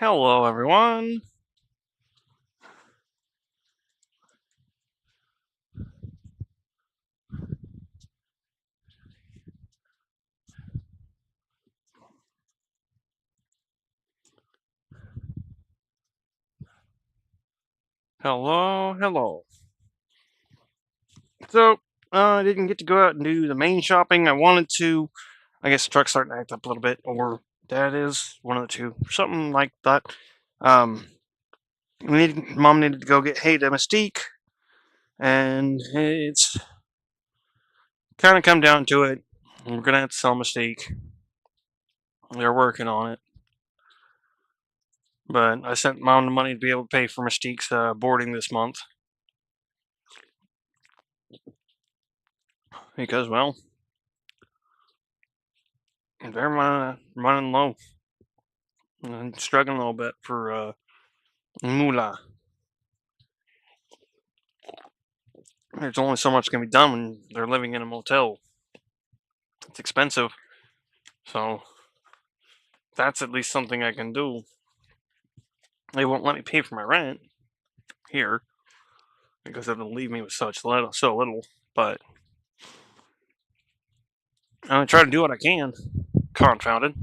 Hello, everyone. Hello. So, I didn't get to go out and do the main shopping I wanted to. I guess the truck's starting to act up a little bit, or Dad is, one of the two, something like that. Um, Mom needed to go get hay to Mystique, and it's kind of come down to it. We're gonna have to sell Mystique. They're working on it, but I sent Mom the money to be able to pay for Mystique's boarding this month because, well, they're running low and struggling a little bit for moolah. There's only so much can be done when they're living in a motel. It's expensive, so that's at least something I can do. They won't let me pay for my rent here because they'll leave me with so little. But I'm gonna try to do what I can. Confounded.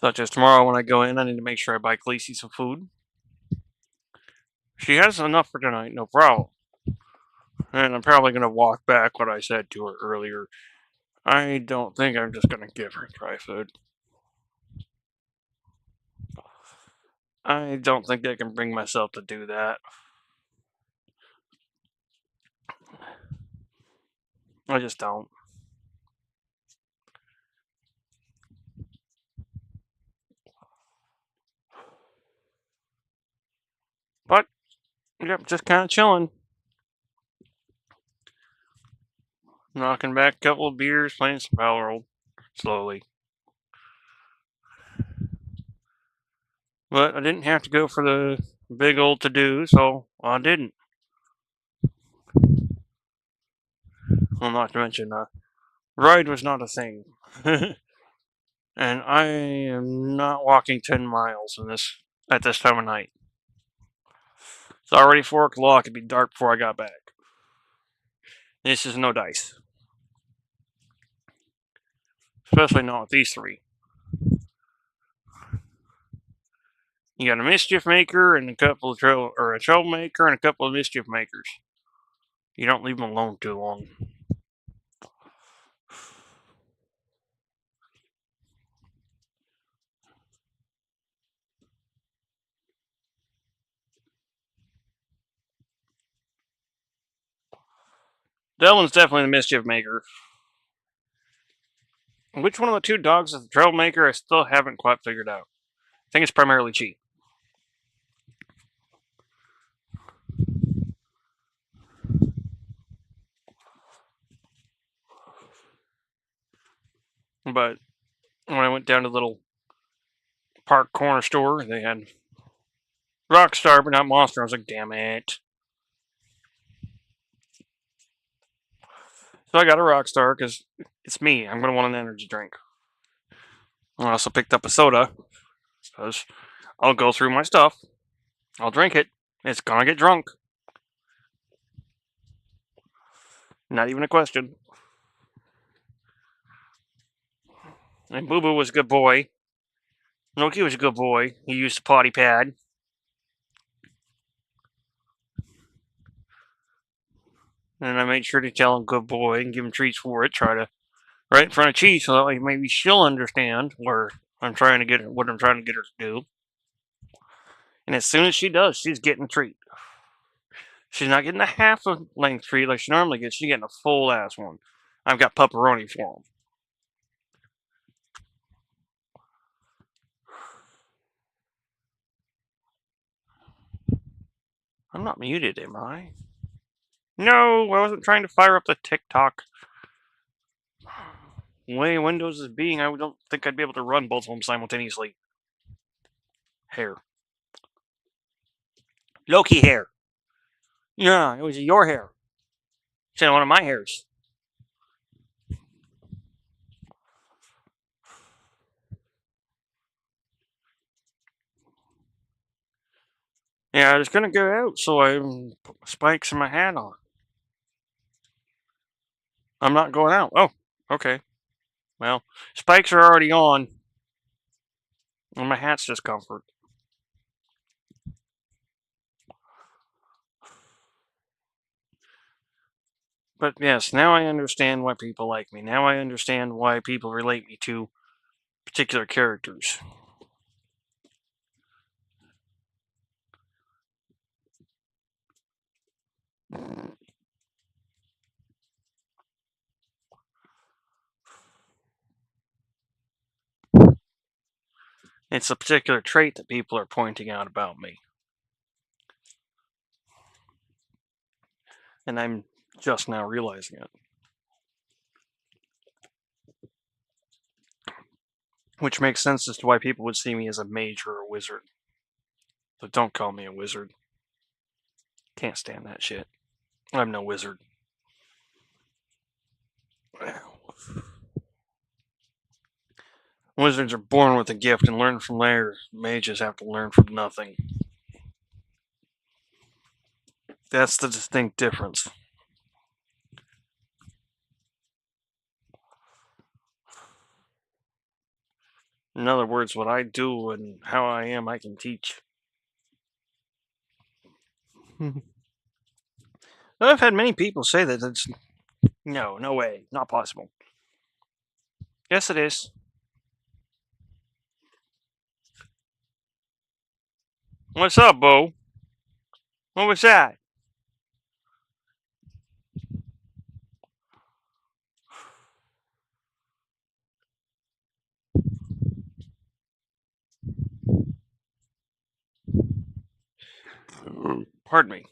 Such as tomorrow when I go in, I need to make sure I buy Khaleesi some food. She has enough for tonight, no problem. And I'm probably gonna walk back what I said to her earlier. I don't think I'm just gonna give her dry food. I don't think I can bring myself to do that. I just don't. But, yep, just kind of chilling. Knocking back a couple of beers, playing some Valorant slowly. But I didn't have to go for the big old to do, so I didn't. Well, not to mention, ride was not a thing. And I am not walking 10 miles at this time of night. It's already 4 o'clock. It'd be dark before I got back. This is no dice. Especially not with these three. You got a mischief maker and a couple of a troublemaker and a couple of mischief makers. You don't leave them alone too long. Delvin's definitely the mischief maker. Which one of the two dogs is the troublemaker? I still haven't quite figured out. I think it's primarily Chi. But when I went down to the little park corner store, they had Rockstar, but not Monster. I was like, damn it. So I got a Rockstar because it's me. I'm going to want an energy drink. I also picked up a soda because I'll go through my stuff. I'll drink it. It's going to get drunk. Not even a question. And Boo Boo was a good boy. Loki was a good boy. He used the potty pad. And I made sure to tell him good boy and give him treats for it. Try to right in front of Chi so that way maybe she'll understand what I'm trying to get her to do. And as soon as she does, she's getting a treat. She's not getting a half a length treat like she normally gets. She's getting a full ass one. I've got pepperoni for him. I'm not muted, am I? No, I wasn't trying to fire up the TikTok. The way Windows is being, I don't think I'd be able to run both of them simultaneously. Hair. Loki hair. Yeah, it was your hair. Instead of one of my hairs. Yeah, I was gonna go out, so I put spikes in my hat on. I'm not going out. Oh, okay. Well, spikes are already on, and my hat's just comfort. But yes, now I understand why people like me. Now I understand why people relate me to particular characters. It's a particular trait that people are pointing out about me. And I'm just now realizing it. Which makes sense as to why people would see me as a mage or a wizard. But don't call me a wizard. Can't stand that shit. I'm no wizard. Wizards are born with a gift and learn from there. Mages have to learn from nothing. That's the distinct difference. In other words, what I do and how I am, I can teach. I've had many people say that it's no way, not possible. Yes, it is. What's up, Bo? What was that? Pardon me.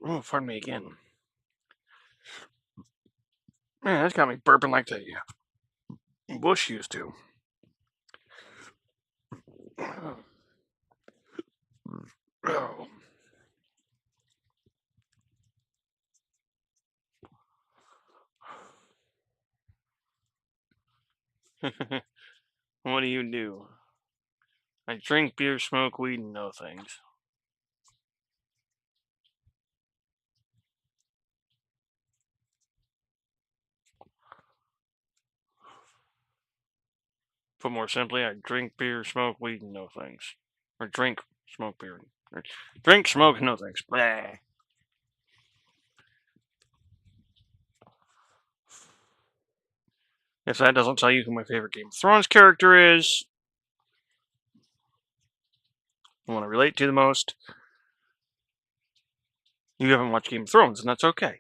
Oh, pardon me again. Man, that's got me burping like the Bush used to. Oh. What do you do? I drink beer, smoke weed, and know things. Put more simply, I drink beer, smoke weed, and know things. Or drink, smoke beer. Or drink, smoke, and know things. Blah. If that doesn't tell you who my favorite Game of Thrones character is, the one I relate to the most, you haven't watched Game of Thrones, and that's okay.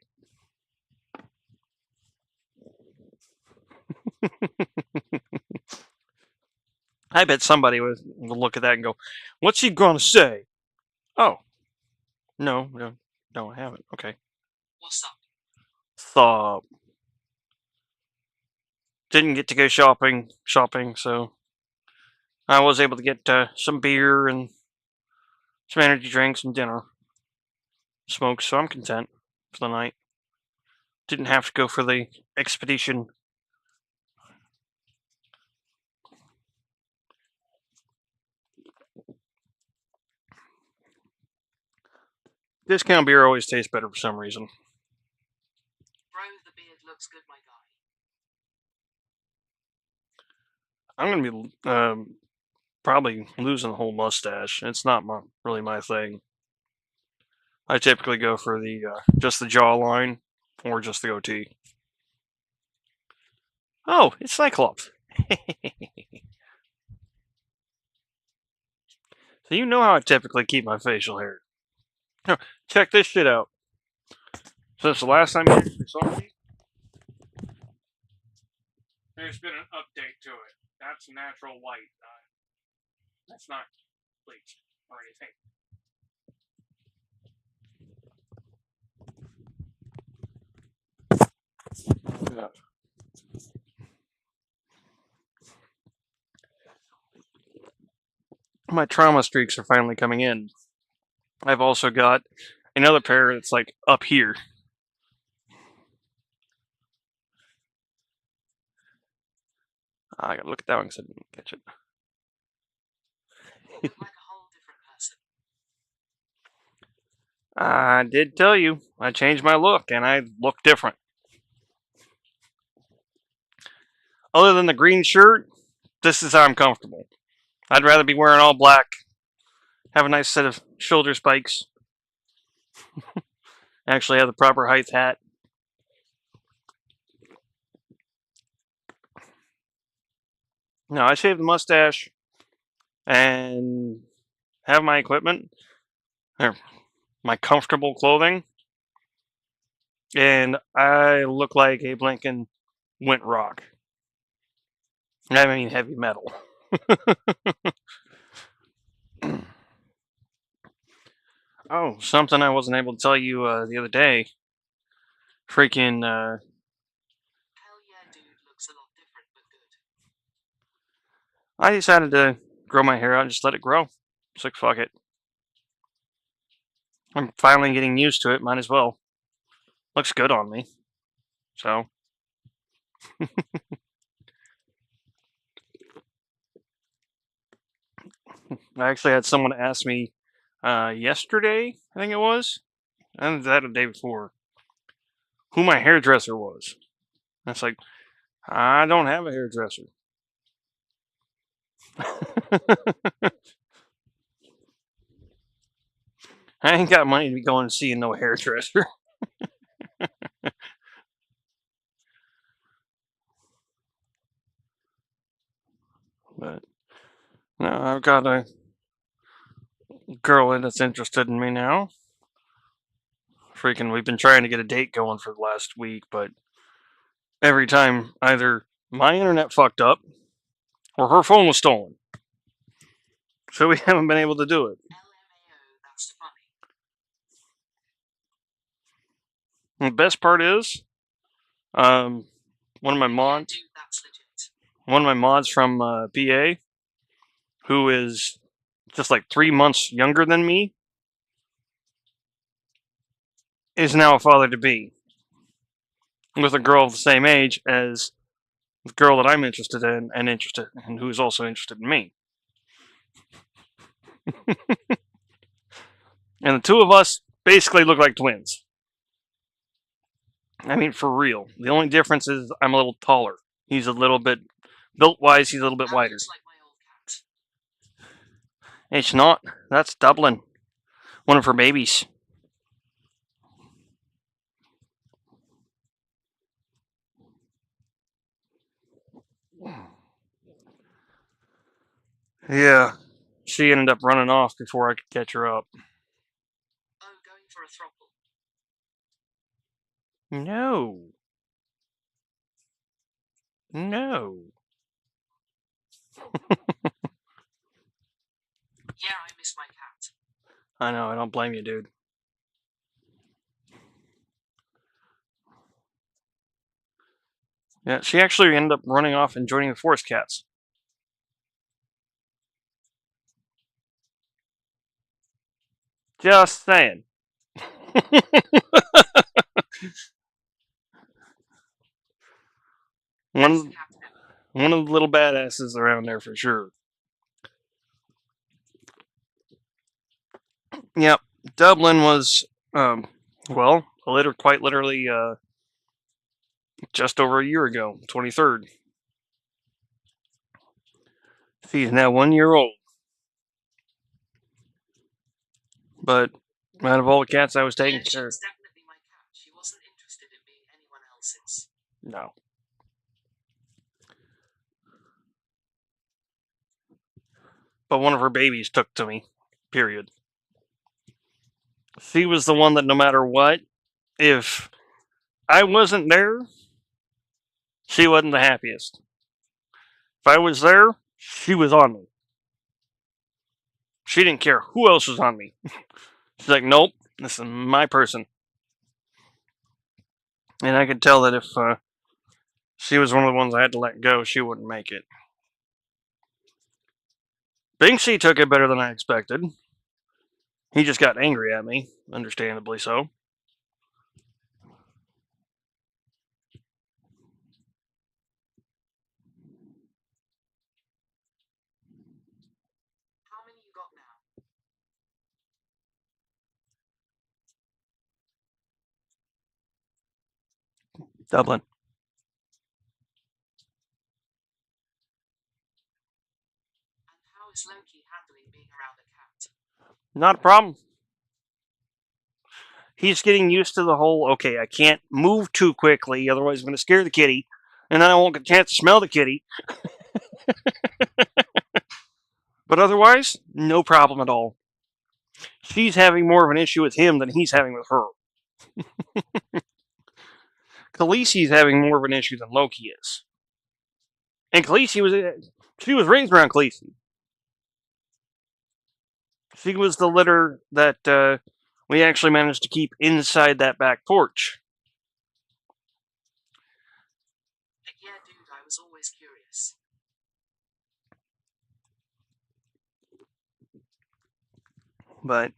I bet somebody would look at that and go, "What's he gonna say?" Oh, no, I haven't. Okay. What's up? So didn't get to go shopping, so I was able to get some beer and some energy drinks and dinner, smokes. So I'm content for the night. Didn't have to go for the expedition. Discount beer always tastes better for some reason. Bro, the beard looks good, my guy. I'm gonna be probably losing the whole mustache. It's not really my thing. I typically go for the just the jawline or just the goatee. Oh, it's Cyclops. So you know how I typically keep my facial hair. Check this shit out. Since the last time you actually saw me, there's been an update to it. That's natural white. That's not bleached or anything. Yeah. My trauma streaks are finally coming in. I've also got another pair that's like up here. I gotta look at that one because I didn't catch it. You look like a whole different person. I did tell you, I changed my look and I look different. Other than the green shirt, this is how I'm comfortable. I'd rather be wearing all black, have a nice set of shoulder spikes, actually have the proper height hat. No, I shave the mustache and have my equipment, or my comfortable clothing, and I look like Abe Lincoln went rock. I mean heavy metal. Oh, something I wasn't able to tell you the other day. Freaking, Hell yeah, dude, looks a lot different but good. I decided to grow my hair out and just let it grow. It's like, fuck it. I'm finally getting used to it, might as well. Looks good on me. So, I actually had someone ask me yesterday, I think it was, and that the day before, who my hairdresser was. And it's like, I don't have a hairdresser. I ain't got money to be going and seeing no hairdresser. But no, I've got a girl that's interested in me now. Freaking, we've been trying to get a date going for the last week, but every time either my internet fucked up or her phone was stolen. So we haven't been able to do it. LMAO, that's funny. And the best part is, one of my Yeah, mods, dude, that's legit. one of my mods from PA, who is just like 3 months younger than me, is now a father to be with a girl of the same age as the girl that I'm interested in and who is also interested in me. And the two of us basically look like twins. I mean, for real. The only difference is I'm a little taller. He's a little bit built wise. He's a little bit That wider. looks like my old cat. It's not. That's Dublin. One of her babies. Yeah. She ended up running off before I could catch her up. Oh, going for a throttle. No. No. Yeah, I miss my cat. I know. I don't blame you, dude. Yeah, she actually ended up running off and joining the Forest Cats. Just saying. He's one the captain. one of the little badasses around there for sure. Yep. Dublin was well, quite literally just over a year ago, 23rd. She's now 1 year old. But out of all the cats I was taking Yeah, care of, she's definitely my cat. She wasn't interested in being anyone else's. no. But one of her babies took to me. Period. She was the one that no matter what, if I wasn't there, she wasn't the happiest. If I was there, she was on me. She didn't care who else was on me. She's like, nope, this is my person. And I could tell that if she was one of the ones I had to let go, she wouldn't make it. Binksy took it better than I expected. He just got angry at me, understandably so. How many you got now? Dublin. And how is Loki handling being around a cat? Not a problem. He's getting used to the whole, okay, I can't move too quickly, otherwise I'm going to scare the kitty, and then I won't get a chance to smell the kitty. But otherwise, no problem at all. She's having more of an issue with him than he's having with her. Khaleesi's having more of an issue than Loki is. And Khaleesi was raised around Khaleesi. She was the litter that we actually managed to keep inside that back porch. Yeah, dude, I was always curious. But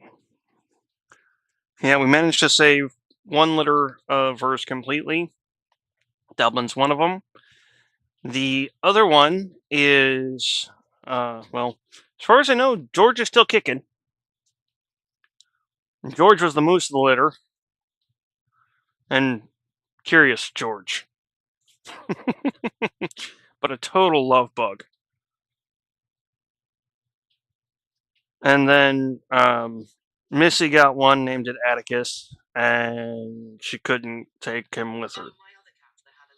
yeah, we managed to save one litter of hers completely. Dublin's one of them. The other one is, well, as far as I know, George is still kicking. George was the moose of the litter. And curious George. But a total love bug. And then Missy got one, named it Atticus, and she couldn't take him with her. Oh, my other cat that had a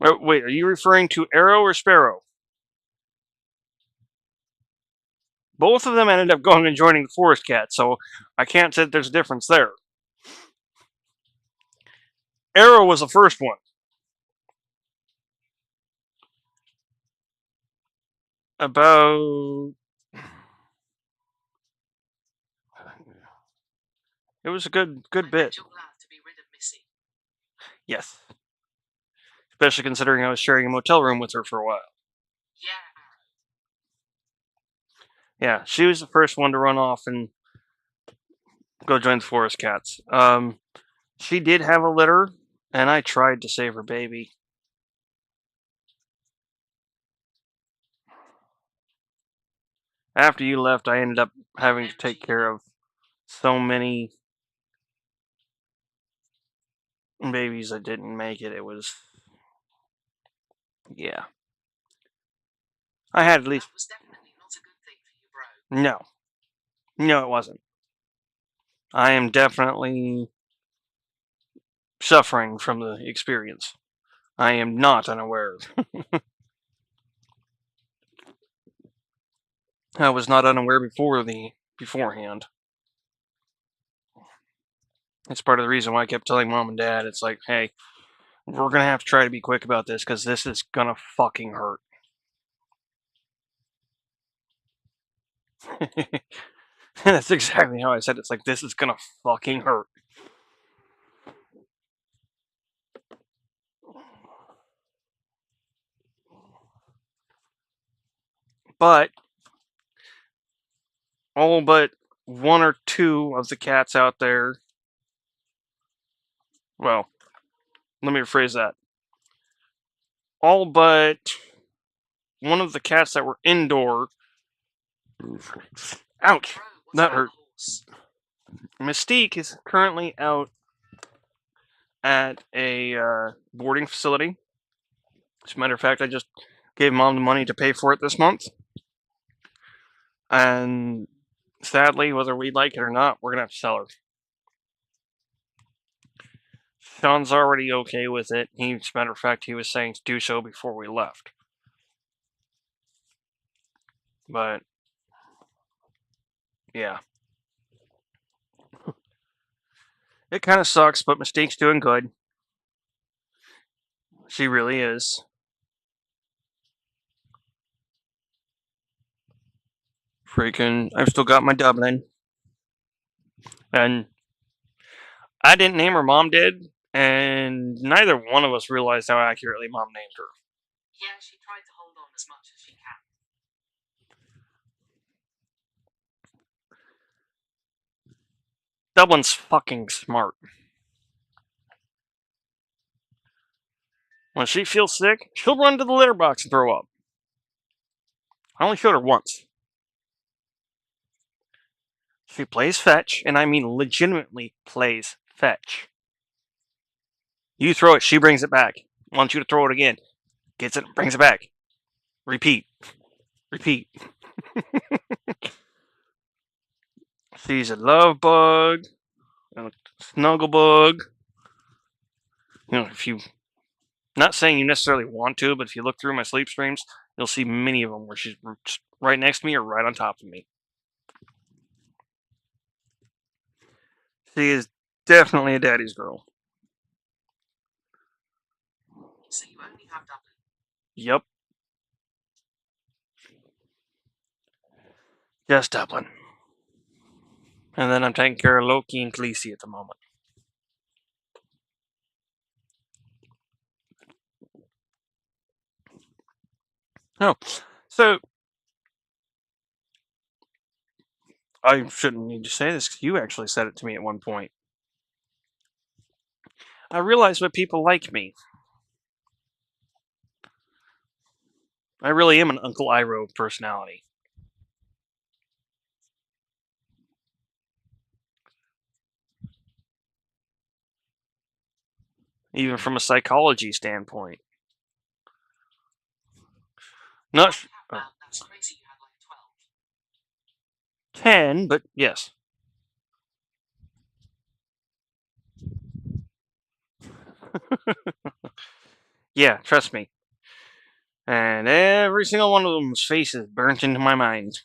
litter. Oh, wait, are you referring to Arrow or Sparrow? Both of them ended up going and joining the Forest Cat, so I can't say that there's a difference there. Arrow was the first one. About... It was a good I bit. bet you're glad to be rid of Missy. Yes. Especially considering I was sharing a motel room with her for a while. Yeah. Yeah, she was the first one to run off and go join the Forest Cats. She did have a litter, and I tried to save her baby. After you left, I ended up having to take care of so many babies that didn't make it. It was... yeah. I had at least... That was definitely not a good thing for you, bro. No. No, it wasn't. I am definitely suffering from the experience. I am not unaware. I was not unaware beforehand. It's part of the reason why I kept telling Mom and Dad, it's like, hey, we're gonna have to try to be quick about this, because this is gonna fucking hurt. That's exactly how I said it. It's like, this is gonna fucking hurt. But all but one or two of the cats out there... well, let me rephrase that. All but one of the cats that were indoor... ouch! Bro, what's That about hurt. the horse? Mystique is currently out at a boarding facility. As a matter of fact, I just gave Mom the money to pay for it this month. And sadly, whether we like it or not, we're going to have to sell her. Sean's already okay with it. As a matter of fact, he was saying to do so before we left. But, yeah. It kind of sucks, but Mystique's doing good. She really is. Freaking, I've still got my Dublin. And I didn't name her, Mom did. And neither one of us realized how accurately Mom named her. Yeah, she tried to hold on as much as she can. Dublin's fucking smart. When she feels sick, she'll run to the litter box and throw up. I only showed her once. She plays fetch, and I mean legitimately plays fetch. You throw it, she brings it back. Wants you to throw it again. Gets it, brings it back. Repeat. Repeat. She's a love bug, a snuggle bug. You know, if you, not saying you necessarily want to, but if you look through my sleep streams, you'll see many of them where she's right next to me or right on top of me. She is definitely a daddy's girl. So you only have Dublin? Yep. Just Dublin. And then I'm taking care of Loki and Khaleesi at the moment. Oh, so I shouldn't need to say this because you actually said it to me at one point. I realize what people like me. I really am an Uncle Iroh personality. Even from a psychology standpoint. Not That's crazy. You had like 10, but yes. Yeah, trust me. And every single one of them's face is burnt into my mind.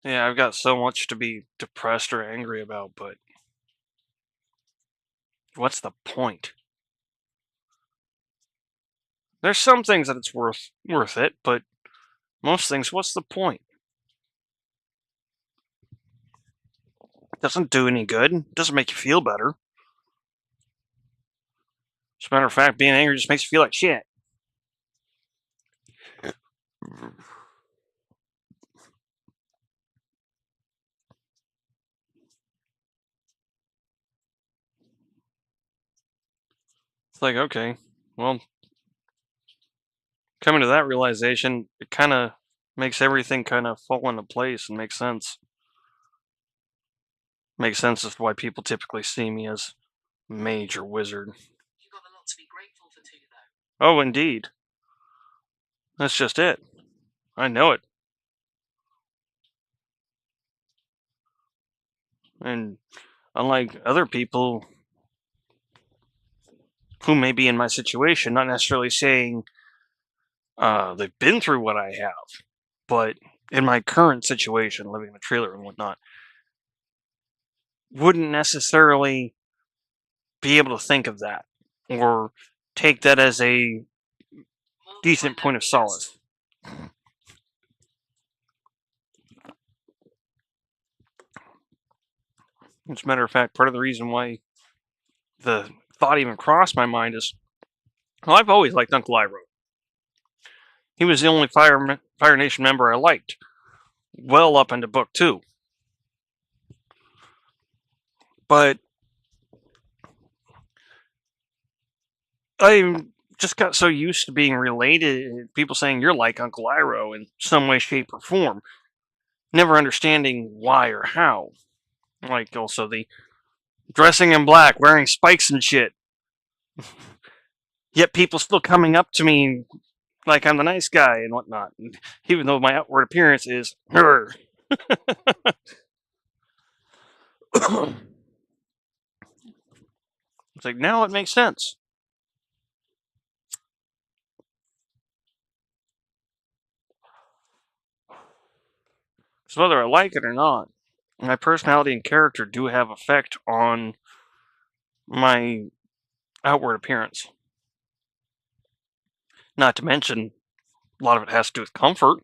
Yeah, I've got so much to be depressed or angry about, but what's the point? There's some things that it's worth it, but most things, what's the point? It doesn't do any good. It doesn't make you feel better. As a matter of fact, being angry just makes you feel like shit. It's like, okay, well, coming to that realization, it kind of makes everything kind of fall into place and makes sense. Makes sense as to why people typically see me as mage or wizard. You got a lot to be grateful for too, though. Oh, indeed. That's just it. I know it. And unlike other people who may be in my situation, not necessarily saying they've been through what I have, but in my current situation, living in a trailer and whatnot, wouldn't necessarily be able to think of that or take that as a decent point of solace. As a matter of fact, part of the reason why the thought even crossed my mind is, well, I've always liked Uncle Iroh. He was the only Fire Nation member I liked, well up into Book 2. But I just got so used to being related, people saying you're like Uncle Iroh in some way, shape, or form, never understanding why or how. Like also the dressing in black, wearing spikes and shit. Yet people still coming up to me like I'm the nice guy and whatnot, even though my outward appearance is her. It's like, now it makes sense. So whether I like it or not, my personality and character do have effect on my outward appearance. Not to mention, a lot of it has to do with comfort.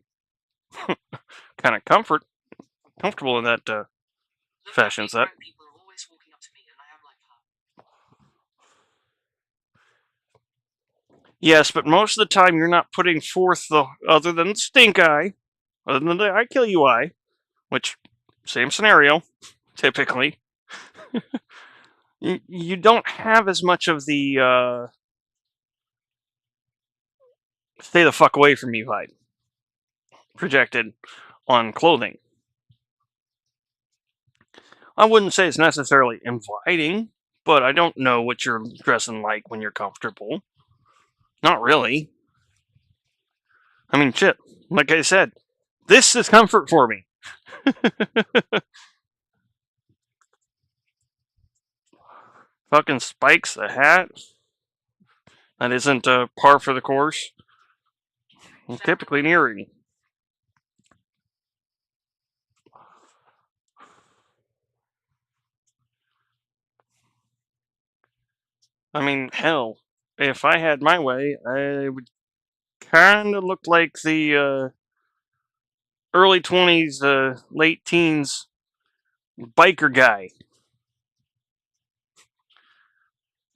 Kind of comfortable in that fashion set. People are always walking up to me, and I am like, Yes, but most of the time you're not putting forth the other than the stink eye, other than the I kill you eye, which same scenario, typically. You don't have as much of the stay the fuck away from me vibe projected on clothing. I wouldn't say it's necessarily inviting, but I don't know what you're dressing like when you're comfortable. Not really. I mean, shit. Like I said, this is comfort for me. Fucking spikes, the hat. That isn't par for the course. Well, typically an earring. I mean, hell, if I had my way, I would kind of look like the early 20s, late teens biker guy.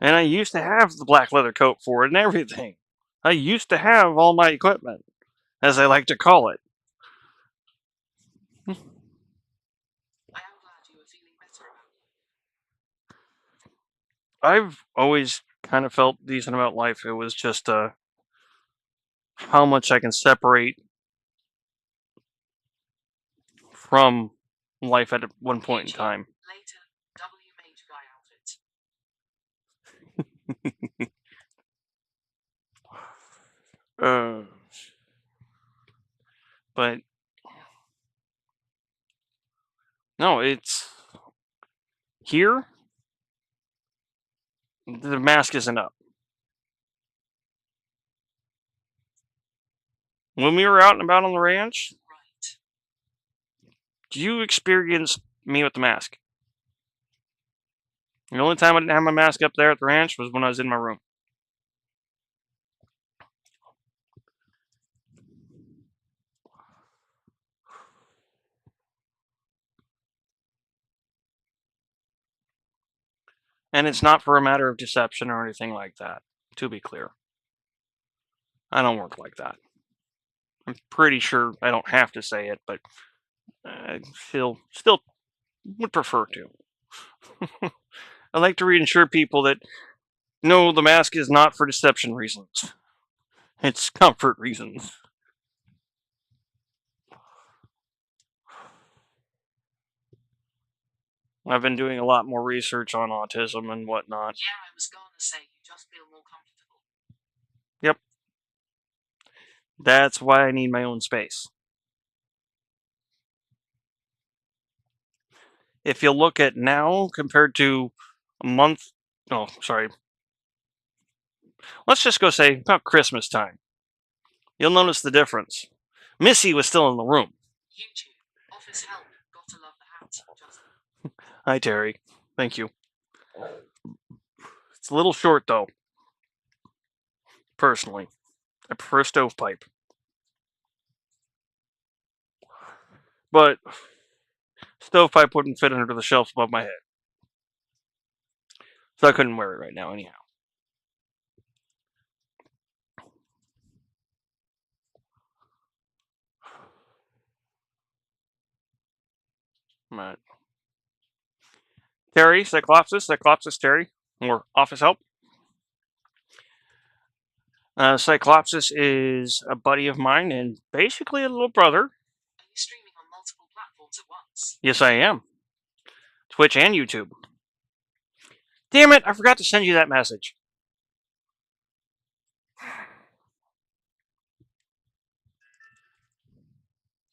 And I used to have the black leather coat for it and everything. I used to have all my equipment, as I like to call it. I am glad you are feeling better about it. I've always kind of felt decent about life. It was just how much I can separate from life at one point in time. Later, W mage guy outfit. But no, it's here. The mask isn't up. When we were out and about on the ranch, Right. did you experience me with the mask? The only time I didn't have my mask up there at the ranch was when I was in my room. And it's not for a matter of deception or anything like that, to be clear. I don't work like that. I'm pretty sure I don't have to say it, but I still would prefer to. I like to reassure people that no, the mask is not for deception reasons. It's comfort reasons. I've been doing a lot more research on autism and whatnot. Yeah, I was gonna say you just feel more comfortable. Yep. That's why I need my own space. If you look at now compared to a month, oh, sorry. Let's just go say about Christmas time. You'll notice the difference. Missy was still in the room. YouTube, office help, gotta love the hat, Justin. Hi, Terry. Thank you. It's a little short, though. Personally, I prefer stovepipe. But stovepipe wouldn't fit under the shelf above my head. So I couldn't wear it right now, anyhow. Right. Terry, Cyclopsis Terry, or office help. Cyclopsis is a buddy of mine and basically a little brother. Are you streaming on multiple platforms at once? Yes, I am. Twitch and YouTube. Damn it, I forgot to send you that message.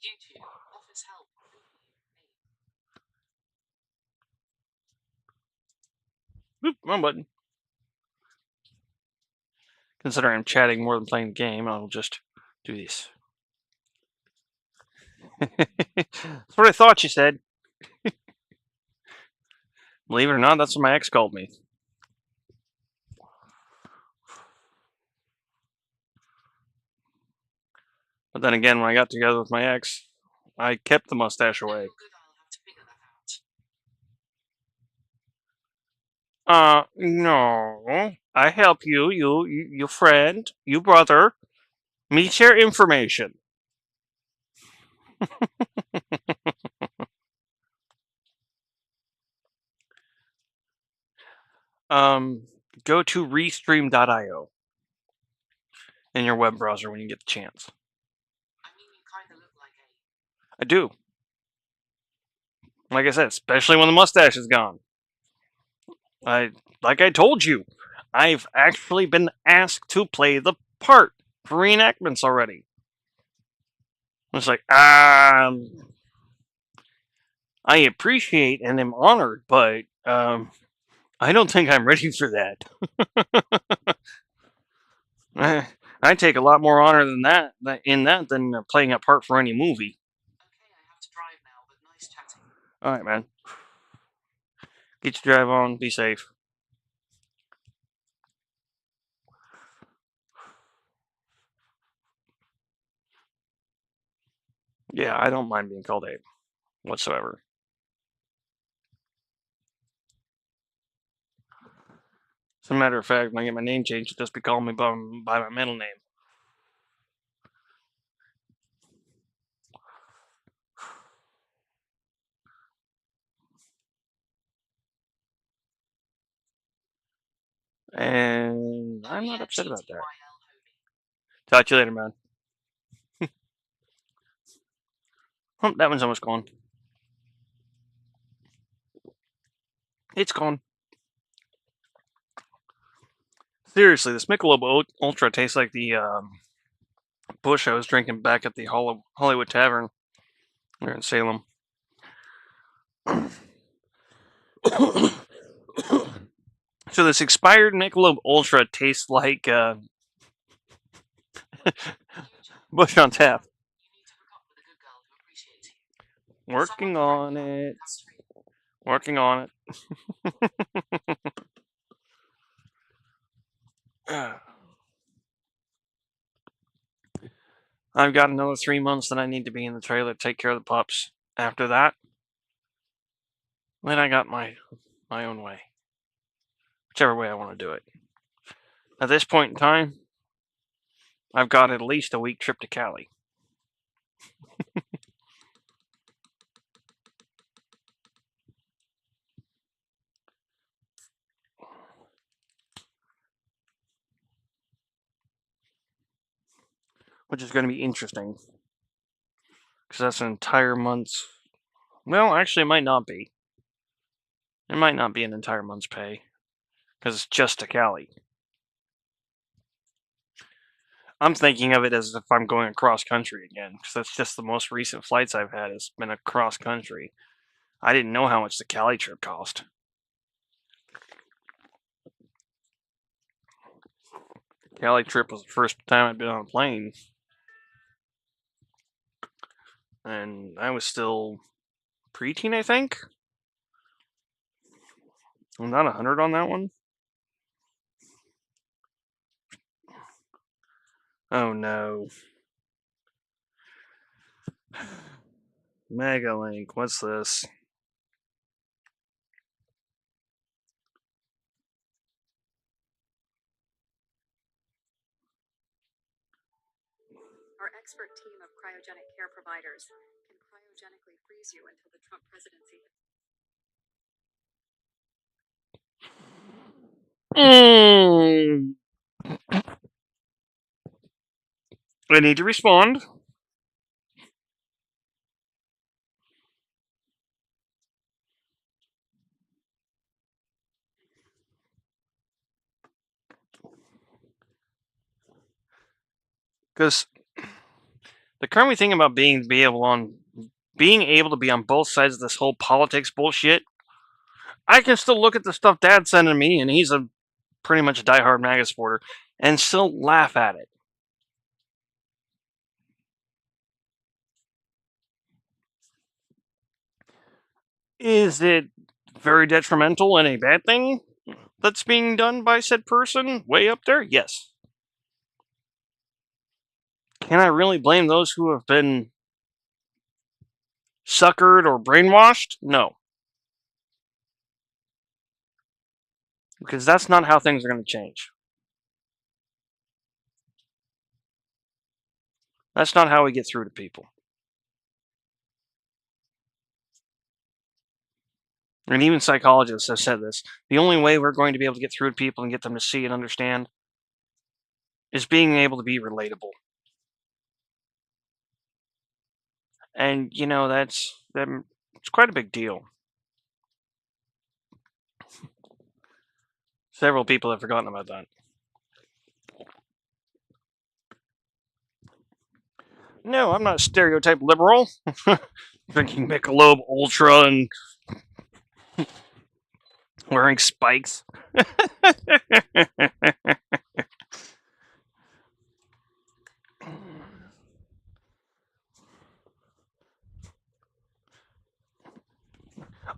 YouTube, office help. Oop, wrong button. Considering I'm chatting more than playing the game, I'll just do this. That's what I thought you said. Believe it or not, that's what my ex called me. But then again, when I got together with my ex, I kept the mustache No, away. you're good, I'll have to figure that out. No. No, I help you, you friend, you brother. Me share information. Go to restream.io in your web browser when you get the chance. I mean, you kind of look like a. I do. Like I said, especially when the mustache is gone. Like I told you, I've actually been asked to play the part for reenactments already. It's like, I appreciate and am honored, but I don't think I'm ready for that. I take a lot more honor than that than playing a part for any movie. Okay, I have to drive now, but nice chatting. All right, man. Get your drive on. Be safe. Yeah, I don't mind being called Abe whatsoever. As a matter of fact, when I get my name changed, just be calling me by my middle name. And I'm not upset about that. Talk to you later, man. Oh, that one's almost gone. It's gone. Seriously, this Michelob Ultra tastes like the Bush I was drinking back at the Hollywood Tavern here in Salem. So this expired Michelob Ultra tastes like Bush on tap. You need to hook up with a good girl who appreciates you. Working on it. Working on it. I've got another 3 months that I need to be in the trailer to take care of the pups. After that, then I got my own way. Whichever way I want to do it. At this point in time, I've got at least a week trip to Cali. Which is going to be interesting. Because that's an entire month's... Well, actually, it might not be. It might not be an entire month's pay. Because it's just to Cali. I'm thinking of it as if I'm going across country again. Because that's just the most recent flights I've had has been across country. I didn't know how much the Cali trip cost. Cali trip was the first time I'd been on a plane. And I was still preteen, I think. I'm not 100 on that one. Oh no. Megalink, what's this? Our expert team of cryogenic care providers can cryogenically freeze you until the Trump presidency. I need to respond. Because the crummy thing about being able to be on both sides of this whole politics bullshit, I can still look at the stuff Dad's sending me, and he's a pretty much a diehard MAGA supporter, and still laugh at it. Is it very detrimental and a bad thing that's being done by said person way up there? Yes. Can I really blame those who have been suckered or brainwashed? No. Because that's not how things are going to change. That's not how we get through to people. And even psychologists have said this. The only way we're going to be able to get through to people and get them to see and understand is being able to be relatable. And, you know, it's quite a big deal. Several people have forgotten about that. No, I'm not a stereotype liberal. Drinking Michelob Ultra and wearing spikes.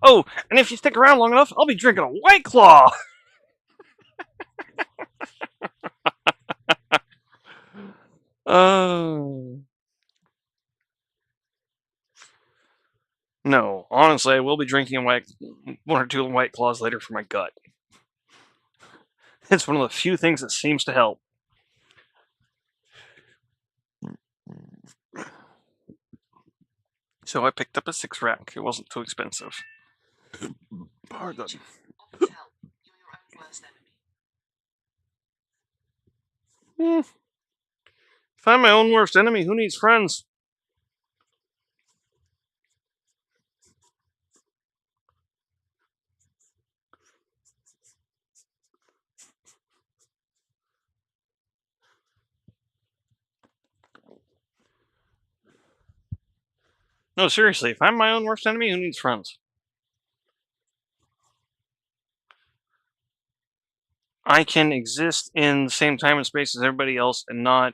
Oh, and if you stick around long enough, I'll be drinking a White Claw. No, honestly, I will be drinking one or two White Claws later for my gut. It's one of the few things that seems to help. So I picked up a 6-rack. It wasn't too expensive. Pardon. Offers help. You're your own worst enemy. If I'm my own worst enemy, who needs friends? No, seriously, if I'm my own worst enemy, who needs friends? I can exist in the same time and space as everybody else and not...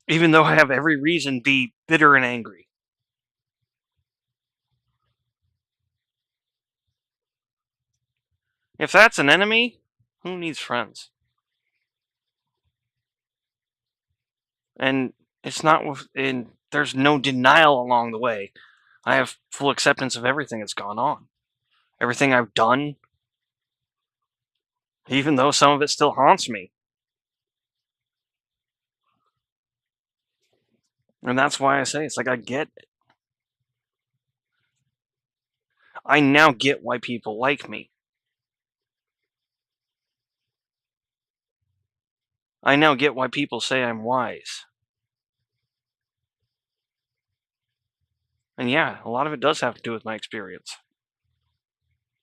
Even though I have every reason, be bitter and angry. If that's an enemy, who needs friends? And it's not there's no denial along the way. I have full acceptance of everything that's gone on. Everything I've done. Even though some of it still haunts me. And that's why I say it's like I get it. I now get why people like me. I now get why people say I'm wise. And yeah, a lot of it does have to do with my experience.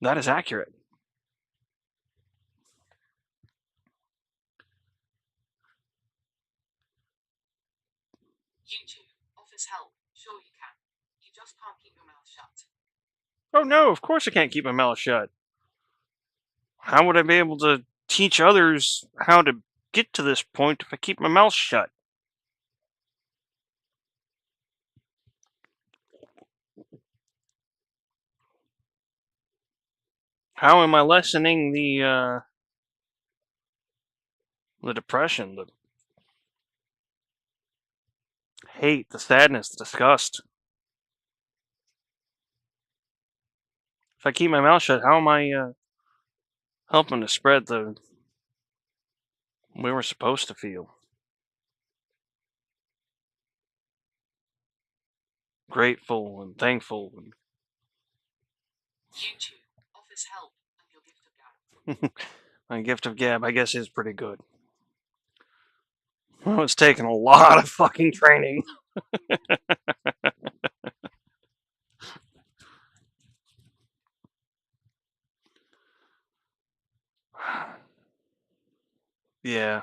That is accurate. YouTube offers help. Sure you can. You just can't keep your mouth shut. Oh no, of course I can't keep my mouth shut. How would I be able to teach others how to get to this point if I keep my mouth shut? How am I lessening the depression, the hate, the sadness, the disgust? If I keep my mouth shut, how am I helping to spread the way we're supposed to feel? Grateful and thankful. YouTube offers help and your gift of gab. My gift of gab, I guess, is pretty good. Well, it's taken a lot of fucking training. Yeah.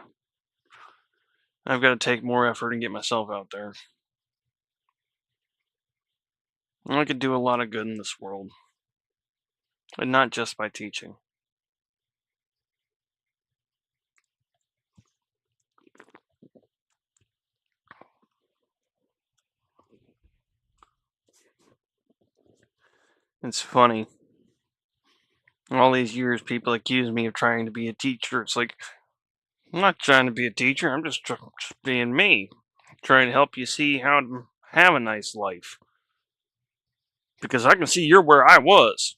I've got to take more effort and get myself out there. I could do a lot of good in this world. And not just by teaching. It's funny. All these years, people accuse me of trying to be a teacher. It's like, I'm not trying to be a teacher. I'm just being me. Trying to help you see how to have a nice life. Because I can see you're where I was.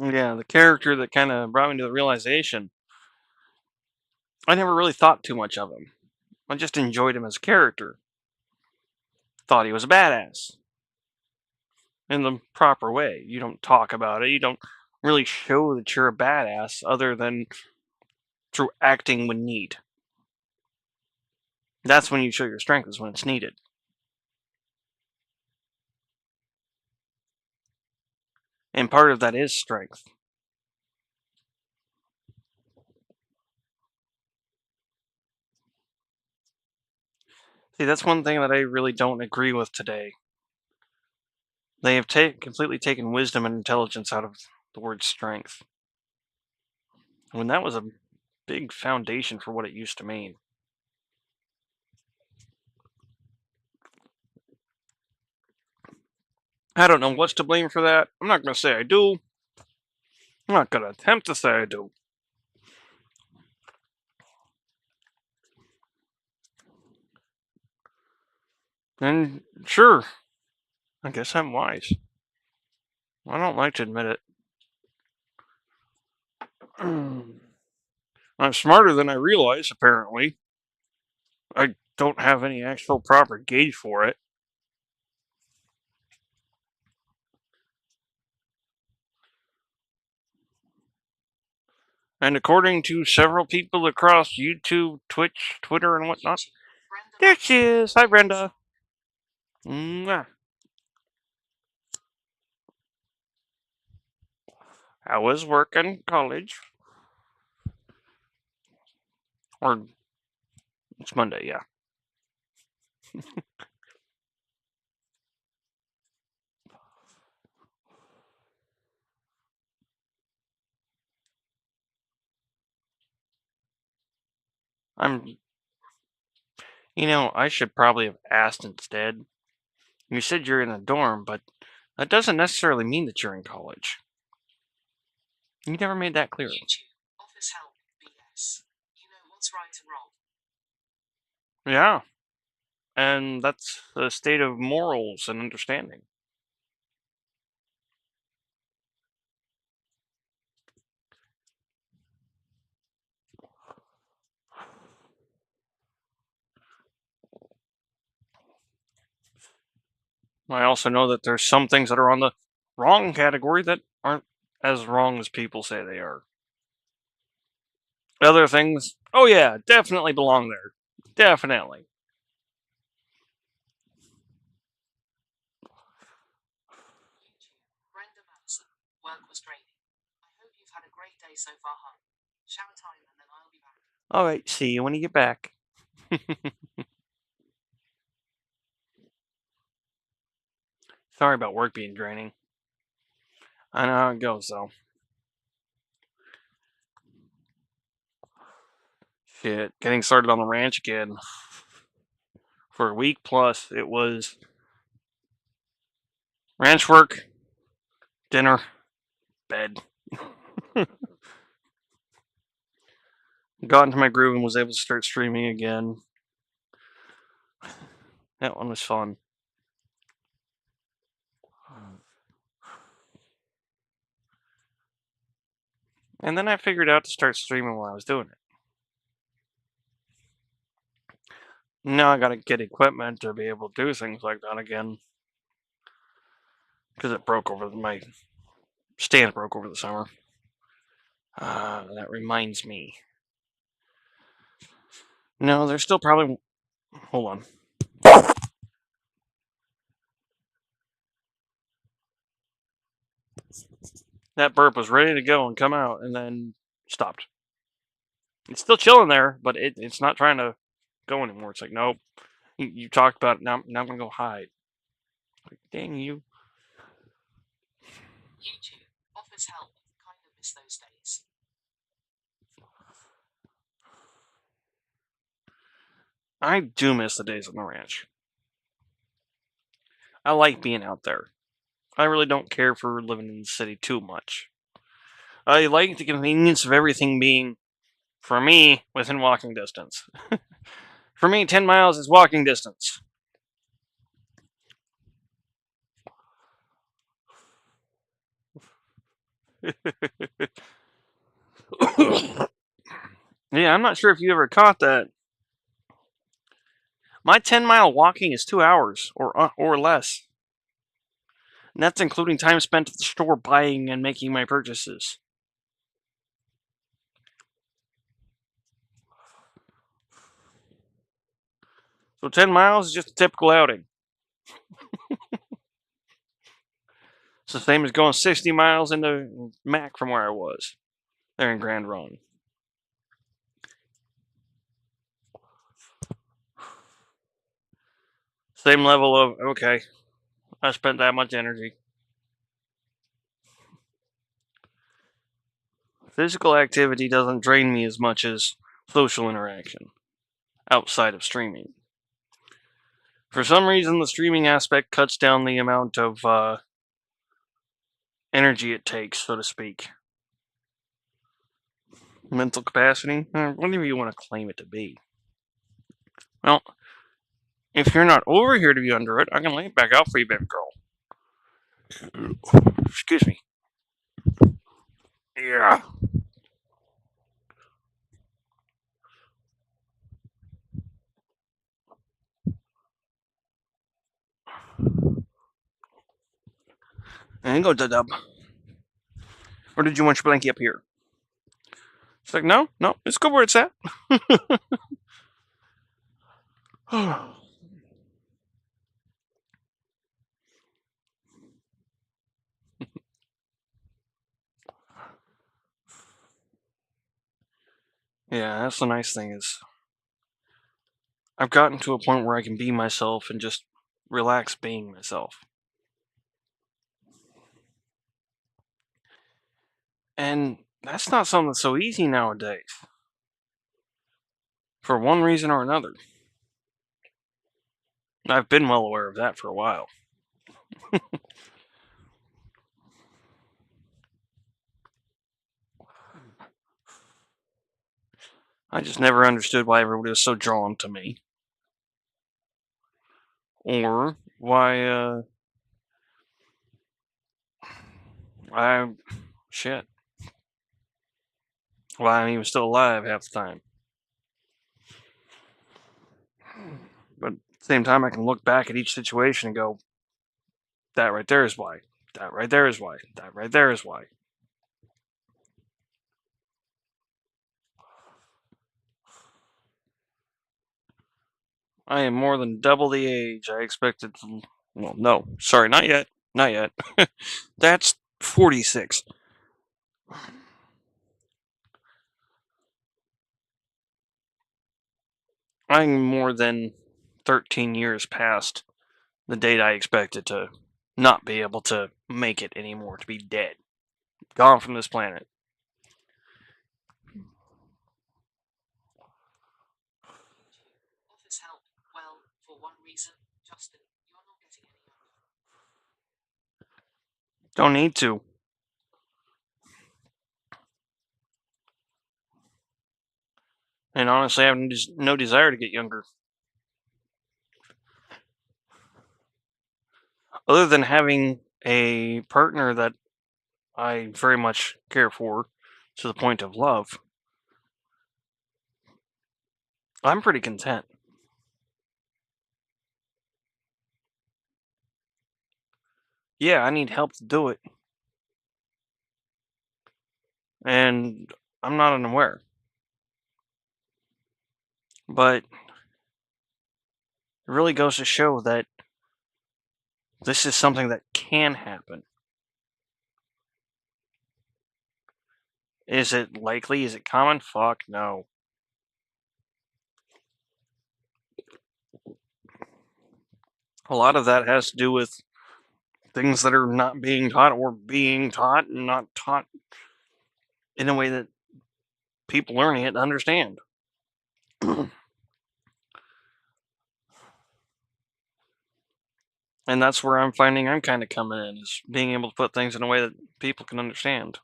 Yeah, the character that kind of brought me to the realization. I never really thought too much of him. I just enjoyed him as a character. Thought he was a badass. In the proper way. You don't talk about it. You don't really show that you're a badass other than through acting when need. That's when you show your strength, is when it's needed. And part of that is strength. See, that's one thing that I really don't agree with today. They have completely taken wisdom and intelligence out of the word strength. When that was a big foundation for what it used to mean. I don't know what's to blame for that. I'm not going to say I do. I'm not going to attempt to say I do. And sure, I guess I'm wise. I don't like to admit it. I'm smarter than I realize, apparently. I don't have any actual proper gauge for it. And according to several people across YouTube, Twitch, Twitter, and whatnot, there she is. Hi, Brenda. Mwah. How was work in college? Or it's Monday, yeah. I should probably have asked instead. You said you're in a dorm, but that doesn't necessarily mean that you're in college. You never made that clear. YouTube, office help, BS. You know what's right and wrong. Yeah. And that's a state of morals and understanding. I also know that there's some things that are on the wrong category that aren't as wrong as people say they are. Other things, oh yeah, definitely belong there. Definitely. Brenda Madison, work was draining. I hope you've had a great day so far, hon. Shower time and then I'll be back. Alright, see you when you get back. Sorry about work being draining. I know how it goes, though. Shit, getting started on the ranch again. For a week plus, it was ranch work, dinner, bed. Got into my groove and was able to start streaming again. That one was fun. And then I figured out to start streaming while I was doing it. Now I gotta get equipment to be able to do things like that again. Because it broke over my stand broke over the summer. That reminds me. No, there's still probably. Hold on. That burp was ready to go and come out, and then stopped. It's still chilling there, but it's not trying to go anymore. It's like, nope. You talked about it. Now I'm gonna go hide. Like, dang you. YouTube, office help. Kind of miss those days. I do miss the days on the ranch. I like being out there. I really don't care for living in the city too much. I like the convenience of everything being, for me, within walking distance. For me, 10 miles is walking distance. Yeah, I'm not sure if you ever caught that. My 10-mile walking is 2 hours or less. And that's including time spent at the store buying and making my purchases. So 10 miles is just a typical outing. It's the same as going 60 miles into Mac from where I was. There in Grand Ronde. Same level of, okay, I spent that much energy. Physical activity doesn't drain me as much as social interaction outside of streaming. For some reason, the streaming aspect cuts down the amount of energy it takes, so to speak. Mental capacity, whatever you want to claim it to be. Well, if you're not over here to be under it, I can lay it back out for you, baby girl. Excuse me. Yeah. And go dub. Or did you want your blankie up here? It's like, no, it's good where it's at. Yeah, that's the nice thing is I've gotten to a point where I can be myself and just relax being myself. And that's not something that's so easy nowadays. For one reason or another. I've been well aware of that for a while. I just never understood why everybody was so drawn to me. Or why, shit. Why I'm even still alive half the time. But at the same time, I can look back at each situation and go, that right there is why. That right there is why. That right there is why. I am more than double the age I expected to. Well, no. Sorry, not yet. Not yet. That's 46. I'm more than 13 years past the date I expected to not be able to make it anymore, to be dead. Gone from this planet. Offers help. Well, for one reason, Justin, you're not getting any younger. Don't need to. And honestly, I have no desire to get younger. Other than having a partner that I very much care for to the point of love, I'm pretty content. Yeah, I need help to do it. And I'm not unaware. But it really goes to show that this is something that can happen. Is it likely? Is it common? Fuck no. A lot of that has to do with things that are not being taught or being taught and not taught in a way that people learning it understand. And that's where I'm finding I'm kind of coming in, is being able to put things in a way that people can understand.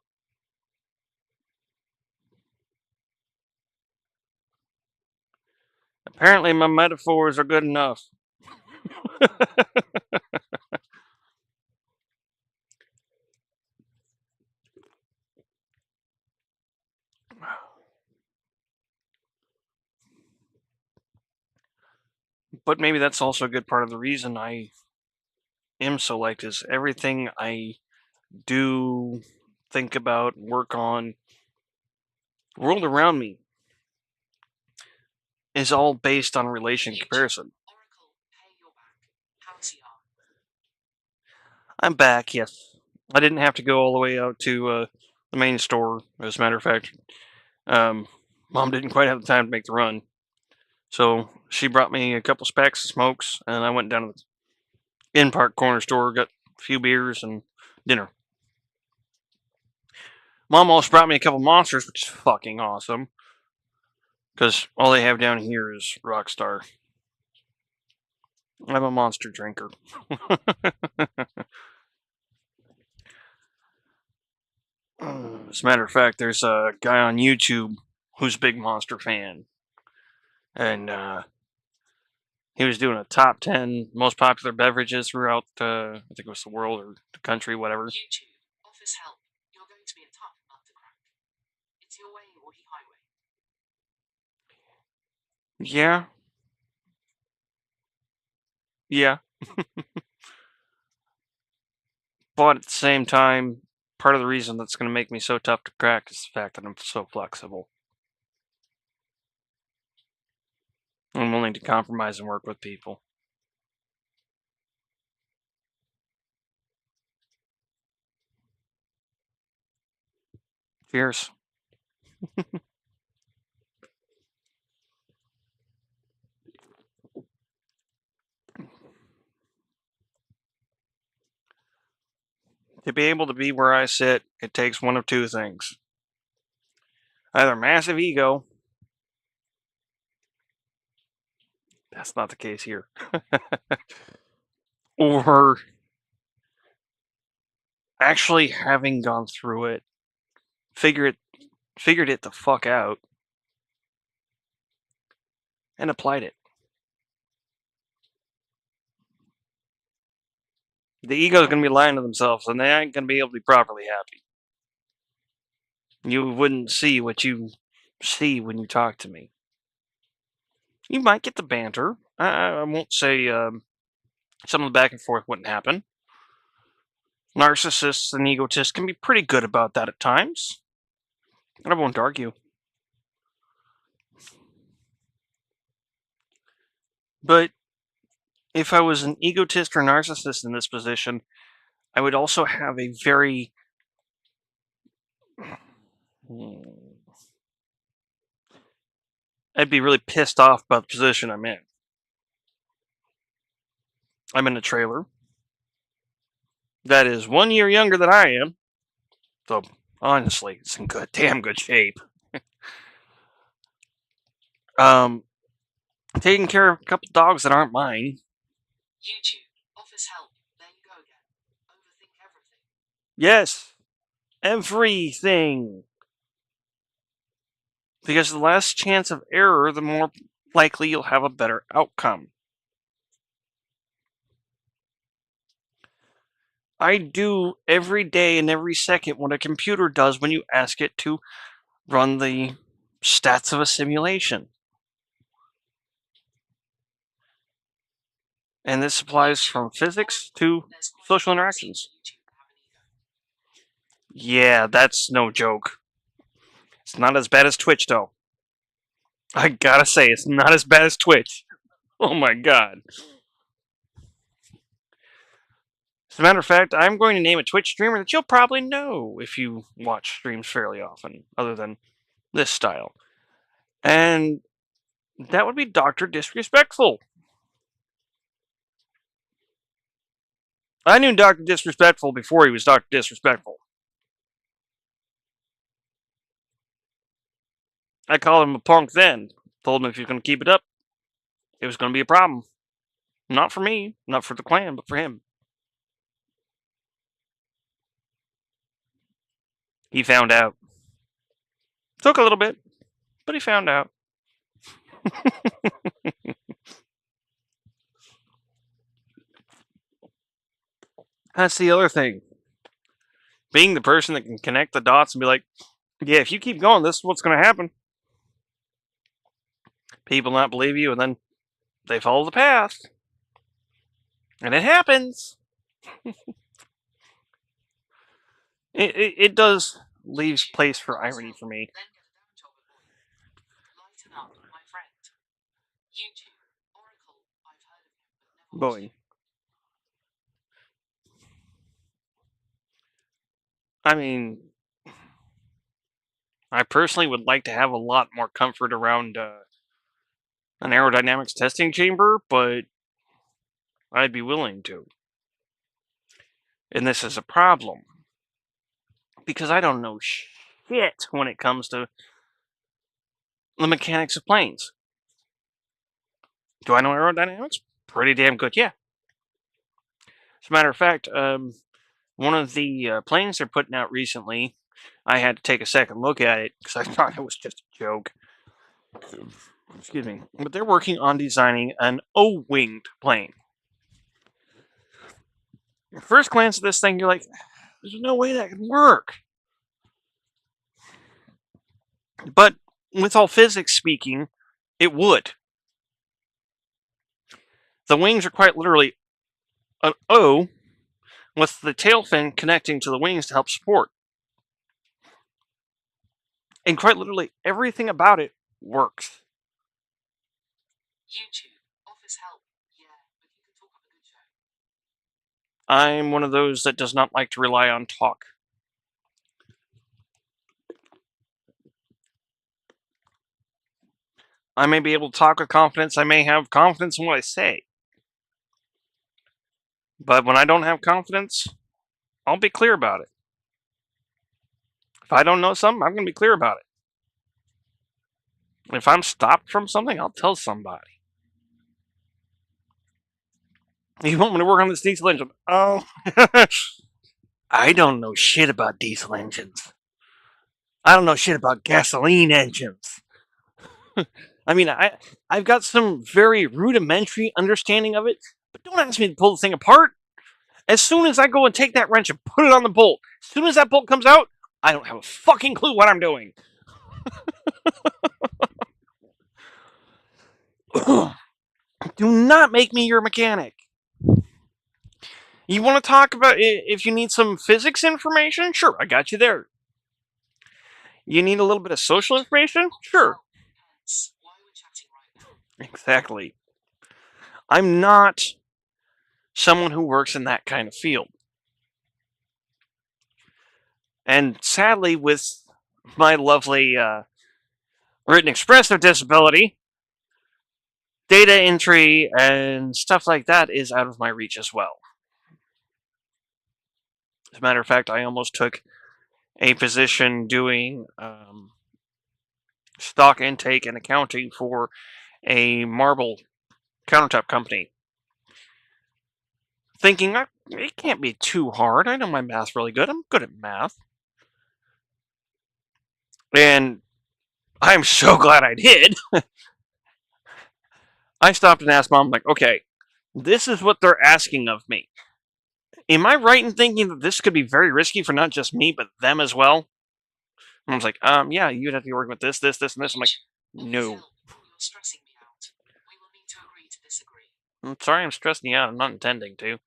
Apparently, my metaphors are good enough. But maybe that's also a good part of the reason I am so liked is everything I do, think about, work on, world around me is all based on relation comparison. Oracle, hey, you're back. How's your arm? I'm back, yes. I didn't have to go all the way out to the main store, as a matter of fact. Mom didn't quite have the time to make the run. So she brought me a couple packs of smokes, and I went down to the in-park corner store, got a few beers and dinner. Mom also brought me a couple monsters, which is fucking awesome. Because all they have down here is Rockstar. I'm a monster drinker. As a matter of fact, there's a guy on YouTube who's a big Monster fan. And he was doing a top 10 most popular beverages throughout, I think it was the world or the country, whatever. YouTube, office help. You're going to be a tough nut to crack. It's your way or the highway. Yeah. Yeah. But at the same time, part of the reason that's going to make me so tough to crack is the fact that I'm so flexible. I'm willing to compromise and work with people. Cheers. To be able to be where I sit, it takes one of two things. Either massive ego. That's not the case here. Or actually having gone through it, figured it the fuck out, and applied it. The ego's going to be lying to themselves, and they ain't going to be able to be properly happy. You wouldn't see what you see when you talk to me. You might get the banter. I won't say some of the back and forth wouldn't happen. Narcissists and egotists can be pretty good about that at times. I won't argue. But if I was an egotist or narcissist in this position, I would also have a very... I'd be really pissed off about the position I'm in. I'm in a trailer that is 1 year younger than I am. So, honestly, it's in damn good shape. Taking care of a couple dogs that aren't mine. YouTube, office help. There you go again. Overthink everything. Yes, everything. Because the less chance of error, the more likely you'll have a better outcome. I do every day and every second what a computer does when you ask it to run the stats of a simulation. And this applies from physics to There's quite social a few interactions. on YouTube that have an ego. Yeah, that's no joke. It's not as bad as Twitch, though. I gotta say, it's not as bad as Twitch. Oh my god. As a matter of fact, I'm going to name a Twitch streamer that you'll probably know if you watch streams fairly often, other than this style. And that would be Dr. Disrespectful. I knew Dr. Disrespectful before he was Dr. Disrespectful. I called him a punk then. Told him if he was going to keep it up, it was going to be a problem. Not for me, not for the clan, but for him. He found out. Took a little bit, but he found out. That's the other thing. Being the person that can connect the dots and be like, yeah, if you keep going, this is what's going to happen. People not believe you, and then they follow the path. And it happens. It does leave place for irony for me. Then get a damn job at Boeing. Lighten up, my friend. YouTube, Oracle, I've heard of him, but never watched Boeing. him. I mean, I personally would like to have a lot more comfort around an aerodynamics testing chamber, but I'd be willing to. And this is a problem. Because I don't know shit when it comes to the mechanics of planes. Do I know aerodynamics? Pretty damn good, yeah. As a matter of fact, one of the planes they're putting out recently, I had to take a second look at it because I thought it was just a joke. Excuse me. But they're working on designing an O-winged plane. First glance at this thing, you're like, there's no way that can work. But with all physics speaking, it would. The wings are quite literally an O with the tail fin connecting to the wings to help support. And quite literally, everything about it works. YouTube, office help. Yeah, but you can talk up a good show. I'm one of those that does not like to rely on talk. I may be able to talk with confidence, I may have confidence in what I say. But when I don't have confidence, I'll be clear about it. If I don't know something, I'm going to be clear about it. If I'm stopped from something, I'll tell somebody. You want me to work on this diesel engine? Oh, I don't know shit about diesel engines. I don't know shit about gasoline engines. I mean, I've got some very rudimentary understanding of it, but don't ask me to pull the thing apart. As soon as I go and take that wrench and put it on the bolt, as soon as that bolt comes out, I don't have a fucking clue what I'm doing. Do not make me your mechanic. You want to talk about if you need some physics information? Sure, I got you there. You need a little bit of social information? Sure. Hence, why we're chatting right now. Exactly. I'm not someone who works in that kind of field. And sadly, with my lovely written expressive disability, data entry and stuff like that is out of my reach as well. As a matter of fact, I almost took a position doing stock intake and accounting for a marble countertop company. Thinking, it can't be too hard. I know my math's really good. I'm good at math. And I'm so glad I did. I stopped and asked Mom, like, okay, this is what they're asking of me. Am I right in thinking that this could be very risky for not just me, but them as well? Mom's like, yeah, you'd have to be working with this, this, this, and this. I'm like, Office no. help. You're stressing me out. We will need to agree to disagree. I'm sorry I'm stressing you out. I'm not intending to.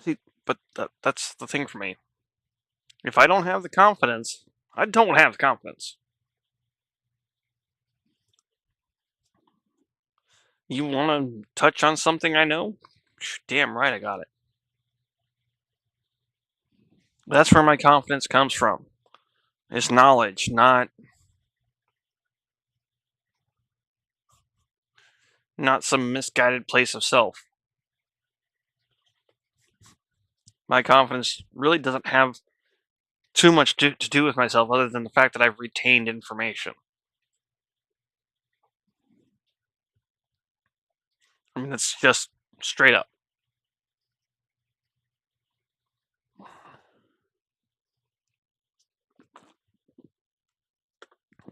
See, but that's the thing for me. If I don't have the confidence, I don't have the confidence. You want to touch on something I know? Damn right I got it. That's where my confidence comes from. It's knowledge, not some misguided place of self. My confidence really doesn't have too much to do with myself other than the fact that I've retained information. I mean, that's just straight up.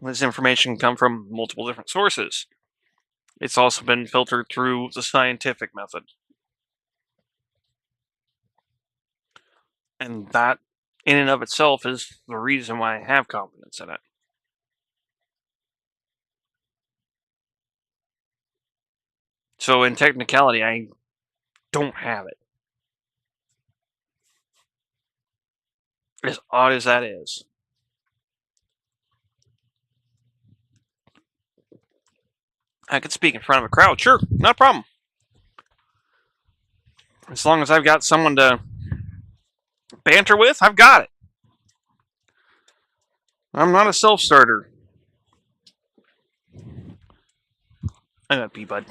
This information can come from multiple different sources. It's also been filtered through the scientific method. And that, in and of itself, is the reason why I have confidence in it. So, in technicality, I don't have it. As odd as that is. I could speak in front of a crowd, sure, not a problem. As long as I've got someone to banter with, I've got it. I'm not a self-starter. I got pee, bud.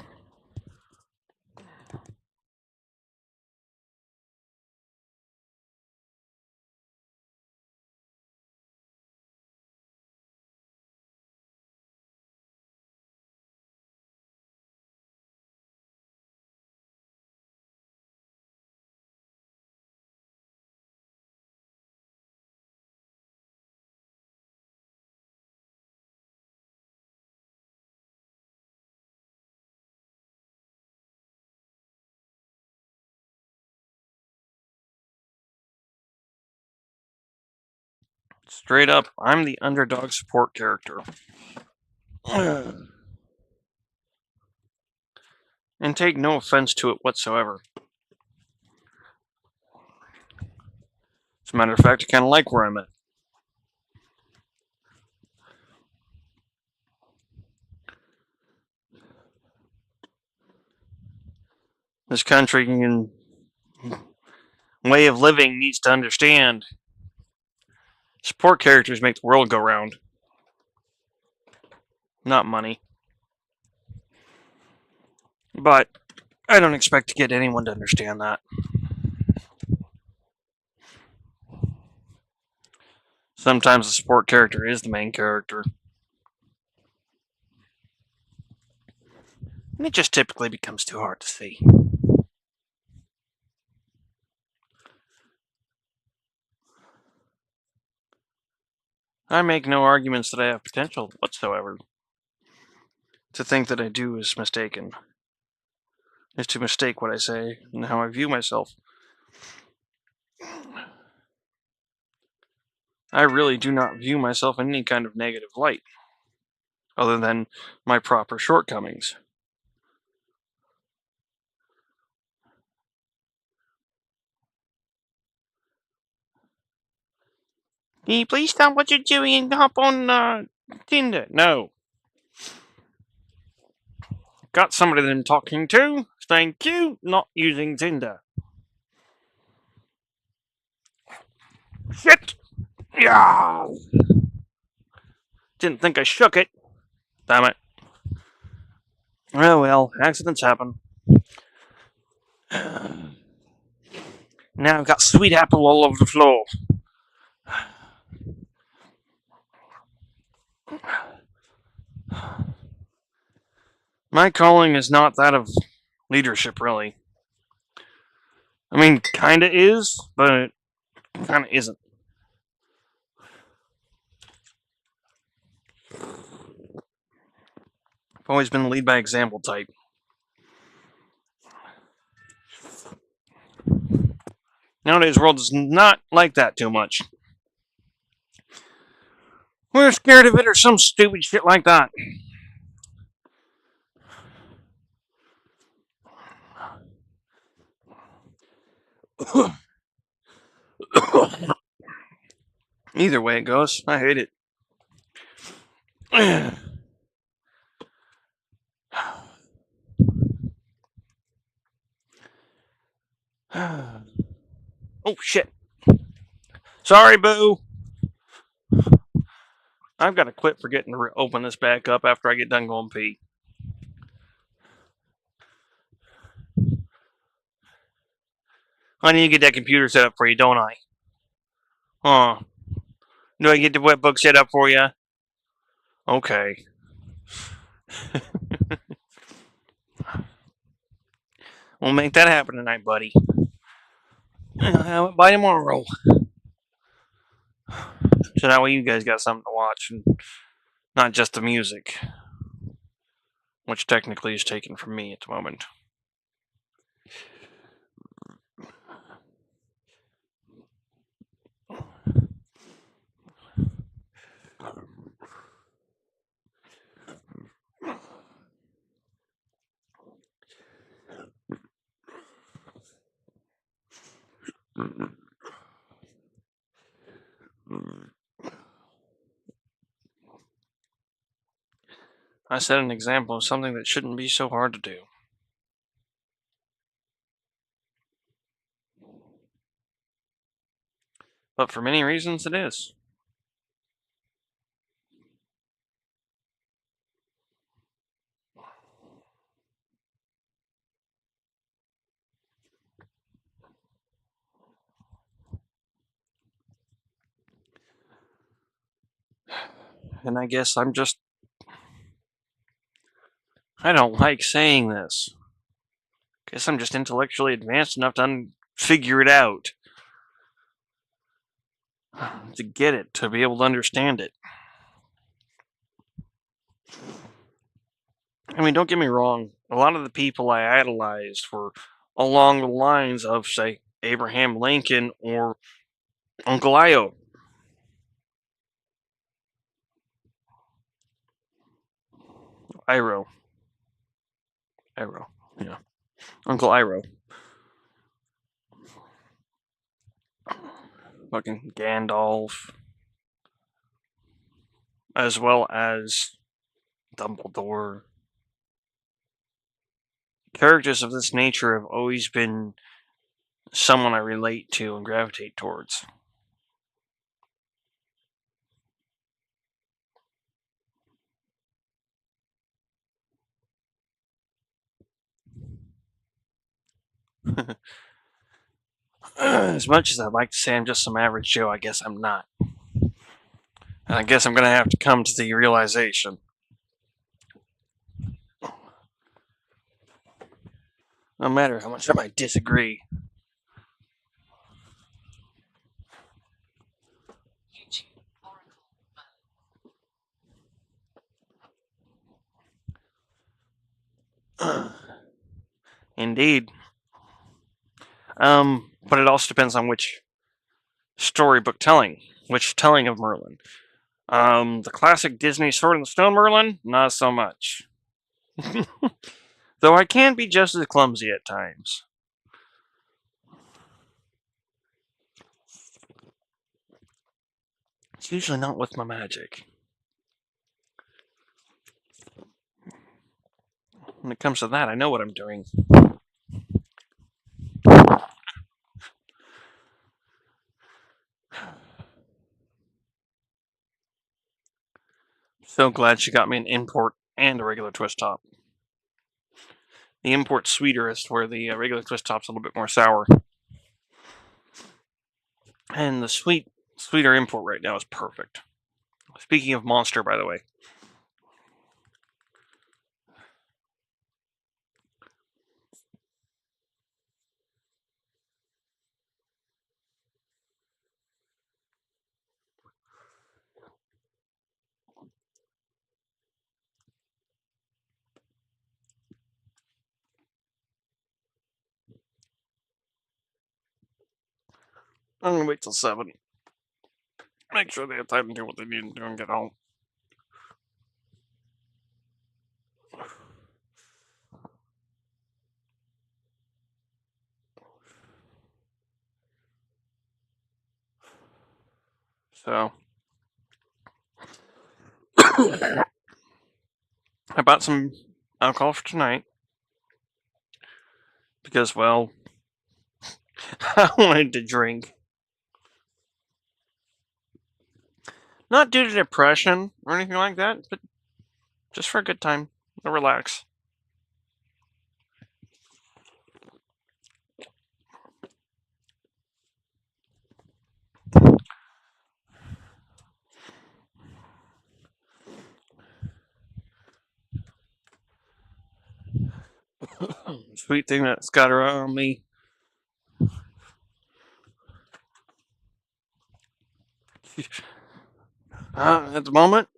Straight up, I'm the underdog support character. And take no offense to it whatsoever. As a matter of fact, I kind of like where I'm at. This country and way of living needs to understand support characters make the world go round. Not money. But I don't expect to get anyone to understand that. Sometimes the support character is the main character. And it just typically becomes too hard to see. I make no arguments that I have potential whatsoever. To think that I do is mistaken. Is to mistake what I say and how I view myself. I really do not view myself in any kind of negative light, other than my proper shortcomings. Can you please stop what you're doing and hop on Tinder? No. Got somebody that I'm talking to. Thank you. Not using Tinder. Shit! Yeah. Didn't think I shook it. Damn it. Oh well, accidents happen. Now I've got sweet apple all over the floor. My calling is not that of leadership, really. I mean, kinda is, but kinda isn't. I've always been the lead by example type. Nowadays, the world is not like that too much. We're scared of it or some stupid shit like that. Either way it goes, I hate it. Oh shit. Sorry, boo. I've got to quit forgetting to open this back up after I get done going pee. I need to get that computer set up for you, don't I? Huh. Do I get the webbook set up for you? Okay. We'll make that happen tonight, buddy. By tomorrow. So that way you guys got something to watch and not just the music, which technically is taken from me at the moment. I set an example of something that shouldn't be so hard to do. But for many reasons, it is. And I guess I don't like saying this. Guess I'm just intellectually advanced enough to figure it out. To get it, to be able to understand it. I mean, don't get me wrong. A lot of the people I idolized were along the lines of, say, Abraham Lincoln or Uncle Io. Iroh, yeah. Uncle Iroh. Fucking Gandalf. As well as Dumbledore. Characters of this nature have always been someone I relate to and gravitate towards. As much as I'd like to say I'm just some average Joe, I guess I'm not. And I guess I'm gonna have to come to the realization. No matter how much I might disagree. YouTube, Oracle, Indeed. But it also depends on which storybook telling, which telling of Merlin. The classic Disney Sword in the Stone Merlin, not so much. Though I can be just as clumsy at times. It's usually not with my magic. When it comes to that, I know what I'm doing. So glad she got me an import and a regular twist top. The import's sweeter as to where the regular twist top's a little bit more sour. And the sweeter import right now is perfect. Speaking of Monster, by the way. I'm gonna wait till 7. Make sure they have time to do what they need to do and get home. So, I bought some alcohol for tonight because, well, I wanted to drink. Not due to depression or anything like that, but just for a good time to relax. Sweet thing that's got around me. At the moment,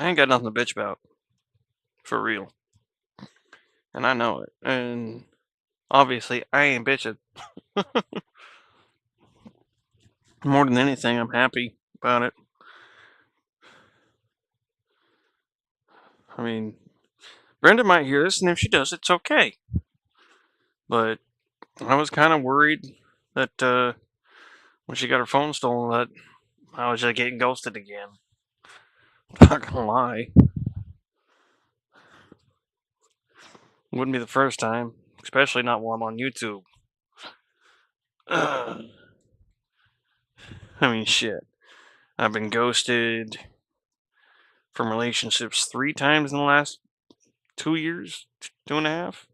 I ain't got nothing to bitch about. For real. And I know it. And obviously, I ain't bitching. More than anything, I'm happy about it. I mean, Brenda might hear this, and if she does, it's okay. But I was kind of worried that when she got her phone stolen, that I was just getting ghosted again. Not gonna lie. Wouldn't be the first time, especially not while I'm on YouTube. I mean, shit. I've been ghosted from relationships 3 times in the last 2 years, 2.5.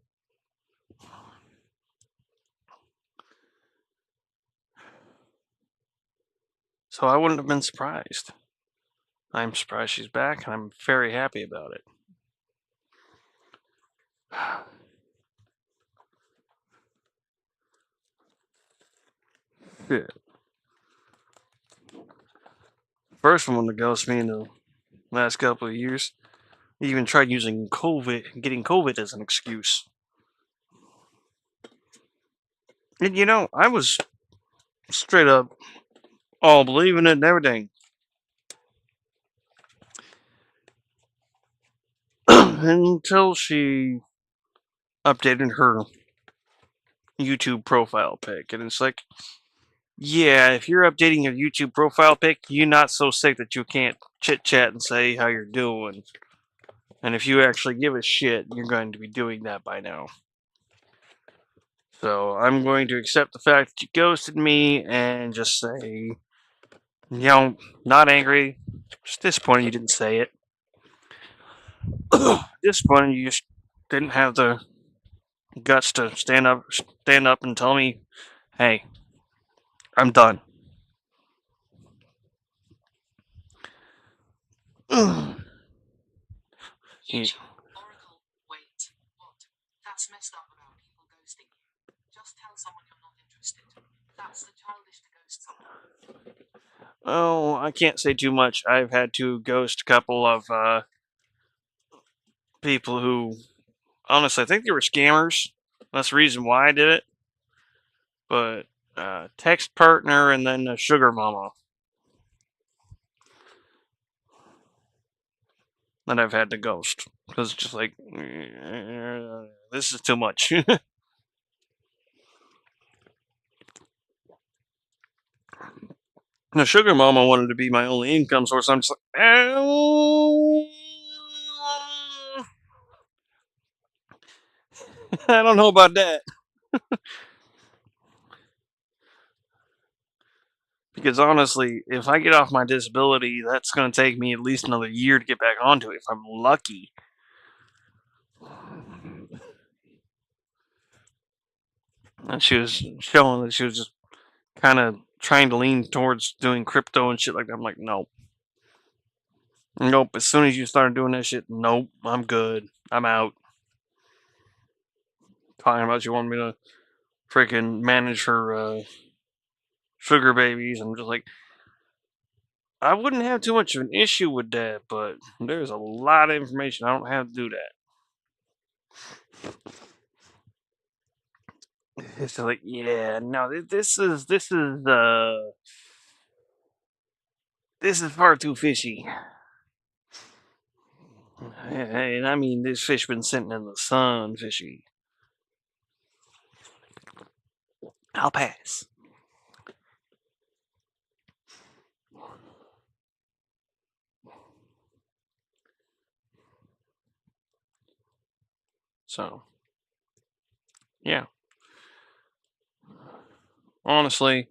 So I wouldn't have been surprised. I'm surprised she's back, and I'm very happy about it. Shit. First one to ghost me in the last couple of years. He even tried using getting COVID as an excuse. And you know, I was straight up all believing it and everything. Until she updated her YouTube profile pic. And it's like, yeah, if you're updating your YouTube profile pic, you're not so sick that you can't chit chat and say how you're doing. And if you actually give a shit, you're going to be doing that by now. So I'm going to accept the fact that you ghosted me and just say, not angry, just disappointed you didn't say it. Disappointed you just didn't have the guts to stand up and tell me, hey, I'm done. YouTube, Oracle, wait, what? That's messed up about people ghosting you. Just tell someone you're not interested. That's the childish to ghost someone. Oh, I can't say too much. I've had to ghost a couple of people who, honestly, I think they were scammers. That's the reason why I did it. But text partner and then a sugar mama that I've had to ghost because it's just like this is too much. The sugar mama wanted to be my only income source. I'm just like, I don't know about that. Because honestly, if I get off my disability, that's going to take me at least another year to get back onto it if I'm lucky. And she was showing that she was just kind of trying to lean towards doing crypto and shit like that. I'm like, nope. Nope. As soon as you started doing that shit, nope. I'm good. I'm out. Talking about you want me to freaking manage her sugar babies. I'm just like, I wouldn't have too much of an issue with that, but there's a lot of information I don't have to do that. It's just like, yeah, no, this is far too fishy. And I mean, this fish been sitting in the sun, fishy. I'll pass. So, yeah. Honestly,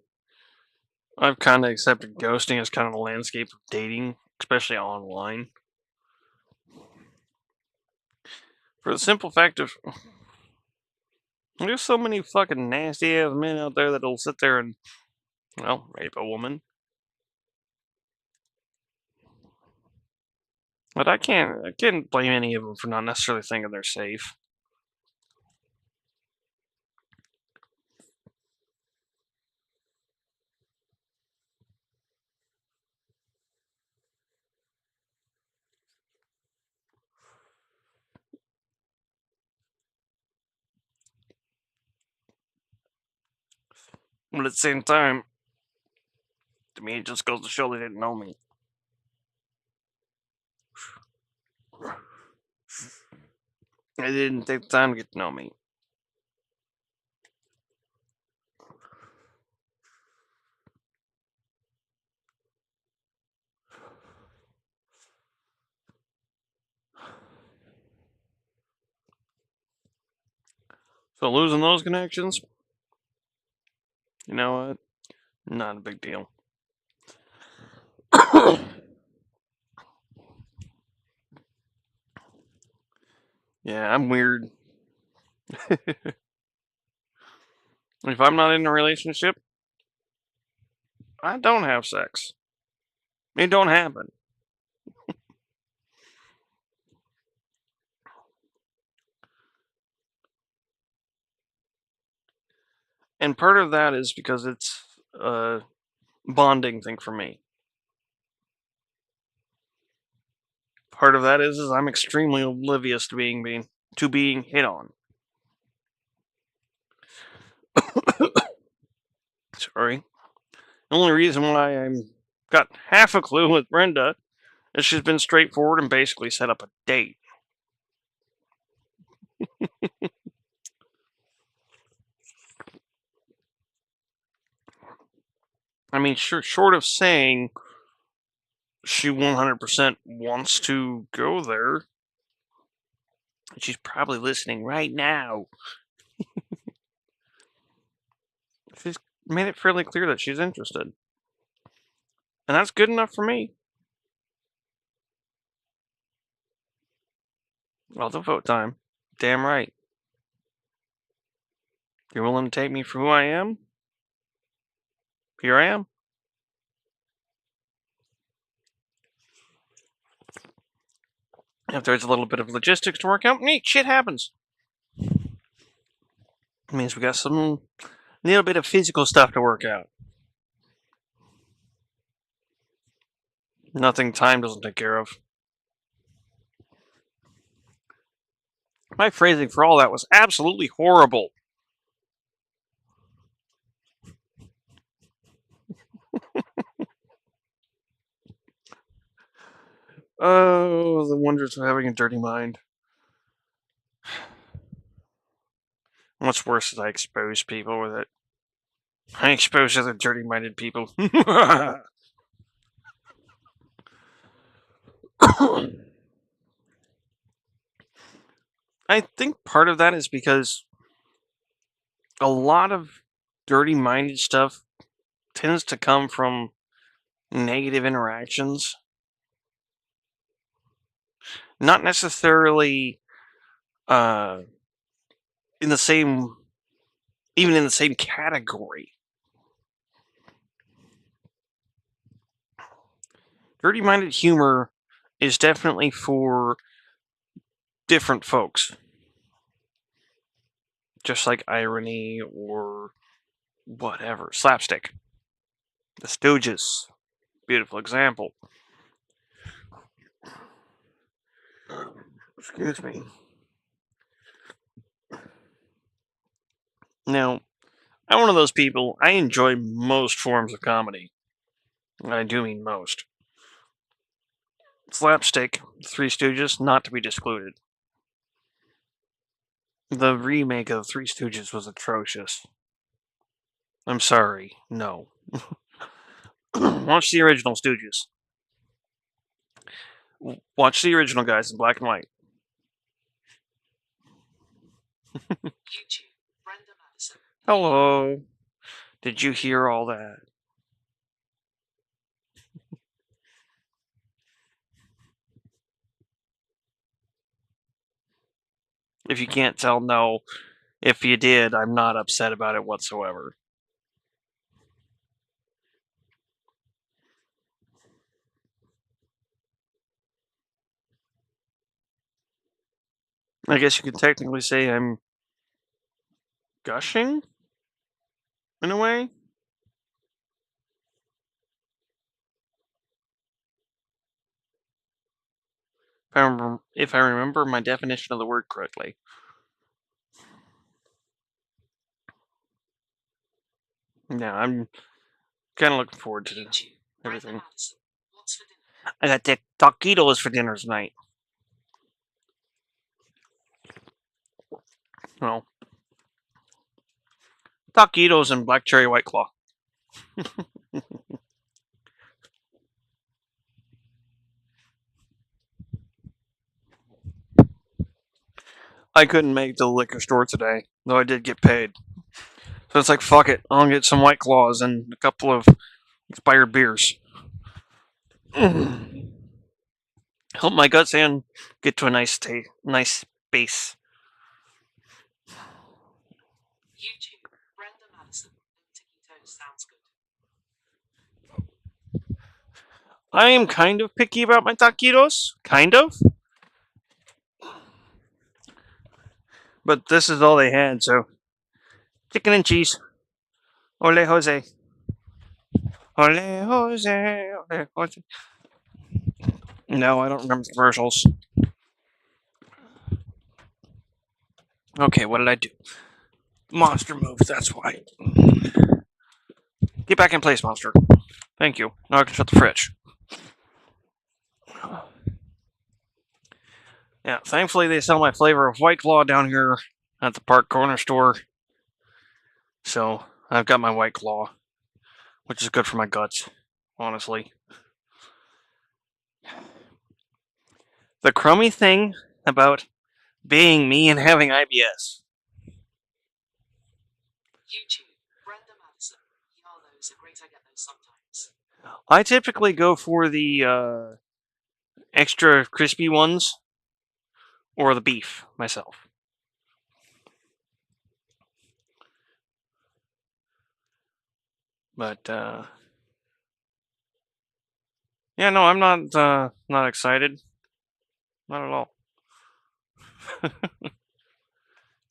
I've kind of accepted ghosting as kind of the landscape of dating, especially online. For the simple fact of, there's so many fucking nasty ass men out there that'll sit there and, well, rape a woman. But I can't blame any of them for not necessarily thinking they're safe. But at the same time, to me, it just goes to show they didn't know me. They didn't take the time to get to know me. So losing those connections, you know what? Not a big deal. Yeah, I'm weird. If I'm not in a relationship, I don't have sex. It don't happen. And part of that is because it's a bonding thing for me. Part of that is I'm extremely oblivious to being hit on. Sorry. The only reason why I'm got half a clue with Brenda is she's been straightforward and basically set up a date. I mean, sure, short of saying she 100% wants to go there, she's probably listening right now. She's made it fairly clear that she's interested. And that's good enough for me. Well, the vote time. Damn right. You're willing to take me for who I am? Here I am. If there's a little bit of logistics to work out, neat, shit happens. It means we got some little bit of physical stuff to work out. Nothing time doesn't take care of. My phrasing for all that was absolutely horrible. Oh, the wonders of having a dirty mind. What's worse is I expose people with it. I expose other dirty-minded people. I think part of that is because a lot of dirty-minded stuff tends to come from negative interactions. Not necessarily in the same, even in the same category. Dirty-minded humor is definitely for different folks. Just like irony or whatever. Slapstick. The Stooges. Beautiful example. Excuse me. Now, I'm one of those people, I enjoy most forms of comedy. And I do mean most. Slapstick, Three Stooges, not to be excluded. The remake of Three Stooges was atrocious. I'm sorry, no. Watch the original Stooges. Watch the original guys in black and white. YouTube, Brenda Madison. Hello. Did you hear all that? If you can't tell, no. If you did, I'm not upset about it whatsoever. I guess you could technically say I'm gushing, in a way. If I remember my definition of the word correctly. Yeah, I'm kind of looking forward to You two, Brenda everything. Madison, what's for dinner? I got the taquitos for dinner tonight. Well, taquitos and black cherry white claw. I couldn't make the liquor store today, though I did get paid. So it's like, fuck it. I'll get some white claws and a couple of expired beers. Help my guts and get to a nice nice base. You two, Brenda Madison, taquitos sounds good. I am kind of picky about my taquitos. Kind of. But this is all they had, so. Chicken and cheese. Ole Jose. Ole Jose. Ole Jose. No, I don't remember the commercials. Okay, what did I do? Monster moves, that's why. Get back in place, monster. Thank you. Now I can shut the fridge. Yeah, thankfully they sell my flavor of White Claw down here at the park corner store. So I've got my White Claw, which is good for my guts, honestly. The crummy thing about being me and having IBS. You two, Brenda Madison, y'all those are great. I get those sometimes. I typically go for the extra crispy ones or the beef myself. But yeah, no, I'm not excited. Not at all.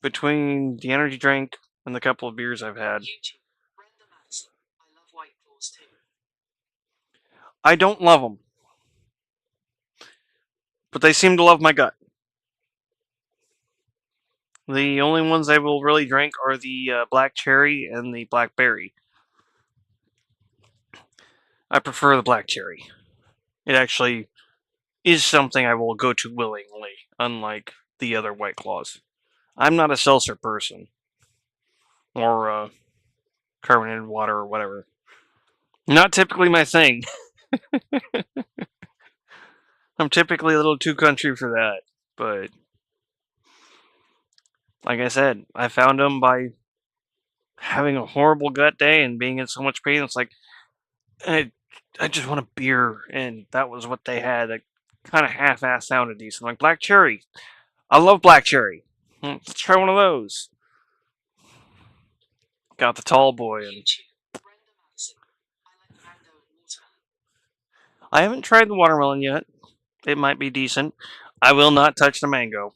Between the energy drink and the couple of beers I've had, You two, Brenda Madison, I love White Claws too. I don't love them. But they seem to love my gut. The only ones I will really drink are the black cherry and the blackberry. I prefer the black cherry. It actually is something I will go to willingly, unlike the other White Claws. I'm not a seltzer person. Or carbonated water or whatever. Not typically my thing. I'm typically a little too country for that. But like I said, I found them by having a horrible gut day and being in so much pain. It's like, I just want a beer, and that was what they had. That kind of half-ass sounded decent. Like black cherry. I love black cherry. Let's try one of those. Got the tall boy, You and two, Brenda Madison, I like mango and watermelon. I haven't tried the watermelon yet. It might be decent. I will not touch the mango.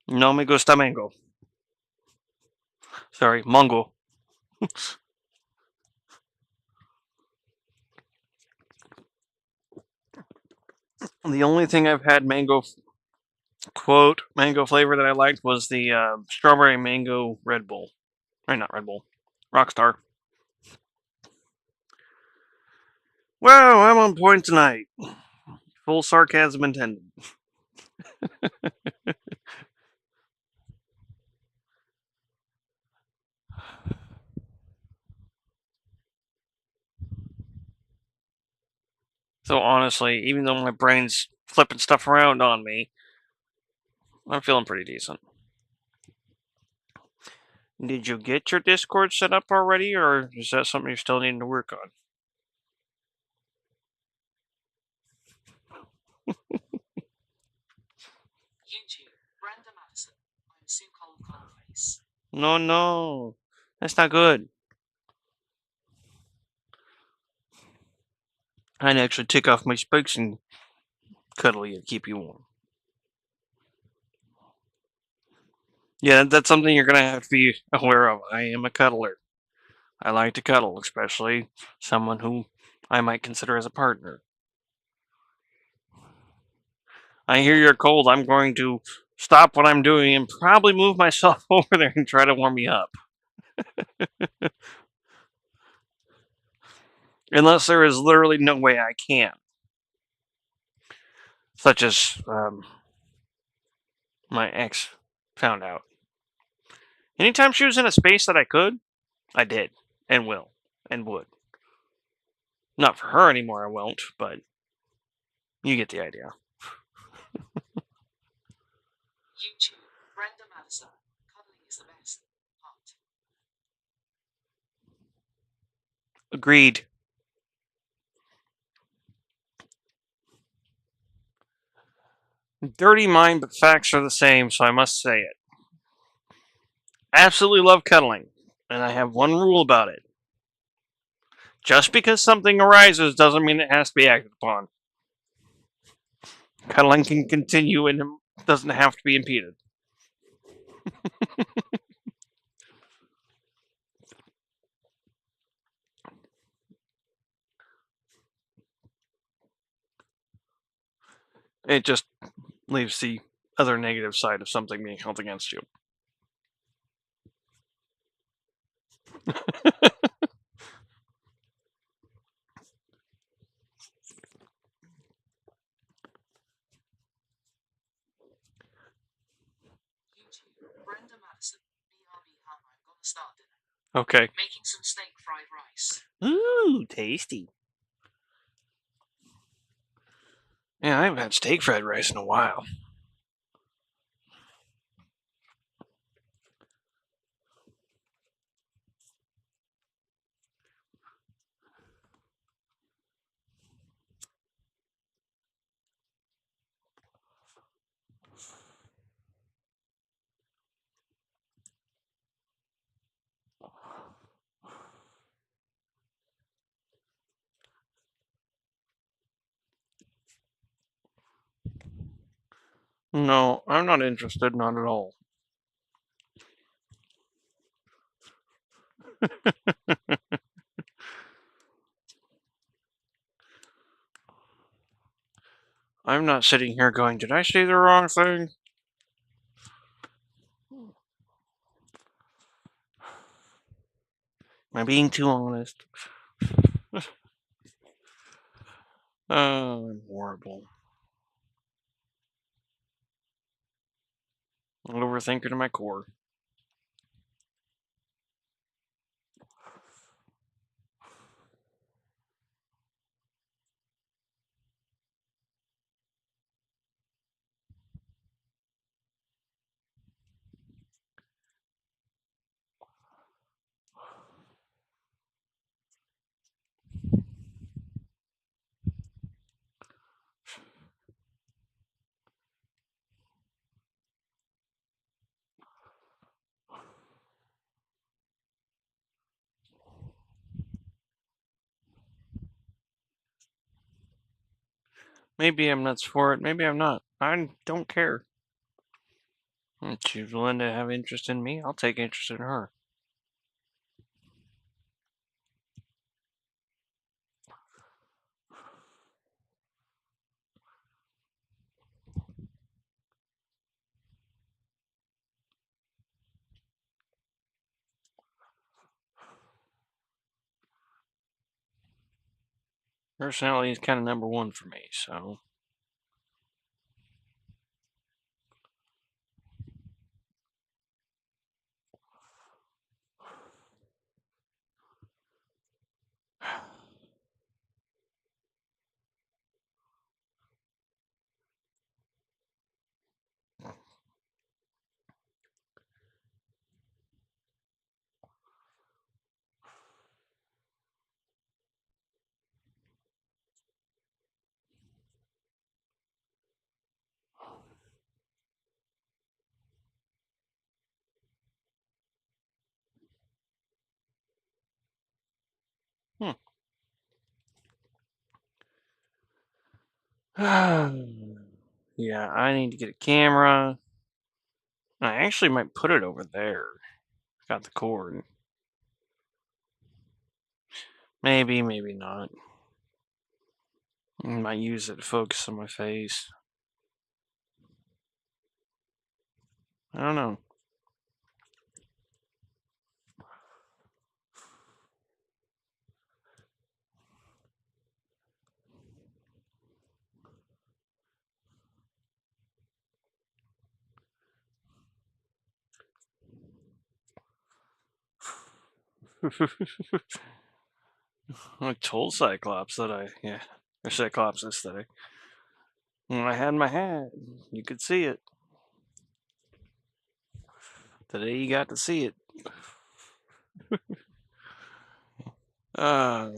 No me gusta mango. Sorry, mango. The only thing I've had mango flavor that I liked was the strawberry mango Red Bull. Or not Red Bull. Rockstar. Wow, I'm on point tonight. Full sarcasm intended. So honestly, even though my brain's flipping stuff around on me, I'm feeling pretty decent. Did you get your Discord set up already, or is that something you're still needing to work on? You two, Brenda Madison, I'm Sue Coldface. No. That's not good. I'd actually take off my spikes and cuddle you to keep you warm. Yeah, that's something you're gonna have to be aware of. I am a cuddler. I like to cuddle, especially someone who I might consider as a partner. I hear you're cold. I'm going to stop what I'm doing and probably move myself over there and try to warm you up. Unless there is literally no way I can. Such as my ex found out. Anytime she was in a space that I could, I did, and will, and would. Not for her anymore, I won't, but you get the idea. YouTube, Brenda Madison. Cuddling is the best. Hot. Agreed. Dirty mind, but facts are the same, so I must say it. Absolutely love cuddling, and I have one rule about it. Just because something arises doesn't mean it has to be acted upon. Cuddling can continue and it doesn't have to be impeded. It just leaves the other negative side of something being held against you. YouTube, Brenda Madison. BRB ham. I'm gonna start dinner. Okay. Making some steak fried rice. Ooh, tasty. Yeah, I haven't had steak fried rice in a while. No, I'm not interested, not at all. I'm not sitting here going, did I say the wrong thing? Am I being too honest? Oh, I'm horrible. I'm overthinking to my core. Maybe I'm nuts for it, maybe I'm not. I don't care. If she's willing to have interest in me, I'll take interest in her. Personality is kind of number one for me, so. Yeah, I need to get a camera. I actually might put it over there. Got the cord. Maybe, maybe not. I might use it to focus on my face. I don't know. I told Cyclops that or Cyclopsis that when I had my hat, you could see it. Today you got to see it. Uh,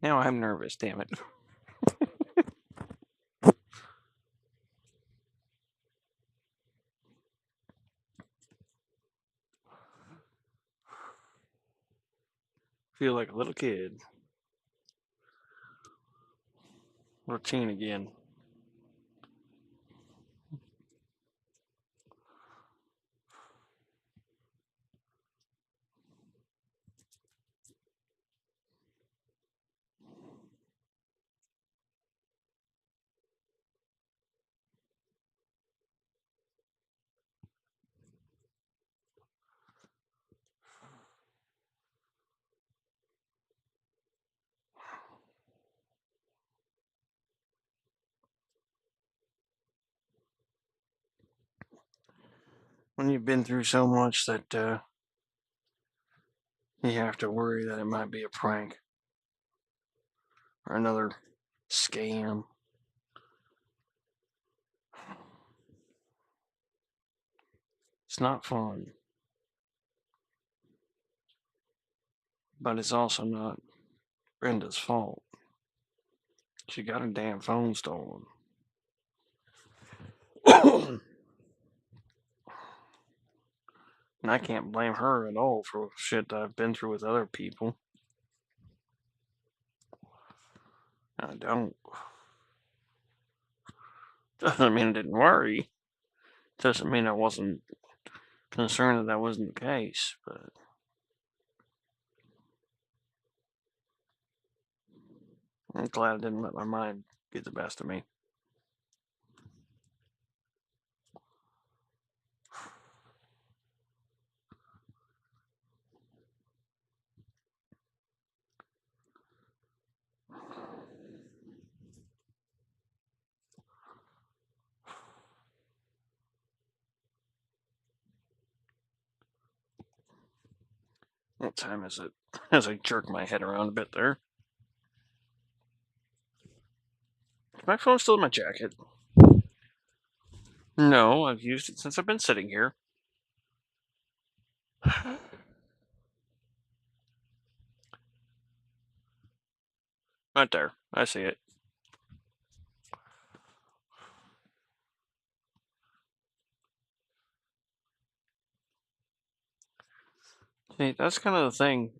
now I'm nervous, damn it. Feel like a little kid. Routine again. When you've been through so much that you have to worry that it might be a prank or another scam. It's not fun. But it's also not Brenda's fault. She got her damn phone stolen. And I can't blame her at all for shit that I've been through with other people. I don't. Doesn't mean I didn't worry. Doesn't mean I wasn't concerned that wasn't the case, but I'm glad I didn't let my mind get the best of me. What time is it? As I jerk my head around a bit there. Is my phone still in my jacket? No, I've used it since I've been sitting here. Right there. I see it. See, that's kind of the thing.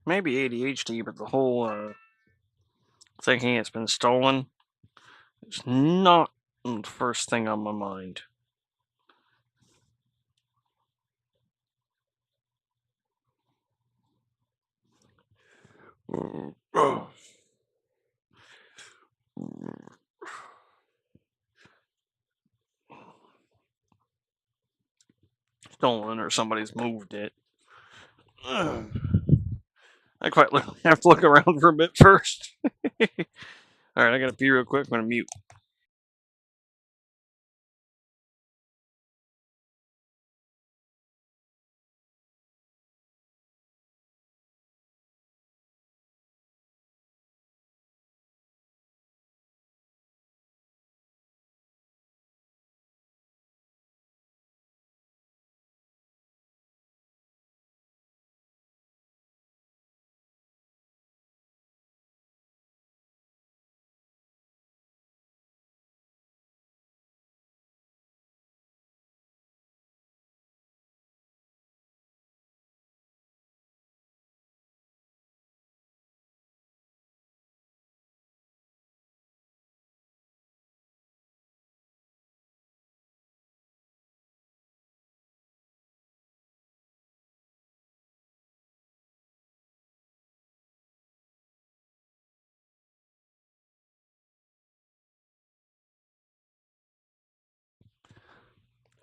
Maybe ADHD, but the whole thinking it's been stolen is not the first thing on my mind. Stolen or somebody's moved it. I quite have to look around for a bit first. Alright, I gotta pee real quick. I'm gonna mute.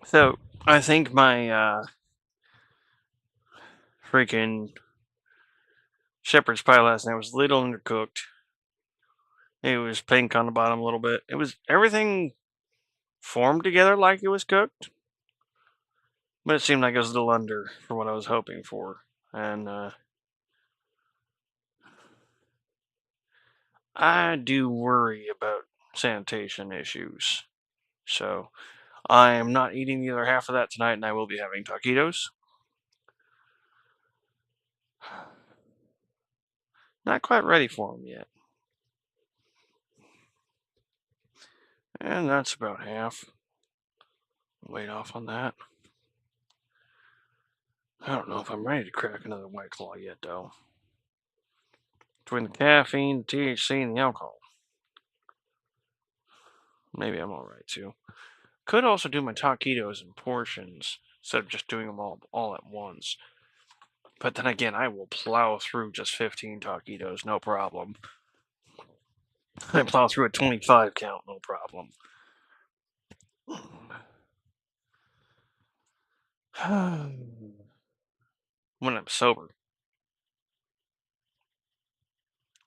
So, I think my freaking shepherd's pie last night was a little undercooked. It was pink on the bottom a little bit. It was everything formed together like it was cooked, but it seemed like it was a little under for what I was hoping for. And I do worry about sanitation issues. So I am not eating the other half of that tonight, and I will be having taquitos. Not quite ready for them yet. And that's about half. Wait off on that. I don't know if I'm ready to crack another White Claw yet, though. Between the caffeine, the THC, and the alcohol. Maybe I'm alright too. Could also do my taquitos in portions instead of just doing them all at once. But then again, I will plow through just 15 taquitos, no problem. I plow through a 25 count, no problem. When I'm sober.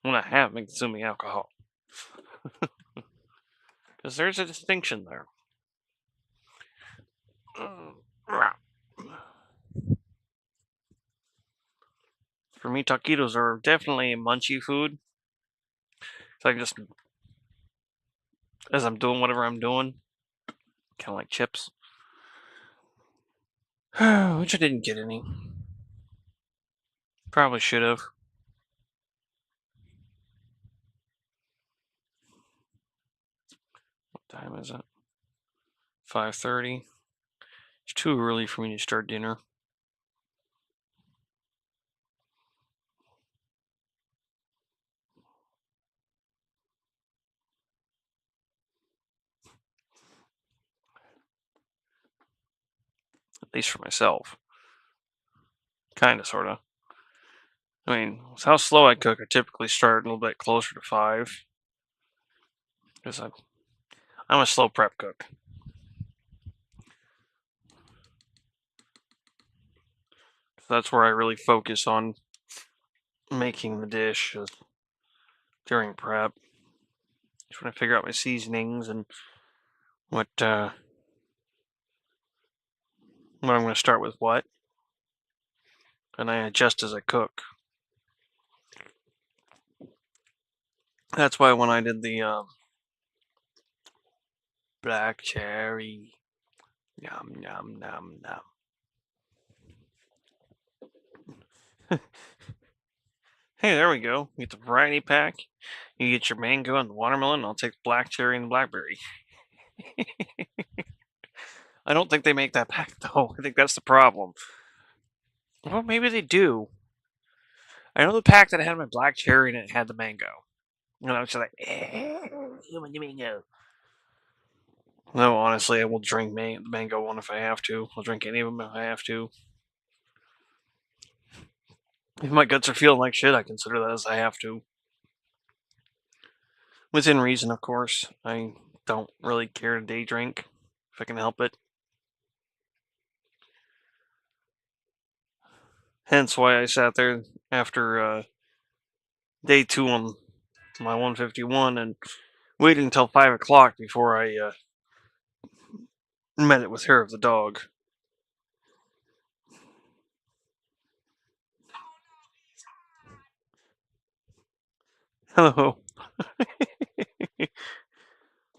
When I have been consuming alcohol. Because there's a distinction there. For me, taquitos are definitely a munchy food. So I just, as I'm doing whatever I'm doing, kind of like chips. Which I didn't get any. Probably should have. What time is it? 5:30. It's too early for me to start dinner. At least for myself. Kinda, sorta. I mean, with how slow I cook, I typically start a little bit closer to 5. Because I'm a slow prep cook. So that's where I really focus on making the dish during prep. Just when I figure out my seasonings and what I'm going to start with what. And I adjust as I cook. That's why when I did the black cherry, yum, yum, yum, yum. Hey, there we go. You get the variety pack. You get your mango and the watermelon. I'll take the black cherry and the blackberry. I don't think they make that pack, though. I think that's the problem. Well, maybe they do. I know the pack that had my black cherry and it had the mango. And I was just like, give me the mango. No, honestly, I will drink the mango one if I have to. I'll drink any of them if I have to. If my guts are feeling like shit, I consider that as I have to. Within reason, of course. I don't really care to day drink if I can help it. Hence why I sat there after day 2 on my 151 and waited until 5 o'clock before I met it with Hair of the Dog. Hello.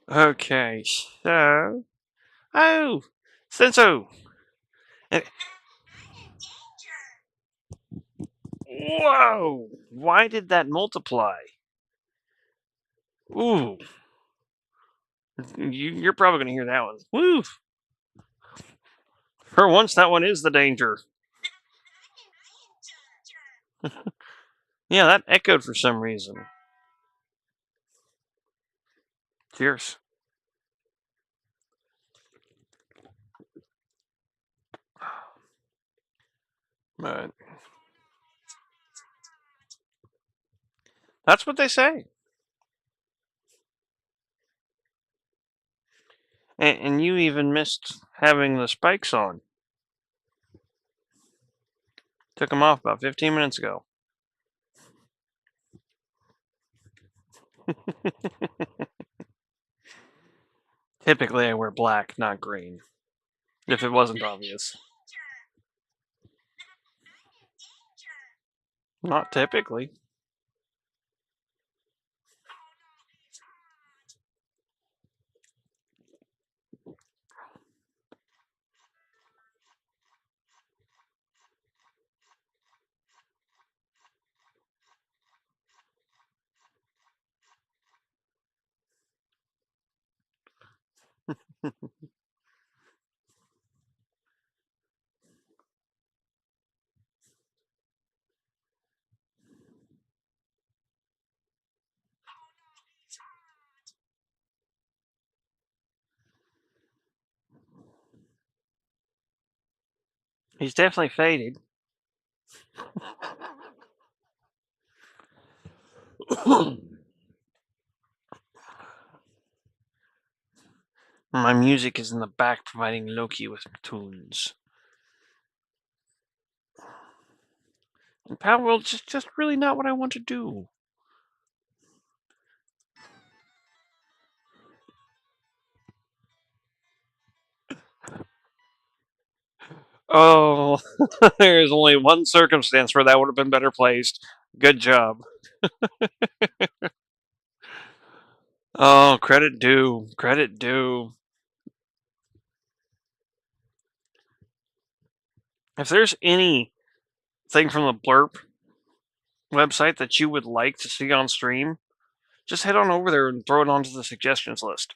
Okay, so... Oh! Senso! Whoa! Why did that multiply? Ooh. You're probably going to hear that one. Woo! For once, that one is the danger. Yeah, that echoed for some reason. Cheers. But that's what they say. And you even missed having the spikes on. Took them off about 15 minutes ago. Typically, I wear black, not green. If it wasn't obvious. Not typically. He's definitely faded. My music is in the back providing Loki with tunes. And Power World's just really not what I want to do. Oh, there's only one circumstance where that would have been better placed. Good job. Oh, credit due. Credit due. If there's anything from the Blurp website that you would like to see on stream, just head on over there and throw it onto the suggestions list.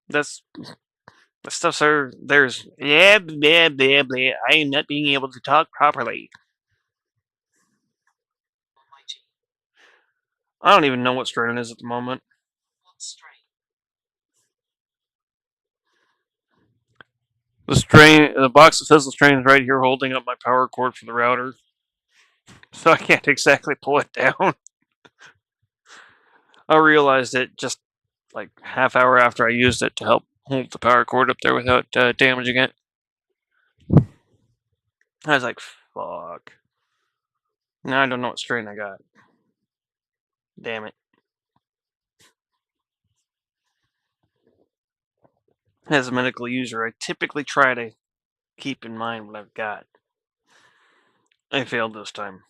That's the stuff, sir. There's blah, blah, blah, blah. I am not being able to talk properly. Almighty. I don't even know what strain it is at the moment. What strain? The box that says the strain is right here holding up my power cord for the router. So I can't exactly pull it down. I realized it just like half hour after I used it to help hold the power cord up there without damaging it. I was like, fuck. Now I don't know what strain I got. Damn it. As a medical user, I typically try to keep in mind what I've got. I failed this time.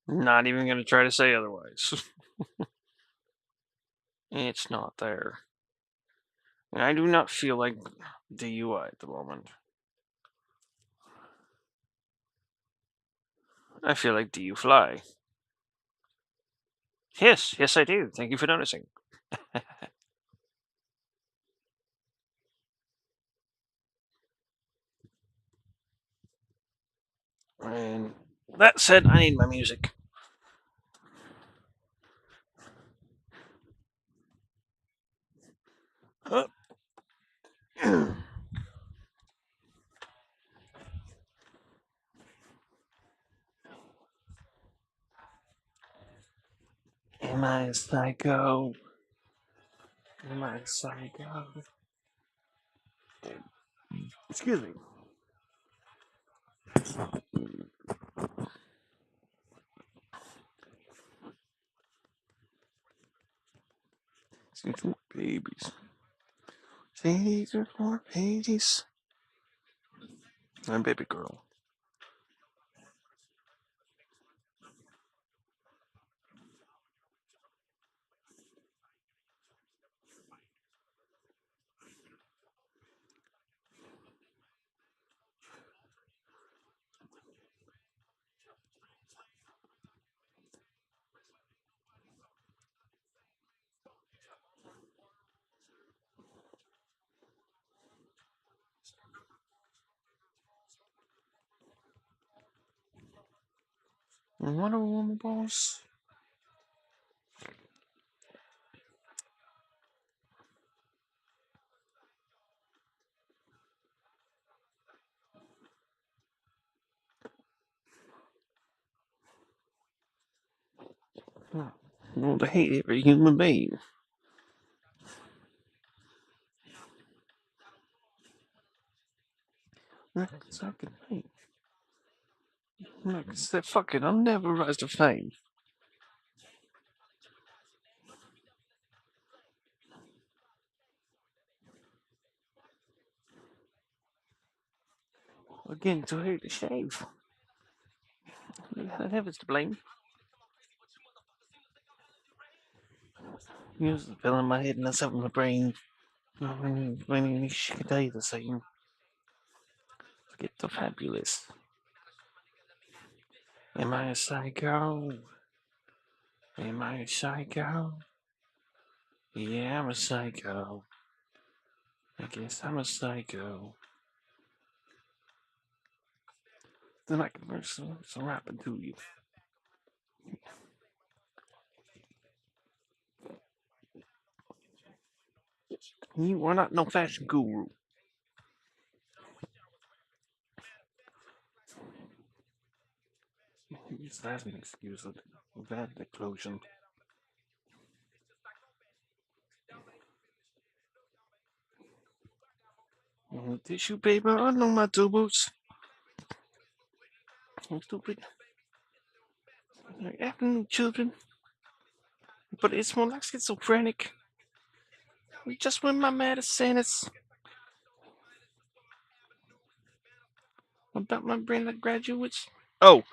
Not even going to try to say otherwise. It's not there. And I do not feel like the UI at the moment. I feel like do you fly? Yes, I do. Thank you for noticing. And that said, I need my music. Am I a psycho? Am I a psycho? Excuse me. These are babies. These are for babies. I'm baby girl. Wonder Woman boss. Well, to hate every human being. That's I can hate. Like I said, fuck it, I'll never rise to fame. Again, to hate to shave. That heaven's to blame. Here's the pill in my head and that's up in my brain. When she can tell you the same. Forget the fabulous. Am I a psycho? Am I a psycho? Yeah, I'm a psycho. I guess I'm a psycho. Then I can learn some rapping to you. You are not no fashion guru. That's an excuse of that explosion. Tissue paper on my two boots. I'm stupid. Afternoon children. But it's more like schizophrenic. Just when my medicine is about my brain that graduates. Oh,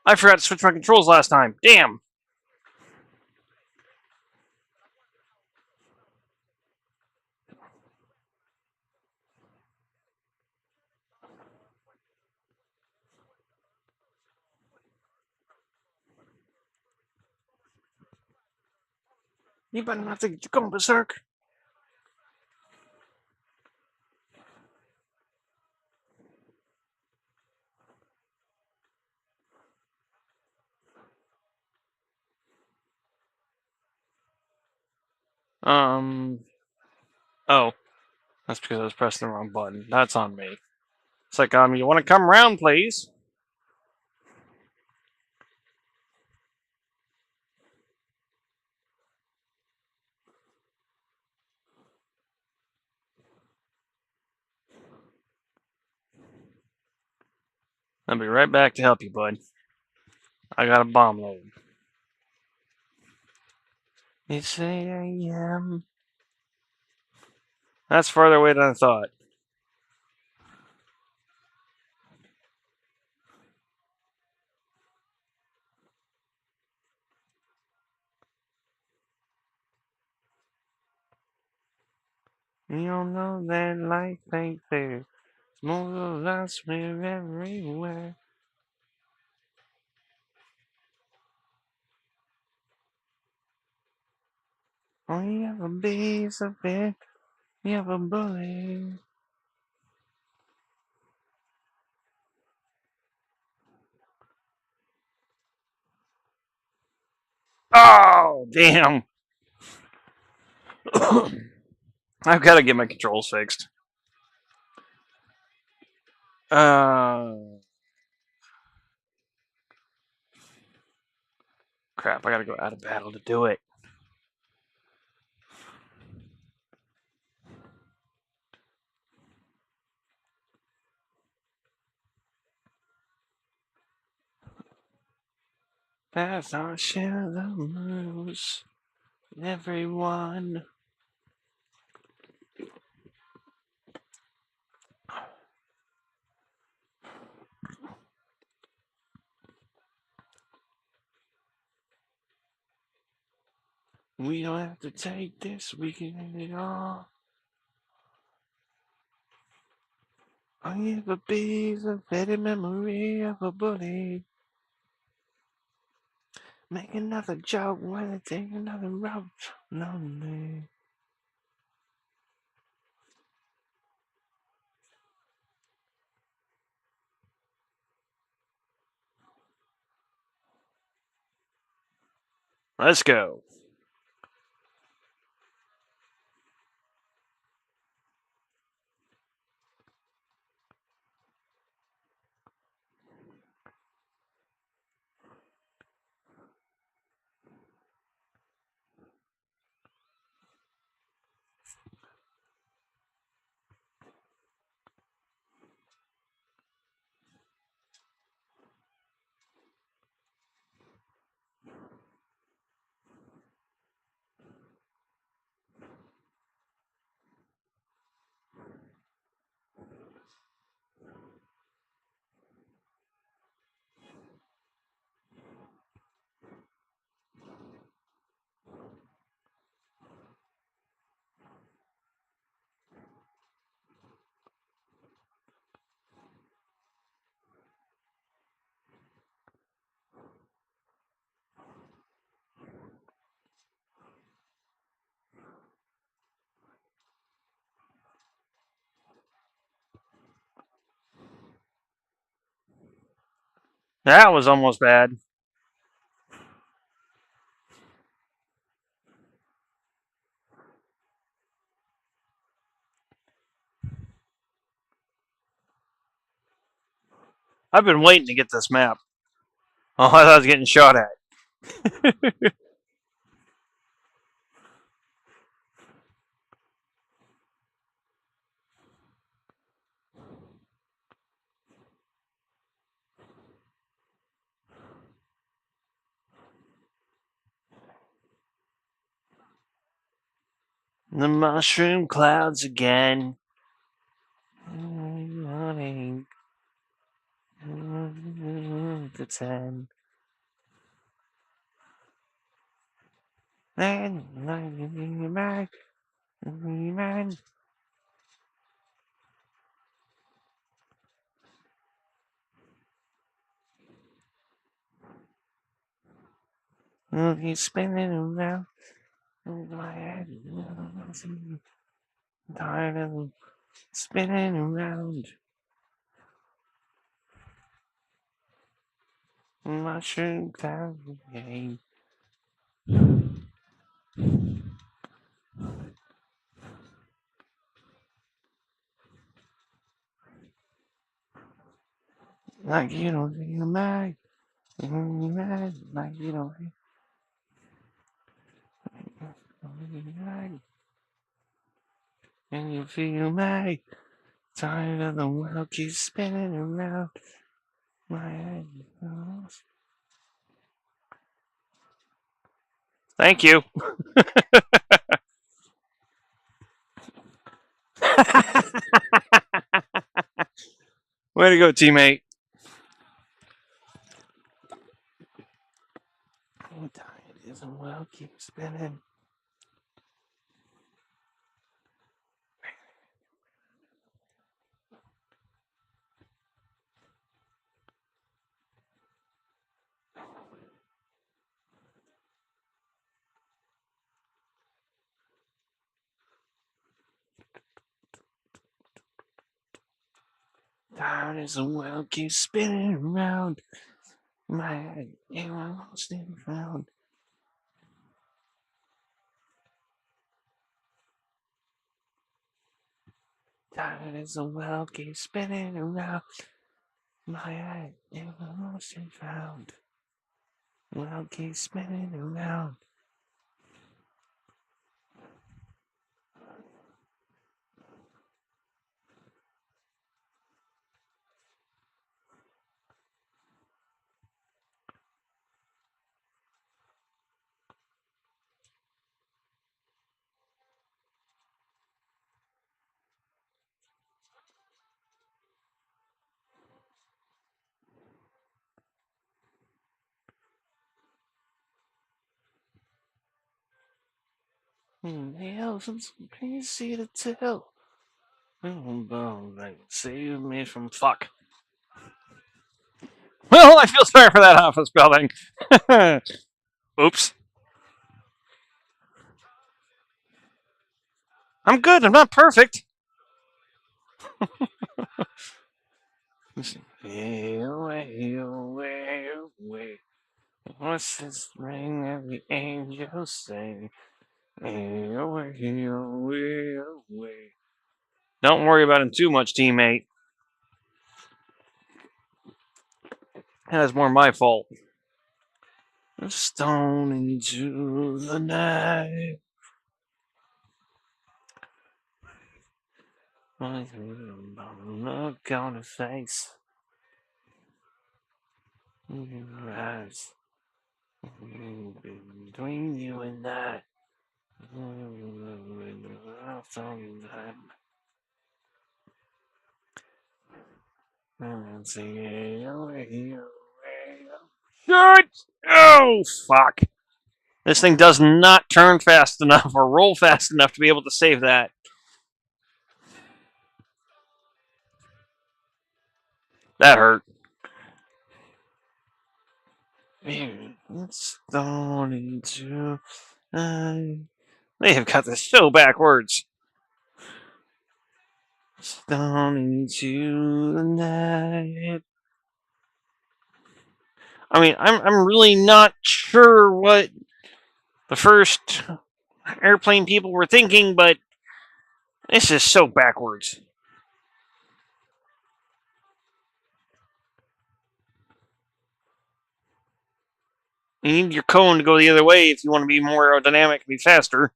I forgot to switch my controls last time. Damn. You better not think you're going berserk. Oh, that's because I was pressing the wrong button. That's on me. It's like, you want to come around, please? I'll be right back to help you, bud. I got a bomb load. It's 8 a.m. That's farther away than I thought. You don't know that life ain't fair. It's more of us, we're everywhere. Oh, you have a piece of it. You have a bullet. Oh, damn. I've got to get my controls fixed. Crap, I gotta go out of battle to do it. That's our share of the moves. Everyone. We don't have to take this, we can end it all. I have a piece of faded memory of a bully. Make another joke when I take another route. Lonely. Let's go. That was almost bad. I've been waiting to get this map. Oh, I thought I was getting shot at. The mushroom clouds again. Running. The 10. Then, man. He's spinning around my head. I'm tired of spinning around. Mushroom cloud again. Like you don't feel mad. Like you don't feel mad. And you feel mad. Tired of the world keeps spinning around my head. Thank you. Way to go, teammate. I'm tired of the world keeps spinning. Tired as the world keeps spinning around my head. You are lost and found. Tired as the world keeps spinning around my head. You are lost and found. World keeps spinning around. Hell, some crazy to tell. Like, save me from fuck. Well, I feel sorry for that office building. Oops. I'm good. I'm not perfect. Hey, away, away, away. What's this ring that the angels sing? Hey, away, away, away. Don't worry about him too much, teammate. That's more my fault. Stone into the night. Look on her face. Your eyes. Between you and I. And sing away, away. Shit! Oh, fuck. This thing does not turn fast enough or roll fast enough to be able to save that. That hurt. It's starting to. They have got this so backwards. Starting to the night. I mean, I'm really not sure what the first airplane people were thinking, but this is so backwards. You need your cone to go the other way if you want to be more aerodynamic and be faster.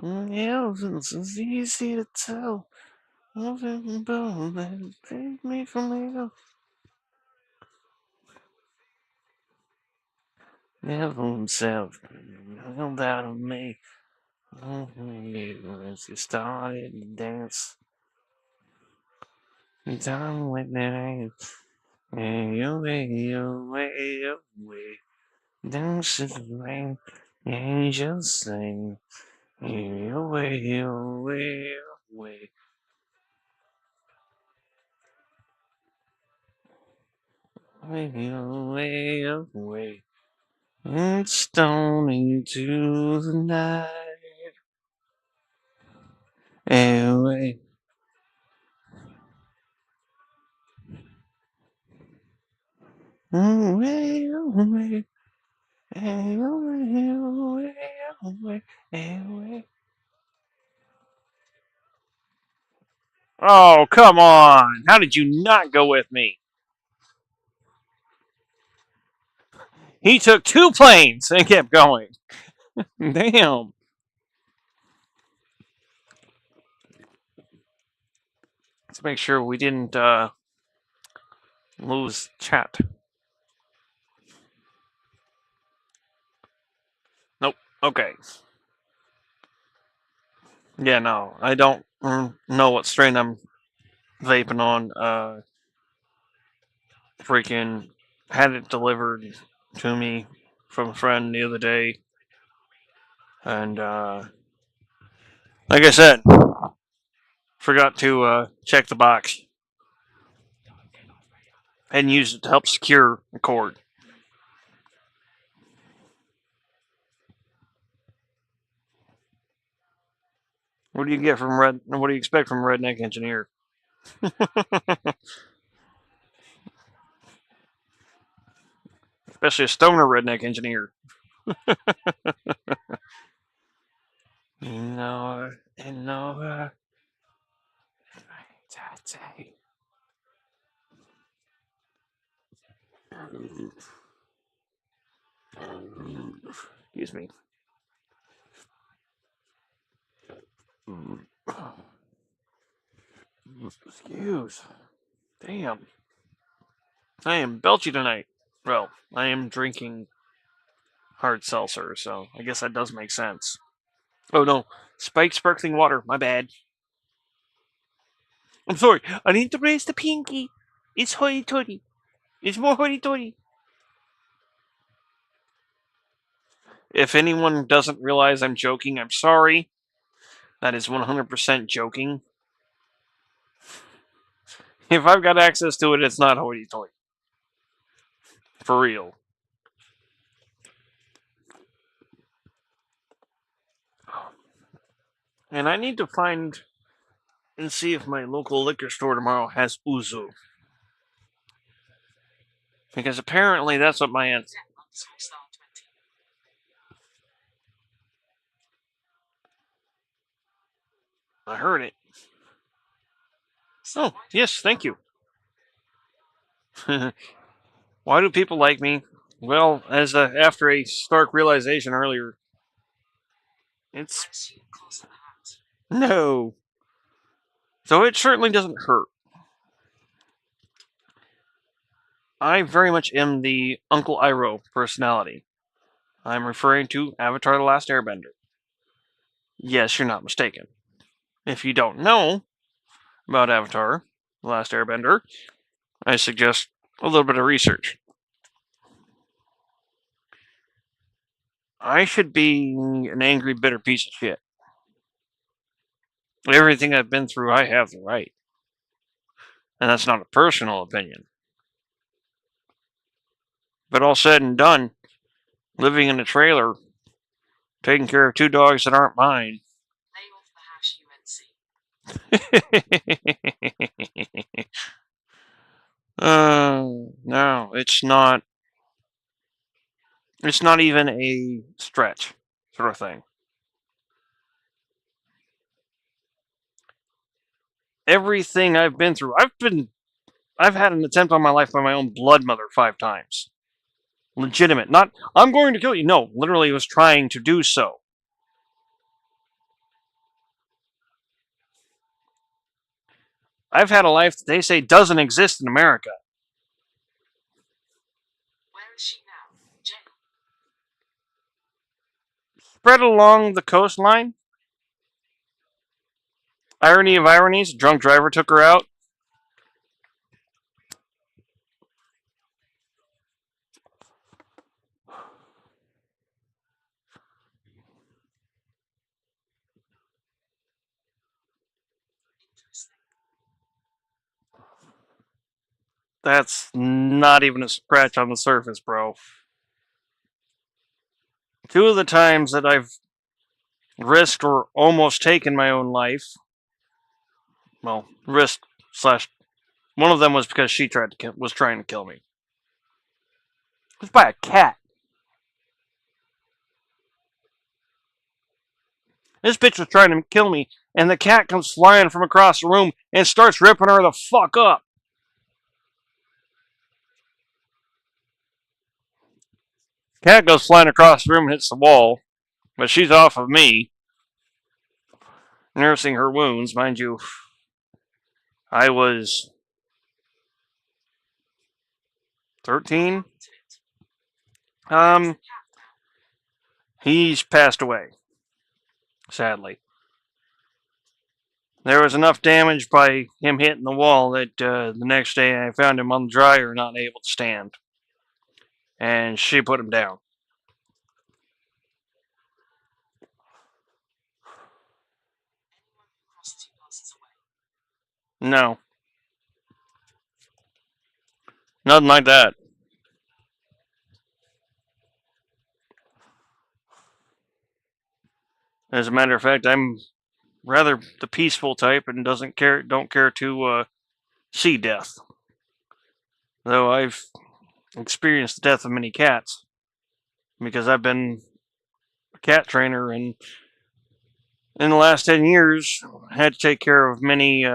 Yeah, it's easy to tell. Take me from here. Never himself held out of me. As you started to dance. Time with the away. Dances the rain. Angels sing. Away. Away. It's stony to the night. Away. Away. Away. Away. Oh, come on. How did you not go with me? He took 2 planes and kept going. Damn. Let's make sure we didn't lose chat. Nope. Okay. Yeah, no. I don't know what strain I'm vaping on. Freaking had it delivered to me from a friend the other day. And like I said, forgot to check the box and use it to help secure the cord. What do you get from What do you expect from a redneck engineer? Especially a stoner redneck engineer. No. Excuse me. Excuse. Damn. I am belchy tonight. Well, I am drinking hard seltzer, so I guess that does make sense. Oh no, spiked sparkling water. My bad. I'm sorry. I need to raise the pinky. It's hoity-toity. It's more hoity-toity. If anyone doesn't realize I'm joking, I'm sorry. That is 100% joking. If I've got access to it, it's not hoity-toity. For real. And I need to find and see if my local liquor store tomorrow has ouzo. Because apparently that's what my aunt. 10 months or star 20. I heard it. Oh, yes, thank you. Why do people like me? Well, as after a stark realization earlier, it's I assume cause of the hat. no. So it certainly doesn't hurt. I very much am the Uncle Iroh personality. I'm referring to Avatar: The Last Airbender. Yes, you're not mistaken. If you don't know about Avatar: The Last Airbender, I suggest a little bit of research. I should be an angry, bitter piece of shit. Everything I've been through, I have the right. And that's not a personal opinion. But all said and done, living in a trailer, taking care of 2 dogs that aren't mine. Lay off the hash, UNC. No, it's not. It's not even a stretch, sort of thing. Everything I've been through, I've had an attempt on my life by my own blood mother 5 times. Legitimate. Not, I'm going to kill you. No, literally was trying to do so. I've had a life that they say doesn't exist in America. Where is she now? Jail. Spread along the coastline. Irony of ironies, a drunk driver took her out. Interesting. That's not even a scratch on the surface, bro. 2 of the times that I've risked or almost taken my own life, well, risked slash, one of them was because she was trying to kill me. It was by a cat. This bitch was trying to kill me, and the cat comes flying from across the room and starts ripping her the fuck up. Cat goes flying across the room and hits the wall, but she's off of me, nursing her wounds. Mind you, I was 13. He's passed away, sadly. There was enough damage by him hitting the wall that the next day I found him on the dryer, not able to stand. And she put him down. Anyone who crosses you passes away. No. Nothing like that. As a matter of fact, I'm rather the peaceful type and don't care to see death. Though I've experienced the death of many cats because I've been a cat trainer, and in the last 10 years had to take care of many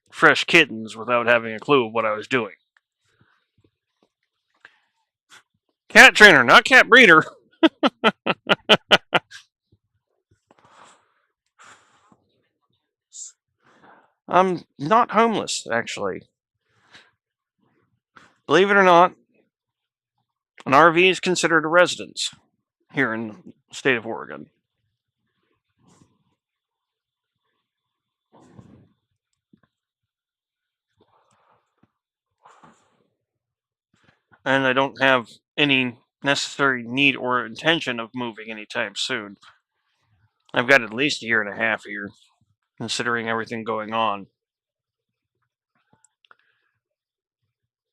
fresh kittens without having a clue of what I was doing. Cat trainer, not cat breeder. I'm not homeless, actually. Believe it or not, an RV is considered a residence here in the state of Oregon. And I don't have any necessary need or intention of moving anytime soon. I've got at least a year and a half here, considering everything going on.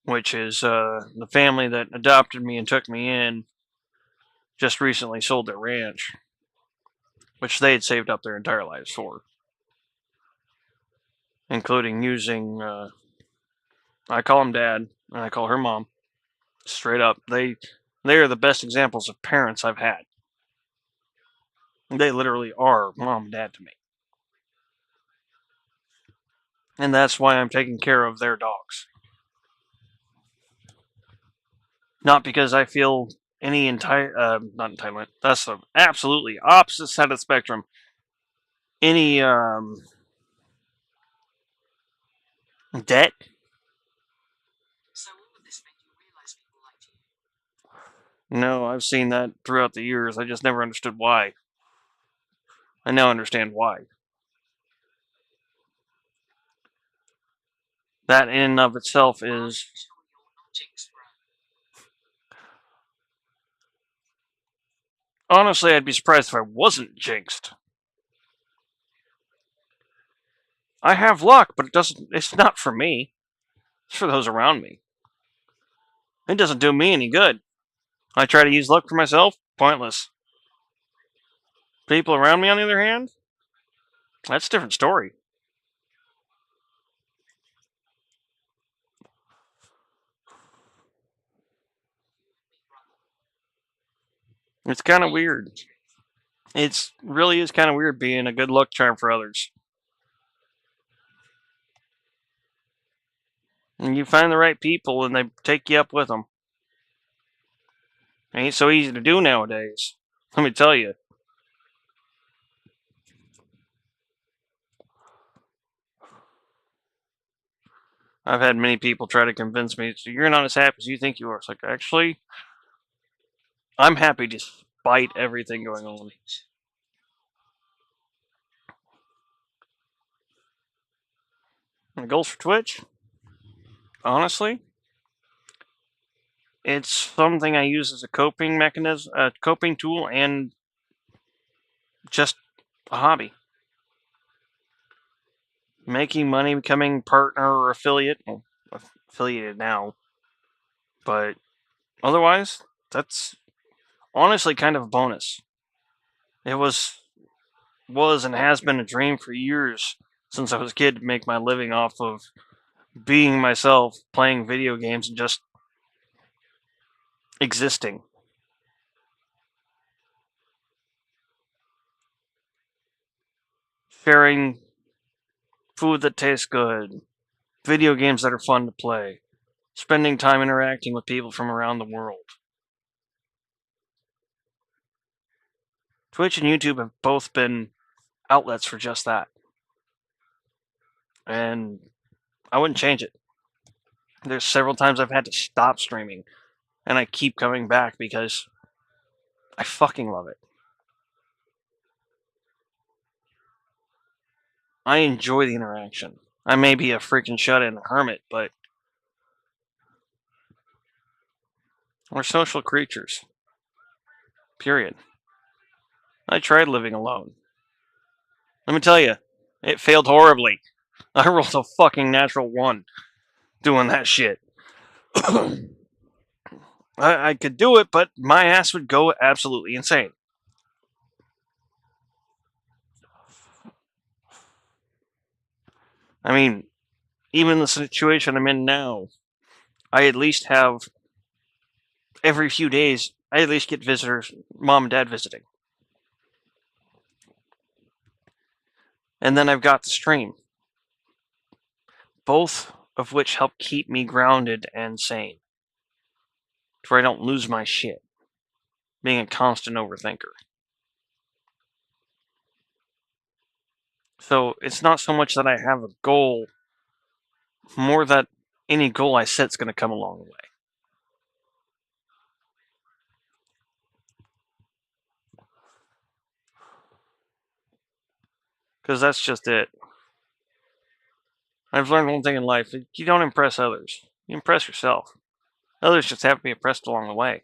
Which is the family that adopted me and took me in just recently sold their ranch, which they had saved up their entire lives for, including using, I call him Dad, and I call her Mom. Straight up, they are the best examples of parents I've had. They literally are Mom and Dad to me. And that's why I'm taking care of their dogs. Not because I feel any not entitlement. That's the absolutely opposite side of the spectrum. Any debt. So all of this made you realize people liked you. No, I've seen that throughout the years. I just never understood why. I now understand why. That in and of itself Well, is... sure you're not jinxed, bro. Honestly, I'd be surprised if I wasn't jinxed. I have luck, but it's not for me. It's for those around me. It doesn't do me any good. I try to use luck for myself, pointless. People around me, on the other hand, that's a different story. It's kind of weird. It's really is kind of weird being a good luck charm for others. And you find the right people and they take you up with them. It ain't so easy to do nowadays. Let me tell you. I've had many people try to convince me, so you're not as happy as you think you are. It's like, actually, I'm happy despite everything going on. My goals for Twitch? Honestly, it's something I use as a coping mechanism, a coping tool, and just a hobby. Making money, becoming partner or affiliate. Well, affiliated now. But otherwise, that's honestly kind of a bonus. It was and has been a dream for years since I was a kid to make my living off of being myself, playing video games, and just existing. Sharing food that tastes good, video games that are fun to play, spending time interacting with people from around the world. Twitch and YouTube have both been outlets for just that. And I wouldn't change it. There's several times I've had to stop streaming, and I keep coming back because I fucking love it. I enjoy the interaction. I may be a freaking shut-in hermit, but we're social creatures. Period. I tried living alone. Let me tell you, it failed horribly. I rolled a fucking natural 1 doing that shit. I could do it, but my ass would go absolutely insane. I mean, even the situation I'm in now, I at least have every few days, I at least get visitors, mom and dad visiting. And then I've got the stream. Both of which help keep me grounded and sane. To where I don't lose my shit. Being a constant overthinker. So it's not so much that I have a goal, more that any goal I set's going to come along the way. Because that's just it. I've learned one thing in life: you don't impress others, you impress yourself. Others just have to be impressed along the way.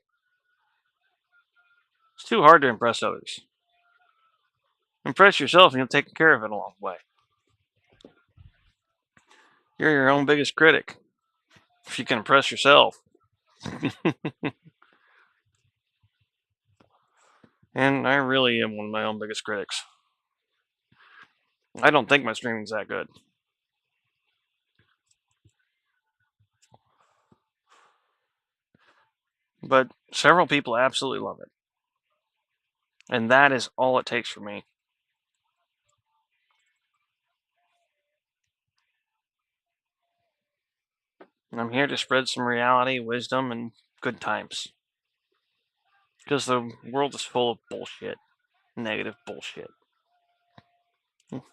It's too hard to impress others. Impress yourself and you'll take care of it along the way. You're your own biggest critic. If you can impress yourself. And I really am one of my own biggest critics. I don't think my streaming's that good. But several people absolutely love it. And that is all it takes for me. I'm here to spread some reality, wisdom, and good times. Because the world is full of bullshit. Negative bullshit.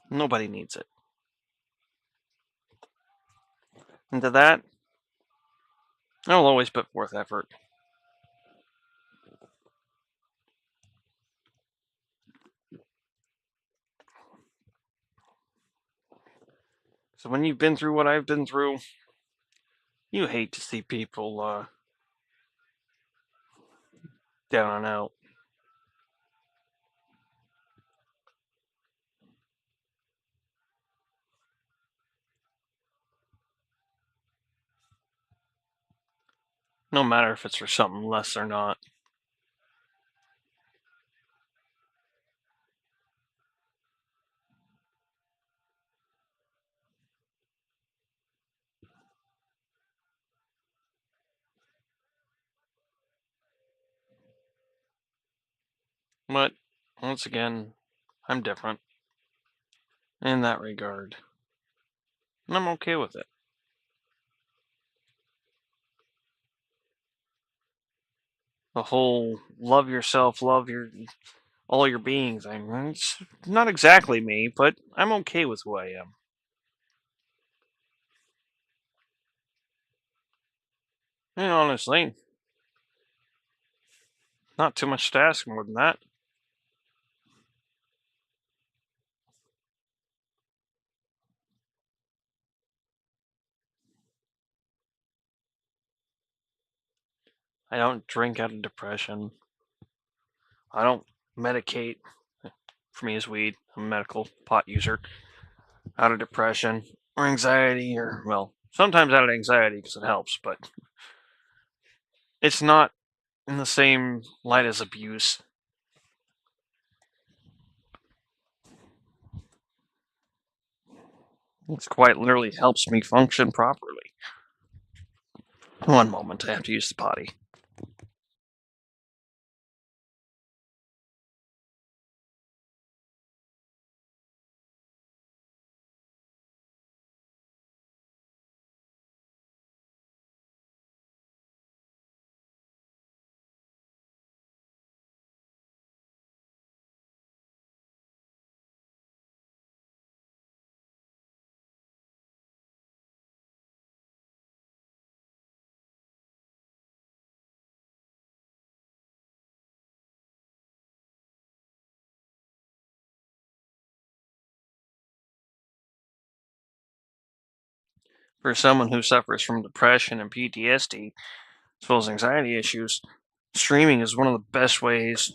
Nobody needs it. And to that, I will always put forth effort. So when you've been through what I've been through, you hate to see people down and out. No matter if it's for something less or not. But once again, I'm different in that regard. And I'm okay with it. The whole love yourself, love all your being thing. It's not exactly me, but I'm okay with who I am. And honestly, not too much to ask more than that. I don't drink out of depression. I don't medicate. For me, is weed. I'm a medical pot user. Out of depression or anxiety, or, well, sometimes out of anxiety because it helps, but it's not in the same light as abuse. It quite literally helps me function properly. One moment, I have to use the potty. For someone who suffers from depression and PTSD, as well as anxiety issues, streaming is one of the best ways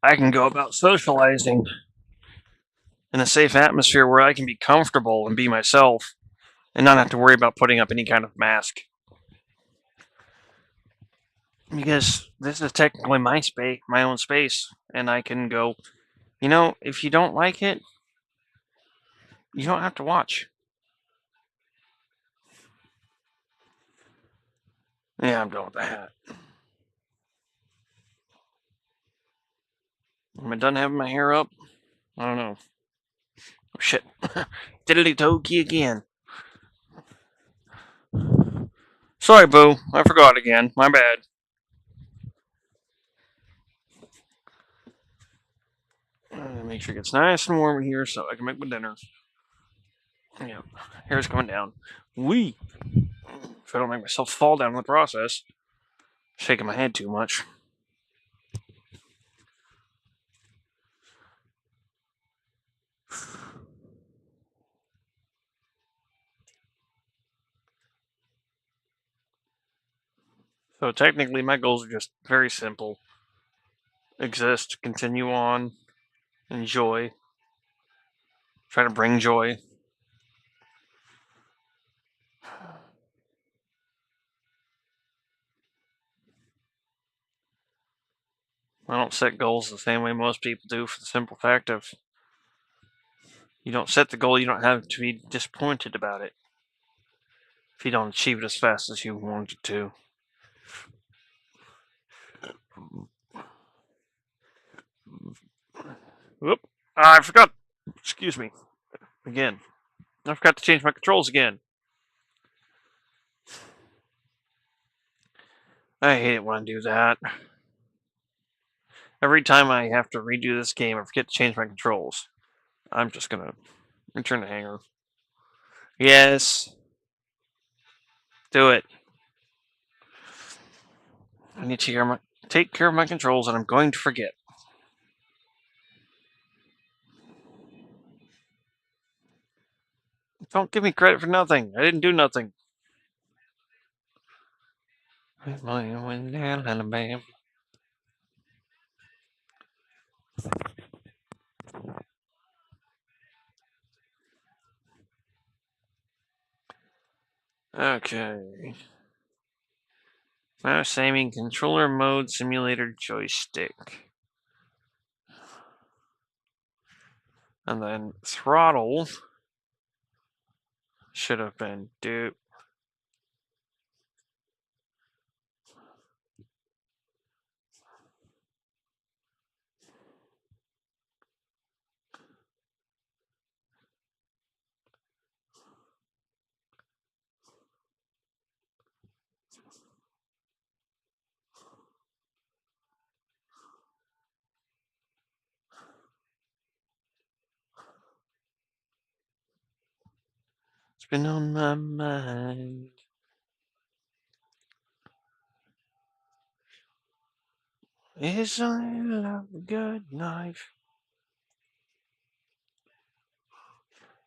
I can go about socializing in a safe atmosphere where I can be comfortable and be myself and not have to worry about putting up any kind of mask. Because this is technically my space, my own space, and I can go, if you don't like it, you don't have to watch. Yeah, I'm done with the hat. Am I done having my hair up? I don't know. Oh, shit. Diddly toki again. Sorry, Boo. I forgot again. My bad. Make sure it gets nice and warm in here so I can make my dinner. Yeah, hair's coming down. Wee! If I don't make myself fall down in the process. Shaking my head too much. So technically, my goals are just very simple: exist, continue on, enjoy, try to bring joy. I don't set goals the same way most people do, for the simple fact of you don't set the goal, you don't have to be disappointed about it if you don't achieve it as fast as you wanted to. Whoop! I forgot. Excuse me. Again. I forgot to change my controls again. I hate it when I do that. Every time I have to redo this game, I forget to change my controls. I'm just gonna return the hanger. Yes. Do it. I need to take care of my controls, and I'm going to forget. Don't give me credit for nothing. I didn't do nothing. Okay. Mouse aiming controller mode simulator joystick. And then throttle should have been do. been on my mind. It's only a good life.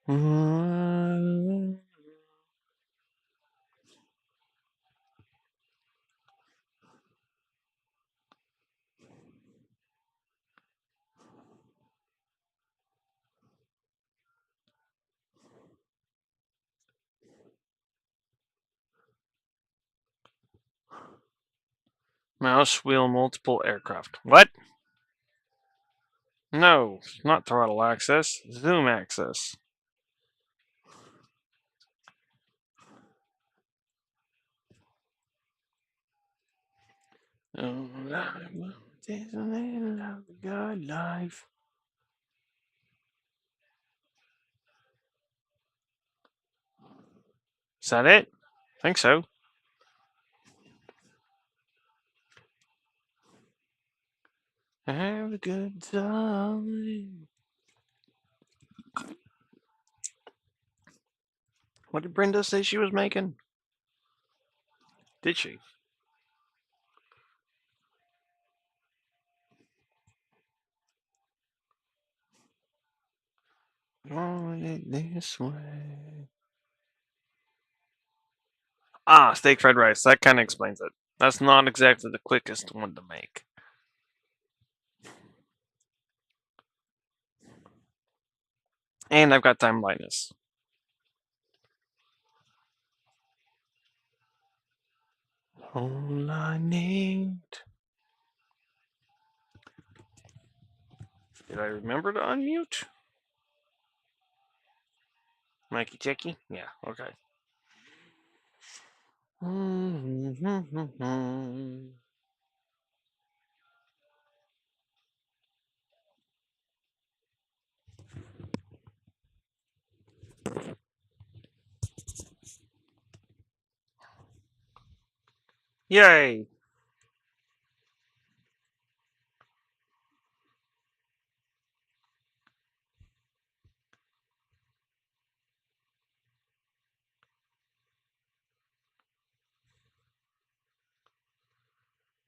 Mm. Mouse wheel multiple aircraft. What? No, not throttle access. Zoom access. Oh, there's a little good life. Is that it? I think so. Have a good time. What did Brenda say she was making? Did she? Want it this way. Ah, steak fried rice. That kind of explains it. That's not exactly the quickest one to make. And I've got time blindness. All I need. Did I remember to unmute? Mikey Checky? Yeah, okay. Yay!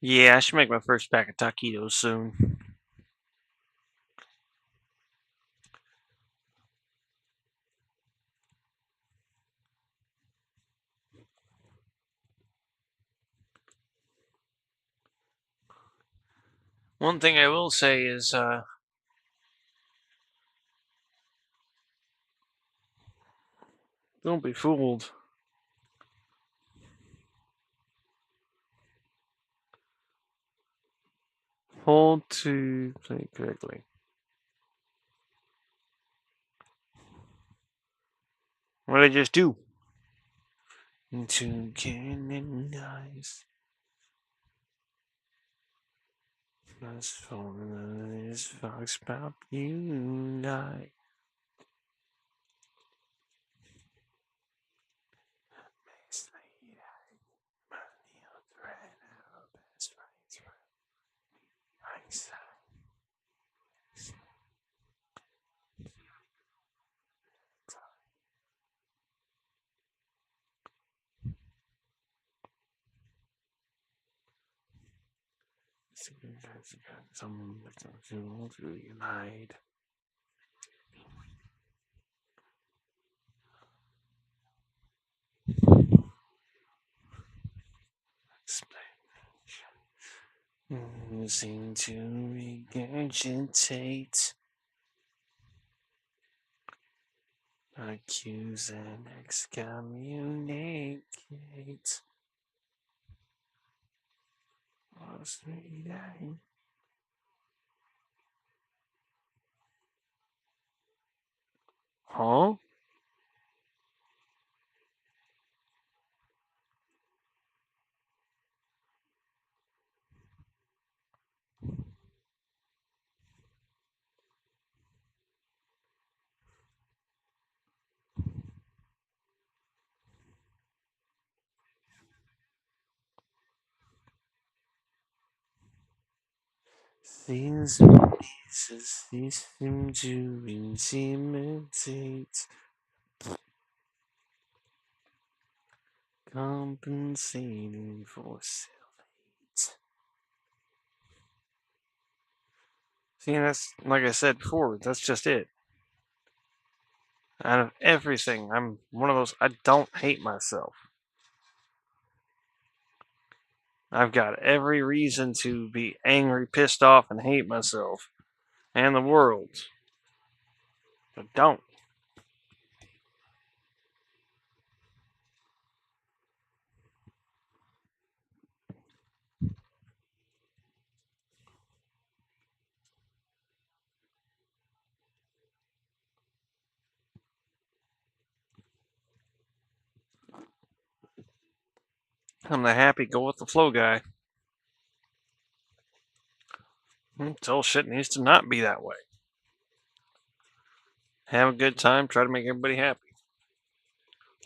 Yeah, I should make my first pack of taquitos soon. One thing I will say is, don't be fooled. Hold to play correctly. What did I just do? Into cannon eyes. That's falling this fox pop unite. Some to unite. Seem to regurgitate, accuse and excommunicate. Lost me day. Huh? These pieces seem to intimidate. Compensating for self-hate. See, that's like I said before. That's just it. Out of everything, I'm one of those. I don't hate myself. I've got every reason to be angry, pissed off, and hate myself and the world. But don't. I'm the happy, go with the flow guy. Until shit needs to not be that way. Have a good time, try to make everybody happy.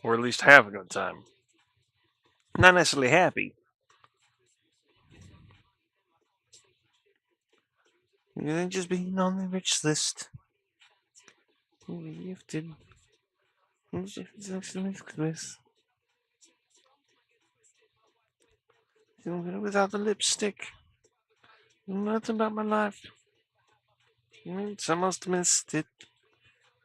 Or at least have a good time. Not necessarily happy. You're just being on the rich list. Gifted. Without the lipstick. Nothing about my life. I must have missed it.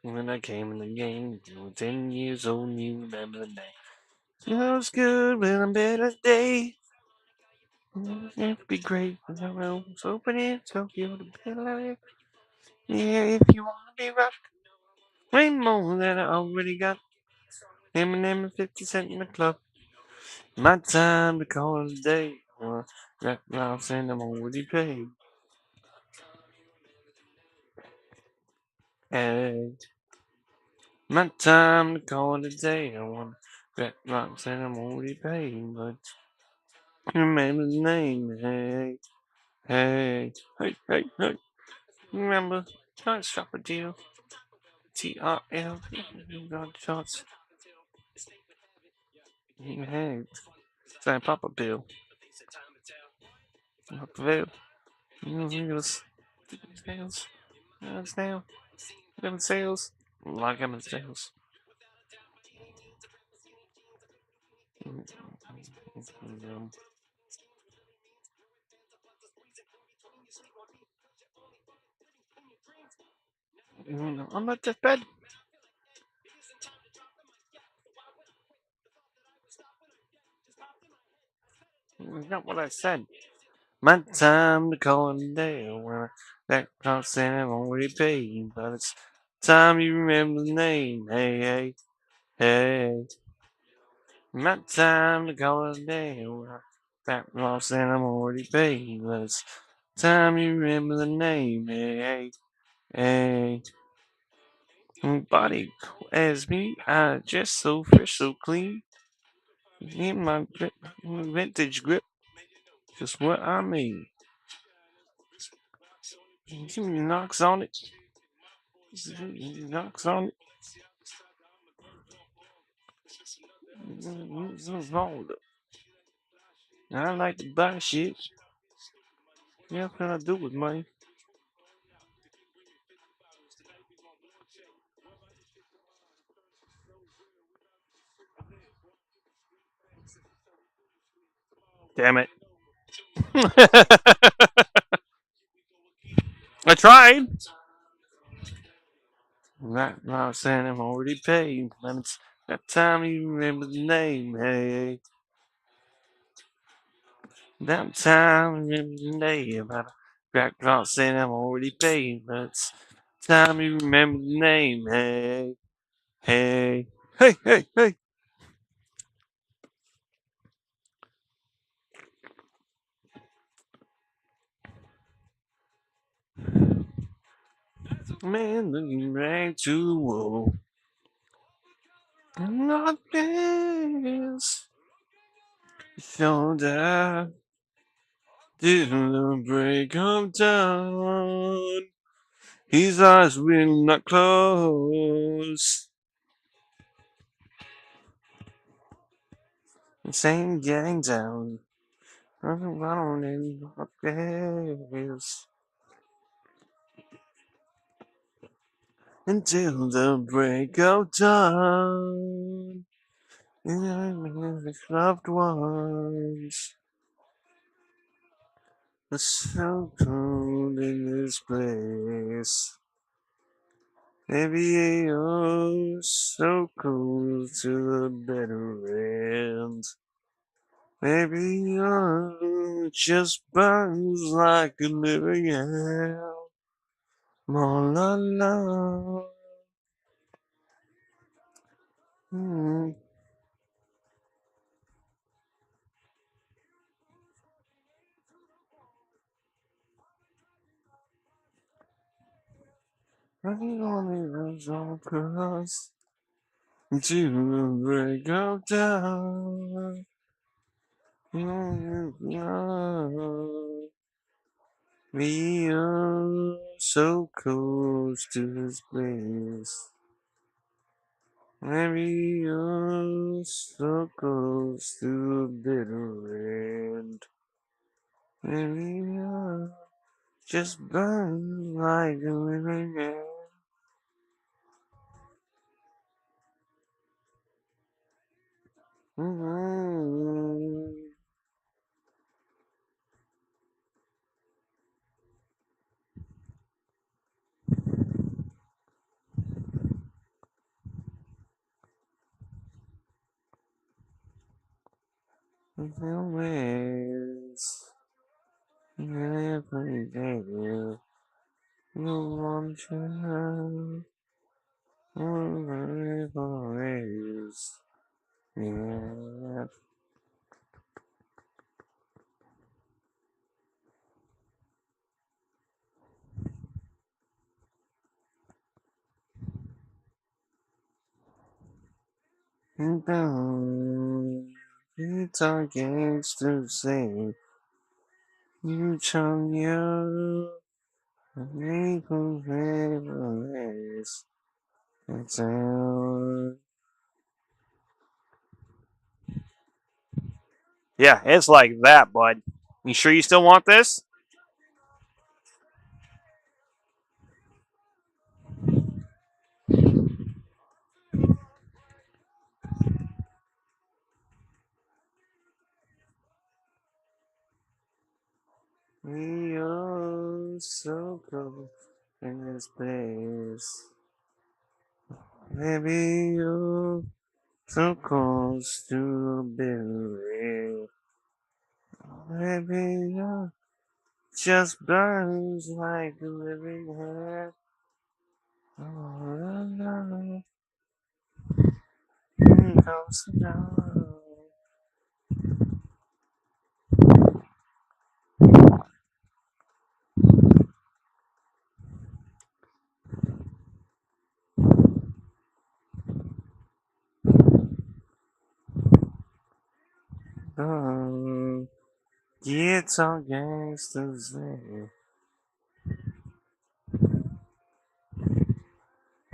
When I came in the game, you were 10 years old, you remember the name. Smells good when I'm better day. It'd be great when I was opening Tokyo to be like, yeah, if you wanna be rock, way more than I already got. Eminem and 50 Cent in the club. My time to call it a day. That nonsense I'm already paid. Hey, my time to call it a day. I want that nonsense I'm already paid, but remember the name. Hey, hey, hey, hey, hey. Remember, can't stop a deal. TRL, got shots. Hey, San Papa Bill. Papa Bill. Sales. Sales. Lemon sales. Like lemon sales. On my deathbed. Not what I said. My time to call it a day. When that cost I'm already paid. But it's time you remember the name. Hey, hey, hey. My time to call it a day. When that cost I'm already paid. But it's time you remember the name. Hey, hey, hey. Body as me. I just so fresh, so clean. In my grip, vintage grip. Just what I mean. He knocks on it. He knocks on it. I like to buy shit. Yeah, what can I do with money? Damn it. I tried. Not not saying I'm already paid. But it's that time you remember the name. Hey, that time you remember the name. Back not saying I'm already paid. But it's time you remember the name. Hey, hey, hey, hey, hey. Man, looking back to woe. And not this. So that till the break of dawn. His eyes will not close. The same gang down. Running around in my place. Until the break of dawn. The loved ones are so cold in this place. Maybe you're so cold to the bitter end. Maybe you're just burns like a living hell. More la la. Running on the roads all across to the break of dawn. We are so close to this place. Maybe you're so close to the bitter end. Maybe you're just burn like a living hell. Ways, every day you want to know whatever ways. Yeah, down. It's our gangster say you tell you make whatever ways. It's out. Yeah, it's like that, bud. You sure you still want this? We are so close in this place. Maybe you're so close to the bitter. Maybe you're just burns like a living hell. Oh, no, comes down. Oh, it's all gangsters there.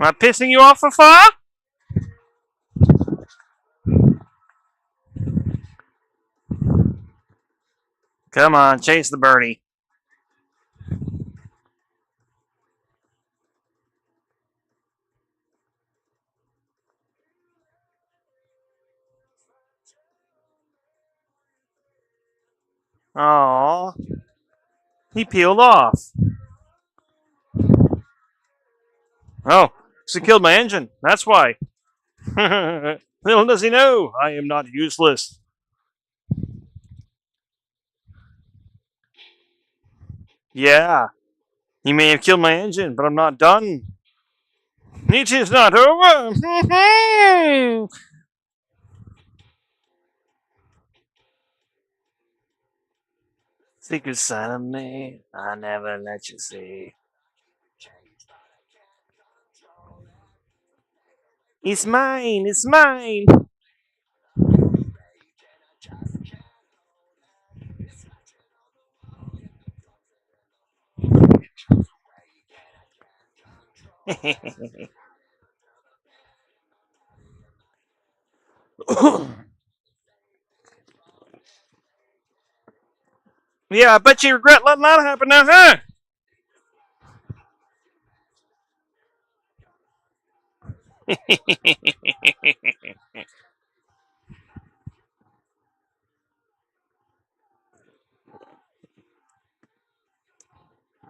Am I pissing you off for far? Come on, chase the birdie. Aww. He peeled off. Oh, so he killed my engine. That's why. Little does he know, I am not useless. Yeah, he may have killed my engine, but I'm not done. It is not over. Secret side of me, I never let you see. It's mine, it's mine. Yeah, I bet you regret letting that happen now, huh?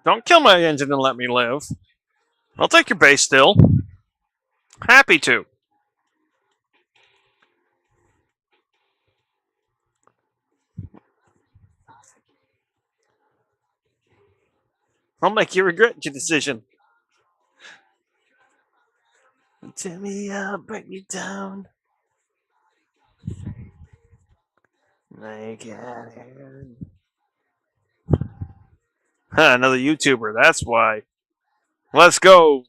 Don't kill my engine and let me live. I'll take your base still. Happy to. I'll make you regret your decision. Tell me I'll break you down. Like it. Another YouTuber, that's why. Let's go.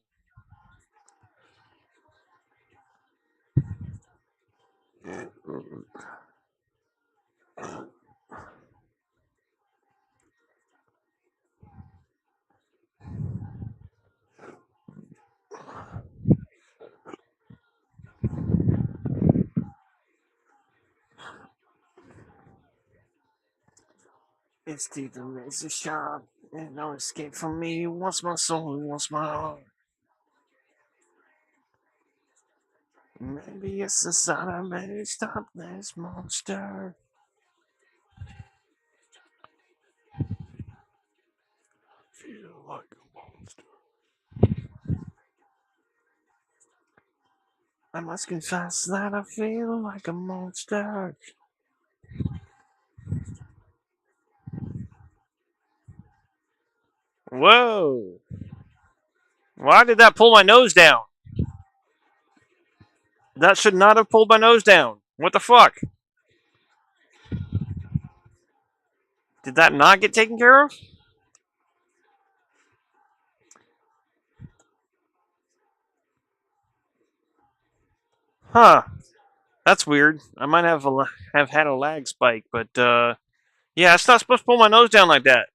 It's teeth and razor sharp, and no escape from me. He wants my soul, he wants my heart. Maybe it's the sign I made. Stop this monster. Feel like a monster. I must confess that I feel like a monster. Whoa. Why did that pull my nose down? That should not have pulled my nose down. What the fuck? Did that not get taken care of? Huh. That's weird. I might have had a lag spike, but yeah, it's not supposed to pull my nose down like that.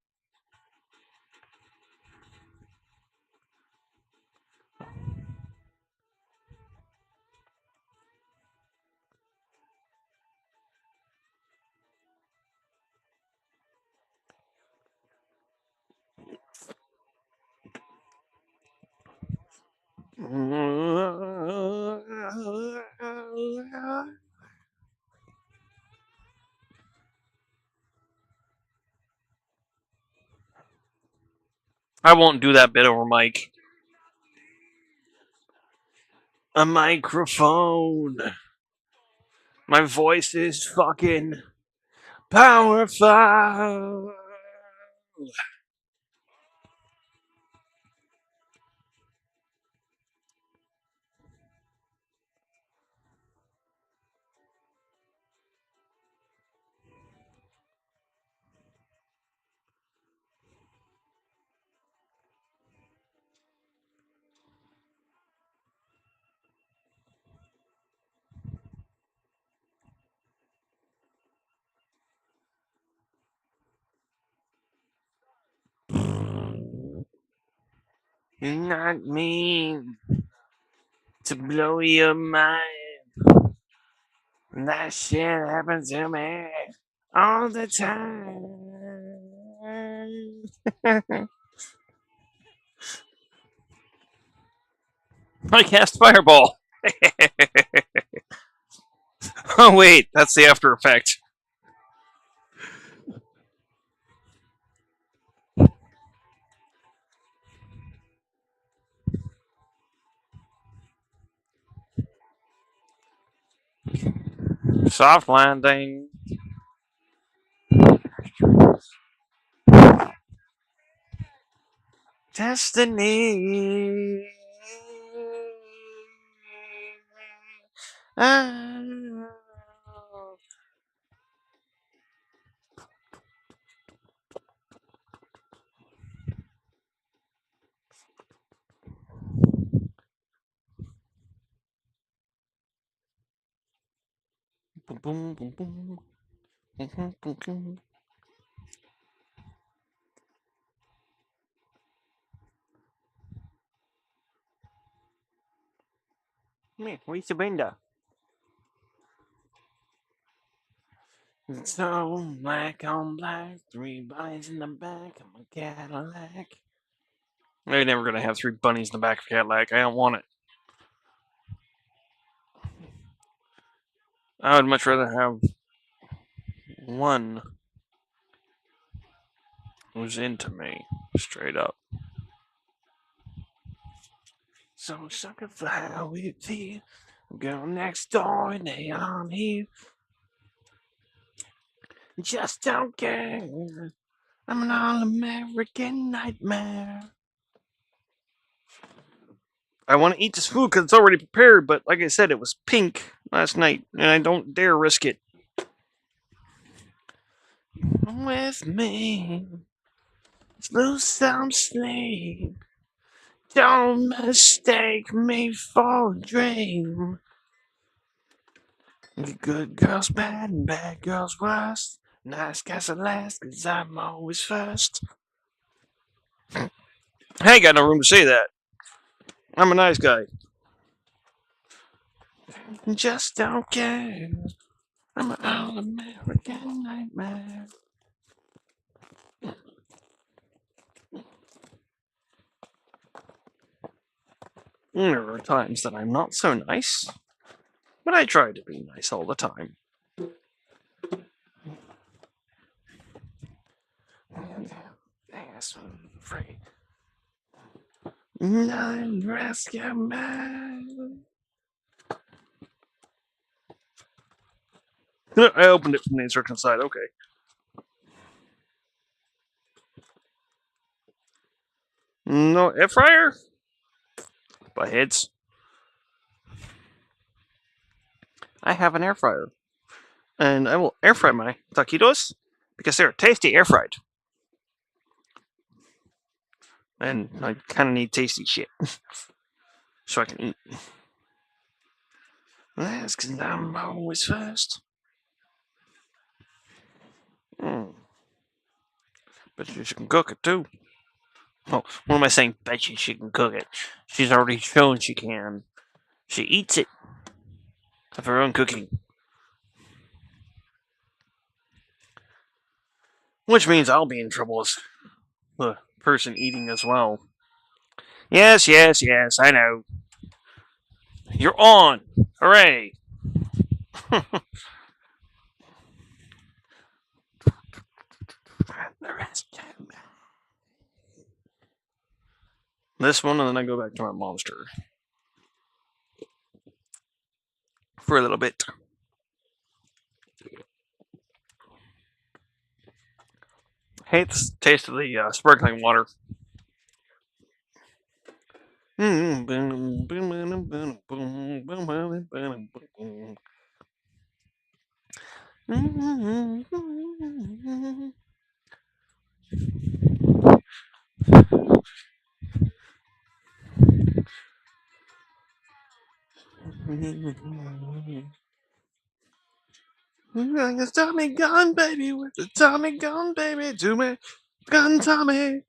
I won't do that bit over mic. A microphone. My voice is fucking powerful. You're not mean to blow your mind. That shit happens to me all the time. I cast Fireball. Oh, wait, that's the after effect. Soft landing. Destiny. Ah. Boom, boom, boom, boom. Boom, boom, boom, boom. Me, where's the window? So black on black, 3 bunnies in the back of a Cadillac. They're never gonna have 3 bunnies in the back of a Cadillac. I don't want it. I would much rather have 1. was into me, straight up. So sucker for how we feel. Girl next door and they on here. Just don't care. I'm an all-American nightmare. I want to eat this food because it's already prepared, but like I said, it was pink last night, and I don't dare risk it. With me, lose some sleep. Don't mistake me for a dream. Good girls bad and bad girls worst. Nice guys are last, cause I'm always first. I ain't got no room to say that. I'm a nice guy. Just don't care. I'm an all-American nightmare. There are times that I'm not so nice, but I try to be nice all the time. Free. Nine rescue man. I opened it from the instruction side. Okay. No air fryer. By heads. I have an air fryer, and I will air fry my taquitos because they're tasty air fried. And I kind of need tasty shit so I can eat. That's because I'm always first. Bet you she can cook it too. Oh, what am I saying? Bet you she can cook it. She's already shown she can. She eats it of her own cooking. Which means I'll be in trouble as the person eating as well. Yes, I know. You're on! Hooray! The rest this one, and then I go back to my monster for a little bit. Hate the taste of the sparkling water. Like a Tommy gun, baby, with the Tommy gun, baby, do me, gun Tommy.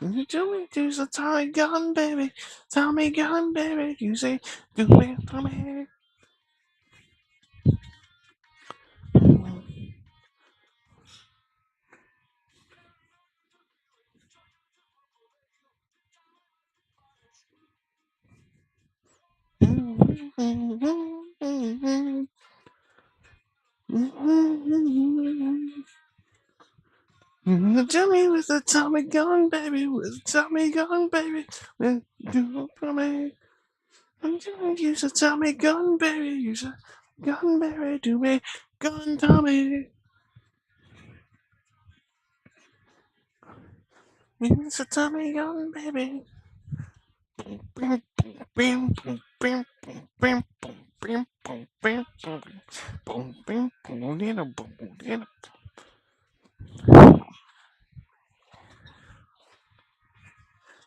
You do me, do the Tommy gun, baby, Tommy gun, baby, you say, do me, Tommy. Do me with the Tommy gun, baby, with the Tommy gun, baby, do me. Use a Tommy gun, baby, use a gun, baby, do me, gun Tommy. Use a Tommy gun, baby.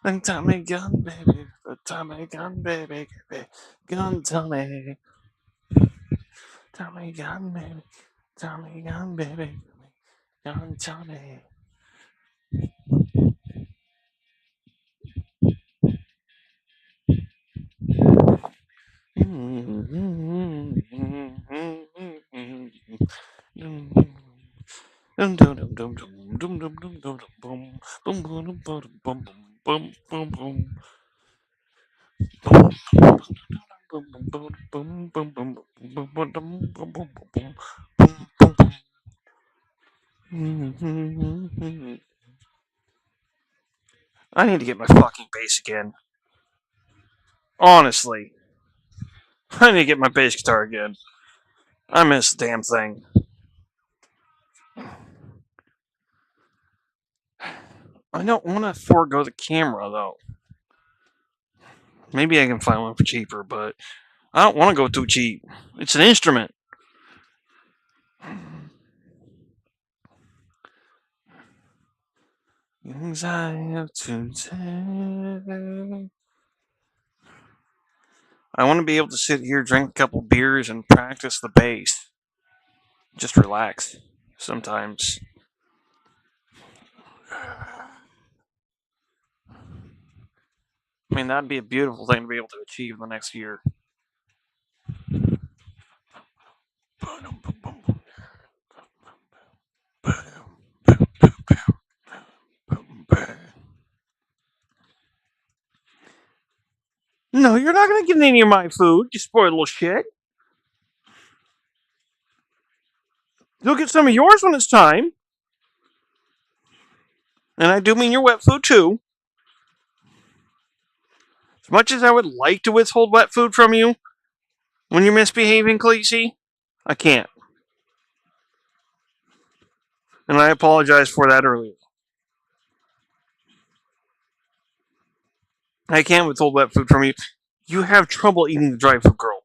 And Tommy gun, baby, the Tommy gun, baby, gun Tommy. Tommy gun, baby, Tommy gun, baby, gun Tommy. I need to get my fucking bass again. Honestly. I need to get my bass guitar again. I miss the damn thing. I don't want to forego the camera, though. Maybe I can find one for cheaper, but I don't want to go too cheap. It's an instrument. Things I have to take. I want to be able to sit here, drink a couple beers, and practice the bass. Just relax. Sometimes. I mean, that'd be a beautiful thing to be able to achieve the next year. No, you're not gonna get any of my food, you spoiled little shit. You'll get some of yours when it's time. And I do mean your wet food, too. As much as I would like to withhold wet food from you when you're misbehaving, Khaleesi, I can't. And I apologize for that earlier. I can't withhold wet food from you. You have trouble eating the dry food, girl.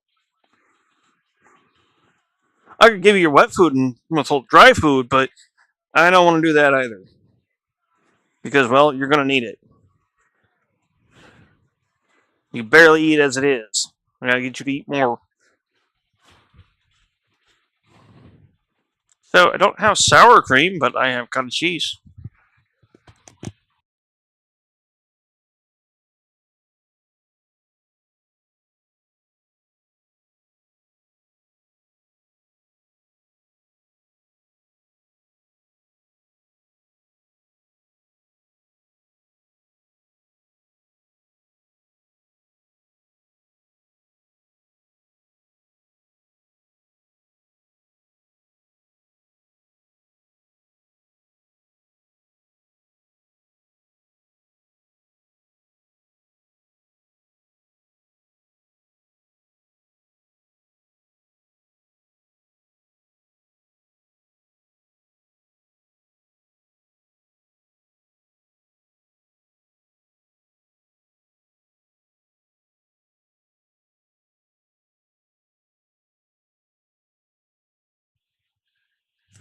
I could give you your wet food and withhold dry food, but I don't want to do that either. Because, well, you're going to need it. You barely eat as it is. I gotta get you to eat more. So, I don't have sour cream, but I have cottage cheese.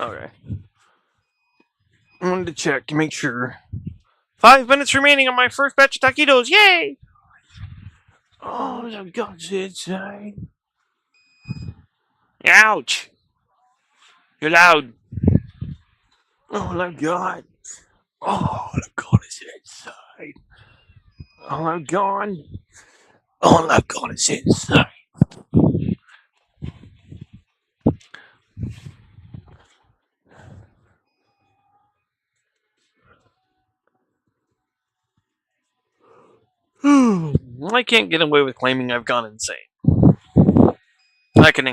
Okay. I wanted to check to make sure. 5 minutes remaining on my first batch of taquitos. Yay! Oh, the guts inside. Ouch! You're loud. Oh my god. Oh, the god is inside. Oh my god. Oh my god is inside. I can't get away with claiming I've gone insane. I can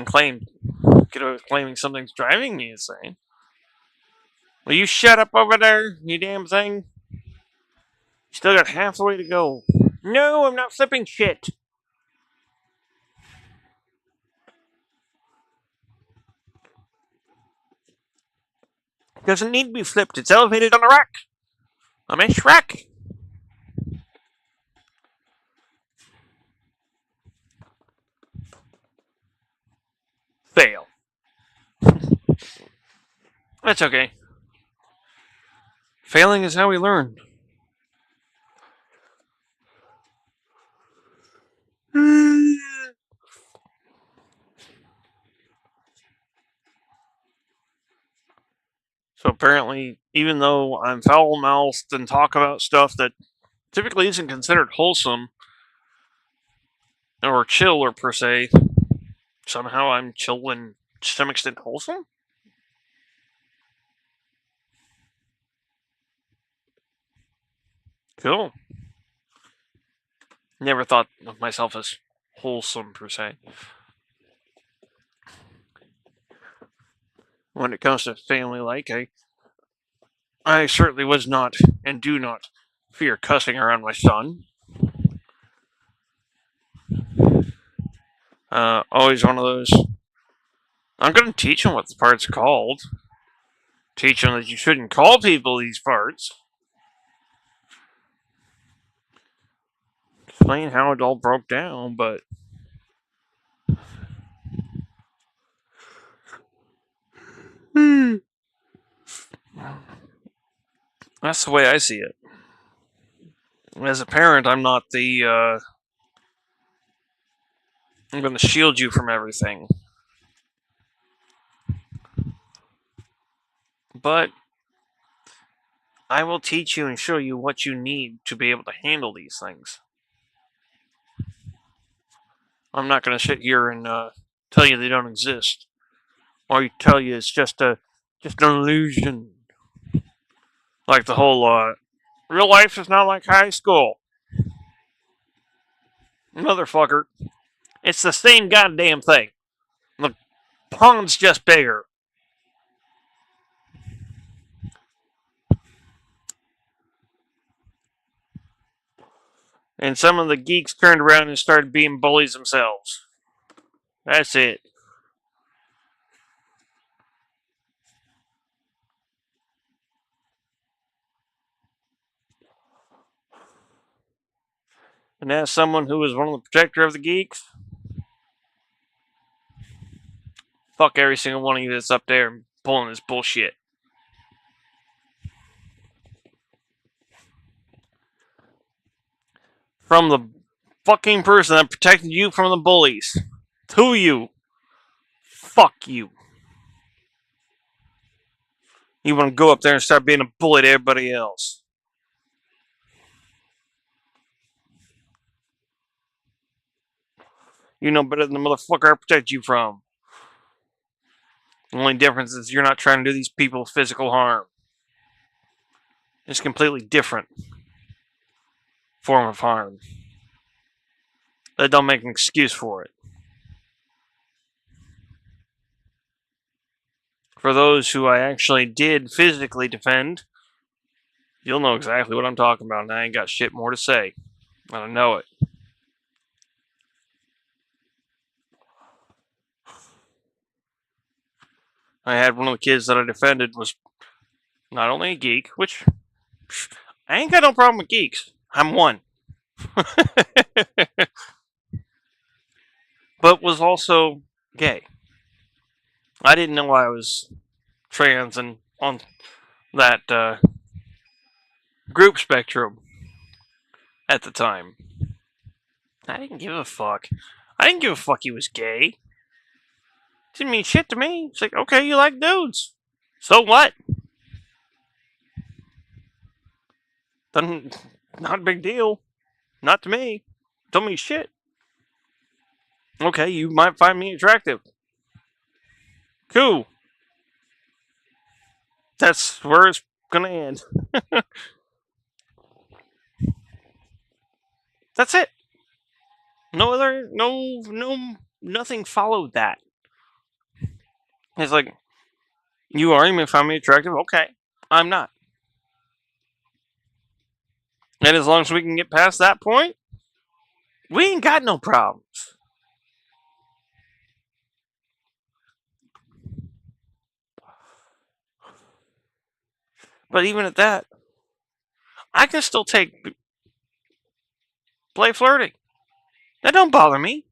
get away with claiming something's driving me insane. Will you shut up over there, you damn thing? You still got half the way to go. No, I'm not flipping shit. It doesn't need to be flipped. It's elevated on a rack. I'm a Shrek. Fail. That's okay. Failing is how we learn. So apparently, even though I'm foul-mouthed and talk about stuff that typically isn't considered wholesome or chill or per se, somehow I'm chill and to some extent wholesome? Cool. Never thought of myself as wholesome per se. When it comes to family like, I certainly was not and do not for your cussing around my son. Always one of those. I'm gonna teach him what the part's called. Teach him that you shouldn't call people these parts. Explain how it all broke down, but that's the way I see it. As a parent, I'm not the. I'm going to shield you from everything. But I will teach you and show you what you need to be able to handle these things. I'm not going to sit here and tell you they don't exist, or tell you it's just an illusion. Like the whole real life is not like high school. Motherfucker. It's the same goddamn thing. The pond's just bigger. And some of the geeks turned around and started being bullies themselves. That's it. And as someone who was one of the protector of the geeks, fuck every single one of you that's up there and pulling this bullshit. From the fucking person that protected you from the bullies to you, fuck you. You want to go up there and start being a bully to everybody else. You know better than the motherfucker I protect you from. The only difference is you're not trying to do these people physical harm. It's completely different form of harm. That don't make an excuse for it. For those who I actually did physically defend, you'll know exactly what I'm talking about, and I ain't got shit more to say. I don't know it. I had one of the kids that I defended was not only a geek, which I ain't got no problem with geeks. I'm one. But was also gay. I didn't know I was trans and on that group spectrum at the time. I didn't give a fuck. I didn't give a fuck he was gay. Didn't mean shit to me. It's like, okay, you like dudes. So what? Not a big deal. Not to me. Don't mean shit. Okay, you might find me attractive. Cool. That's where it's gonna end. That's it. Nothing followed that. It's like, you are, you may find me attractive. Okay, I'm not. And as long as we can get past that point, we ain't got no problems. But even at that, I can still play flirting. That don't bother me.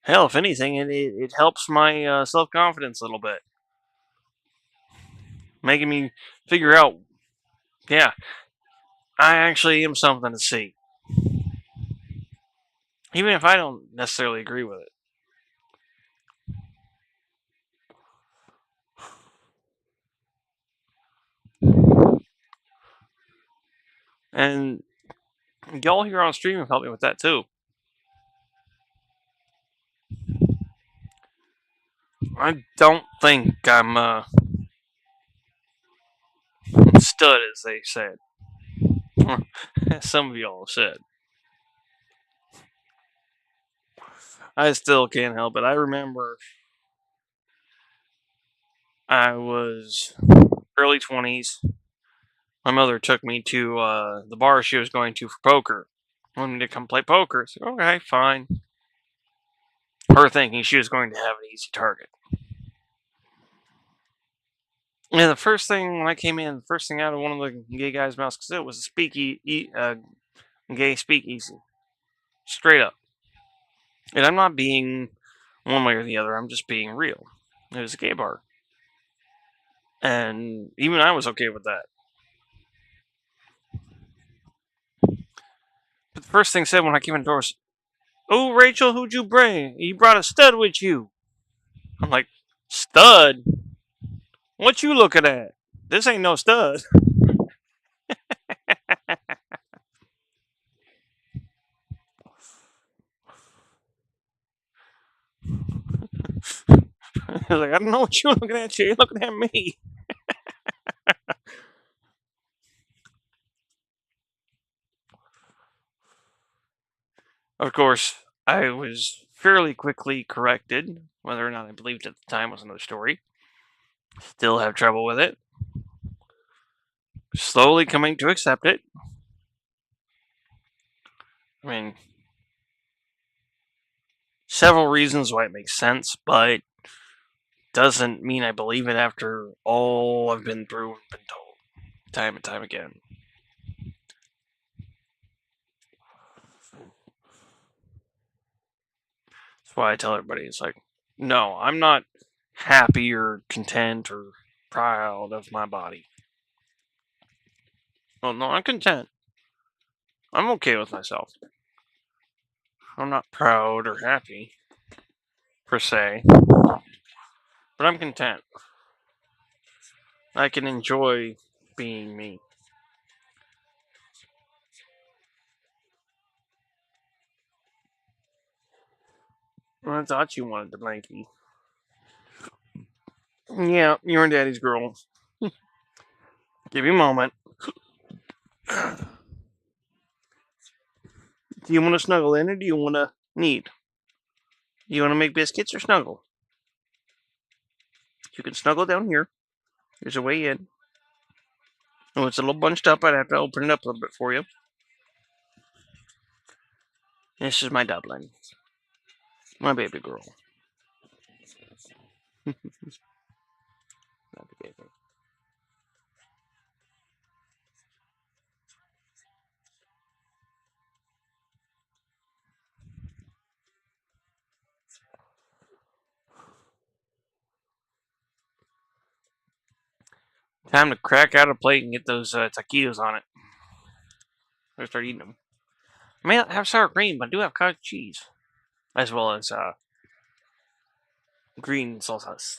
Hell, if anything, it helps my self-confidence a little bit. Making me figure out, yeah, I actually am something to see. Even if I don't necessarily agree with it. And y'all here on stream have helped me with that too. I don't think I'm a stud, as they said. Some of y'all have said. I still can't help it. I remember I was early 20s. my mother took me to the bar she was going to for poker. Wanted me to come play poker. So, okay, fine. Her thinking she was going to have an easy target. And the first thing when I came in, the first thing out of one of the gay guys' mouths, because it was a gay speakeasy. Straight up. And I'm not being one way or the other, I'm just being real. It was a gay bar. And even I was okay with that. But the first thing said when I came in the door was, "Oh, Rachel, who'd you bring? You brought a stud with you." I'm like, "Stud? What you looking at? This ain't no stud." I was like, "I don't know what you're looking at. You're looking at me." Of course, I was fairly quickly corrected. Whether or not I believed at the time was another story. Still have trouble with it. Slowly coming to accept it. I mean, several reasons why it makes sense, but doesn't mean I believe it after all I've been through and been told time and time again. That's why I tell everybody, it's like, no, I'm not happy or content or proud of my body. Well, no, I'm content. I'm okay with myself. I'm not proud or happy, per se, but I'm content. I can enjoy being me. Well, I thought you wanted the blankie. Yeah, you're daddy's girl. Give you a moment. Do you want to snuggle in or do you want to knead? Do you want to make biscuits or snuggle? You can snuggle down here. There's a way in. Oh, it's a little bunched up. I'd have to open it up a little bit for you. This is my Dublin. My baby girl. Not the baby. Time to crack out a plate and get those taquitos on it. Or start eating them. I may not have sour cream, but I do have cottage cheese. As well as green salsas.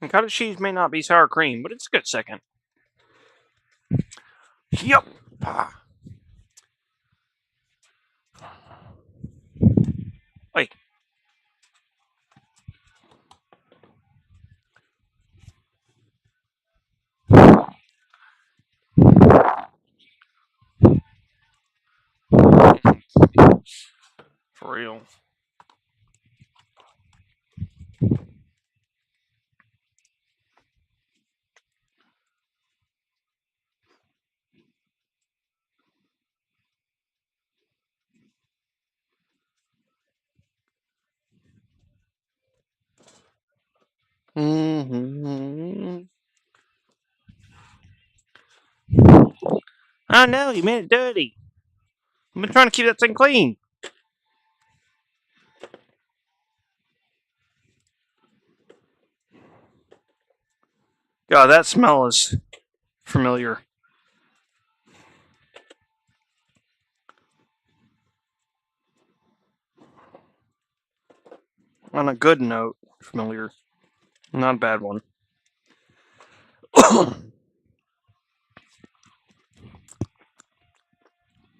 And cottage cheese may not be sour cream, but it's a good second. Yep. Wait. For real. Mm-hmm. Oh no, you made it dirty. I've been trying to keep that thing clean. God, that smell is familiar. On a good note, familiar. Not a bad one.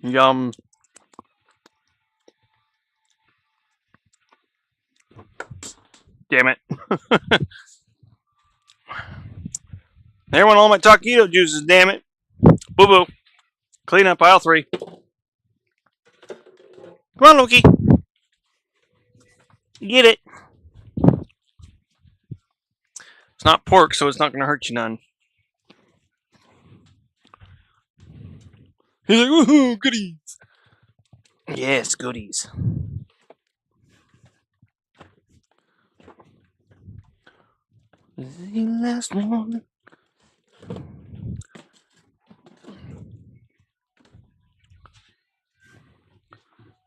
Yum. Damn it. There went all my taquito juices, damn it. Boo boo. Clean up aisle 3. Come on, Loki. Get it. It's not pork, so it's not going to hurt you none. He's like, woohoo, goodies. Yes, goodies. The last one.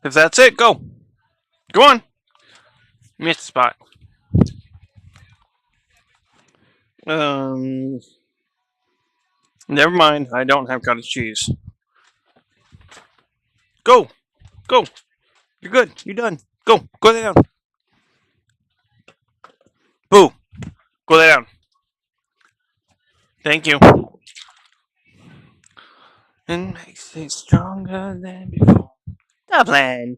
If that's it, go. Go on. Missed the spot. Never mind. I don't have cottage cheese. Go. Go. You're good. You're done. Go. Go lay down. Boo. Go lay down. Thank you. And makes it stronger than before. Dublin.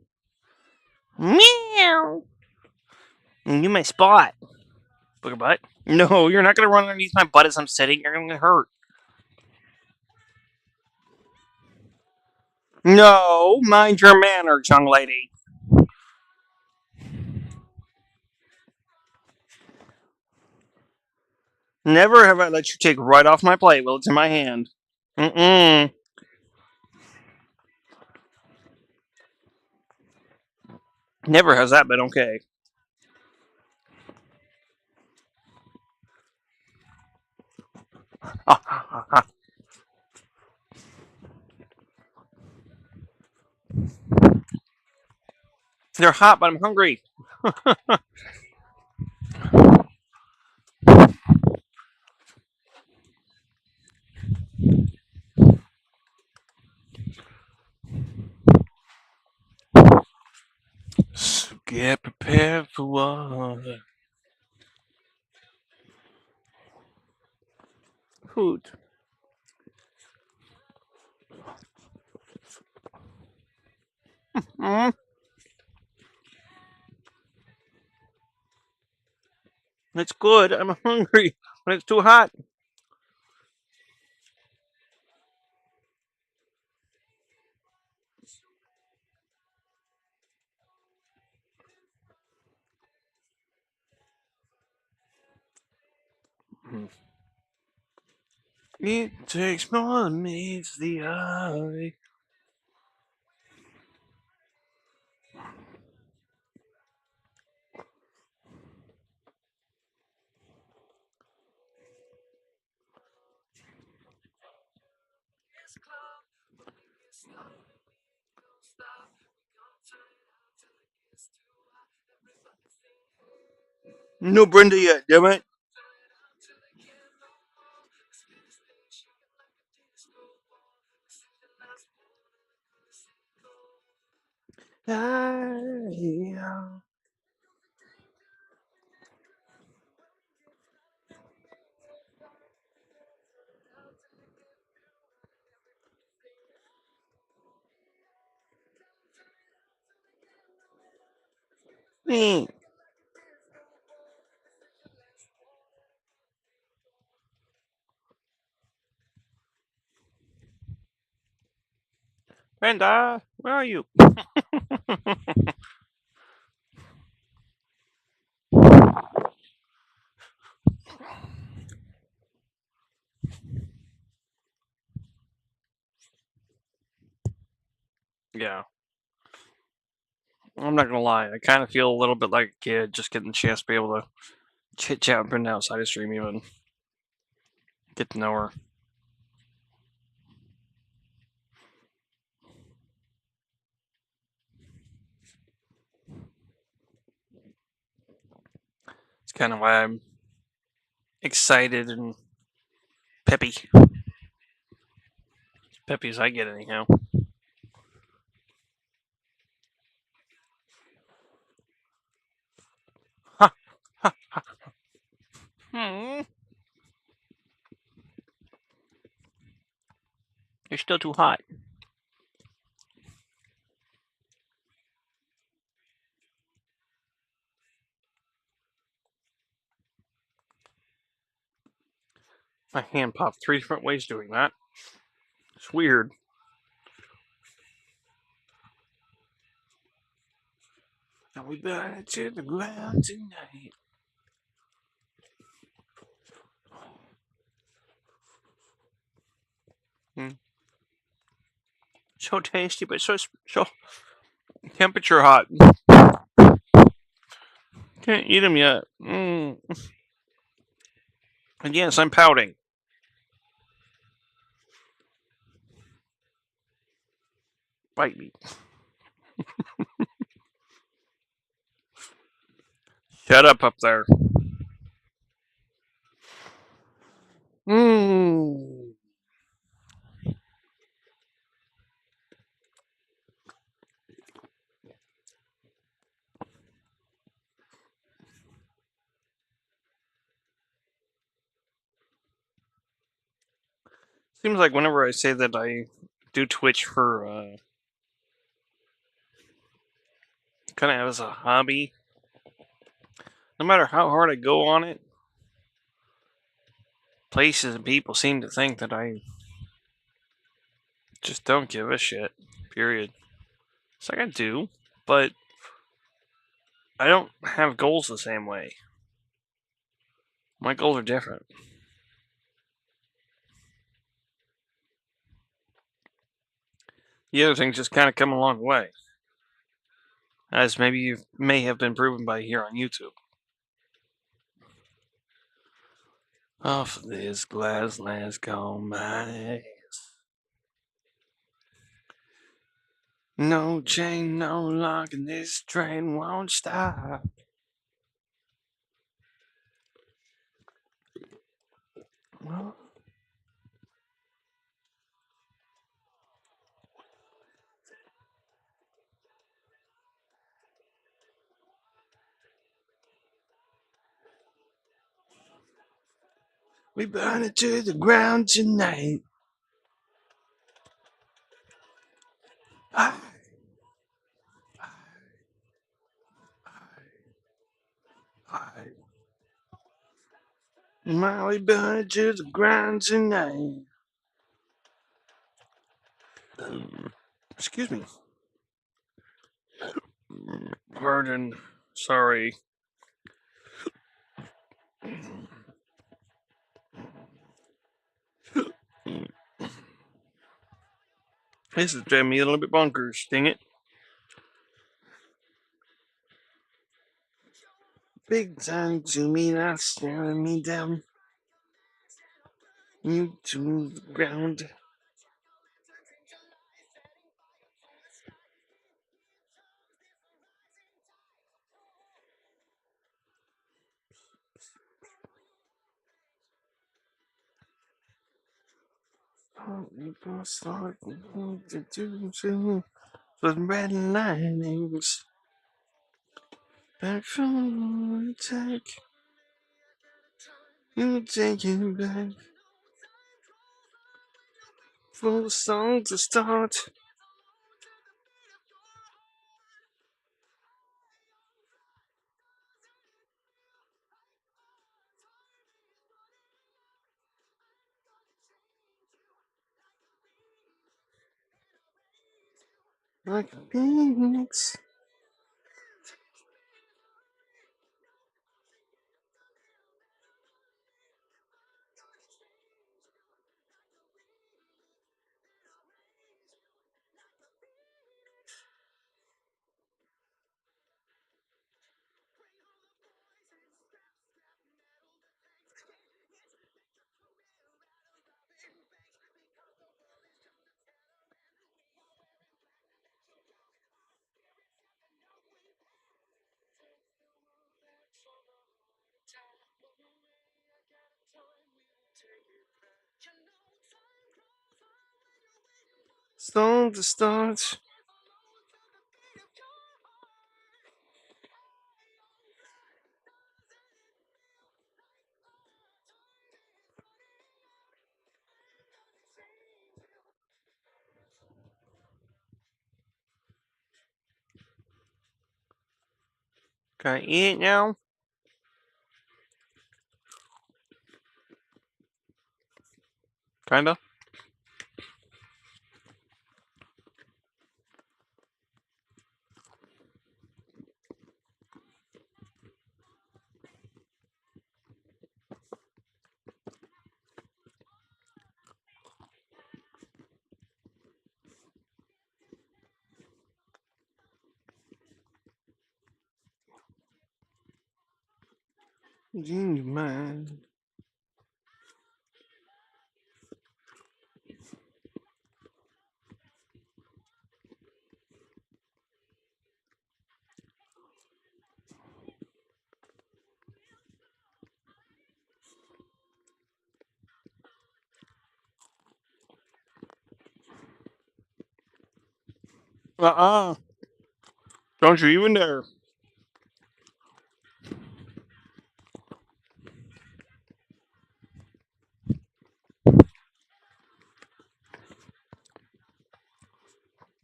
Meow. You my spot. Booger butt. No, you're not gonna run underneath my butt as I'm sitting. You're gonna get hurt. No, mind your manners, young lady. Never have I let you take right off my plate while it's in my hand. Mm-mm. Never has that been okay. They're hot, but I'm hungry. So get prepared for what? Food. Mm. It's good. I'm hungry, but it's too hot. It takes more than meets the eye. No Brenda yet, damn it. Yeah. Mm. Brenda, where are you? Yeah. I'm not gonna lie. I kind of feel a little bit like a kid just getting the chance to be able to chit chat with Brenda outside of stream, even get to know her. It's kind of why I'm excited and peppy. As peppy as I get, anyhow. Ha! Ha! Ha! Hmm. You're still too hot. My hand popped 3 different ways doing that. It's weird. And we burn it to the ground tonight. So tasty, but so temperature hot. Can't eat them yet. And yes, I'm pouting. Bite me. Shut up there. Seems like whenever I say that I do Twitch for kind of as a hobby, no matter how hard I go on it, places and people seem to think that I just don't give a shit. Period. It's like I do, but I don't have goals the same way. My goals are different. The other things just kind of come along the way, as maybe you may have been proven by here on YouTube. Off this glass let's go my. No chain, no lock, and this train won't stop. Well, we burn it to the ground tonight. I, we burn it to the ground tonight. Excuse me. Pardon. Sorry. This is driving me a little bit bonkers, dang it. Big time to me, not staring me down. You to the ground. With red linings. Back from attack. You take it back. For the song to start. Like a phoenix. Song to start. Can I eat it now? Kinda. in your mind. Uh-uh. Don't you even dare.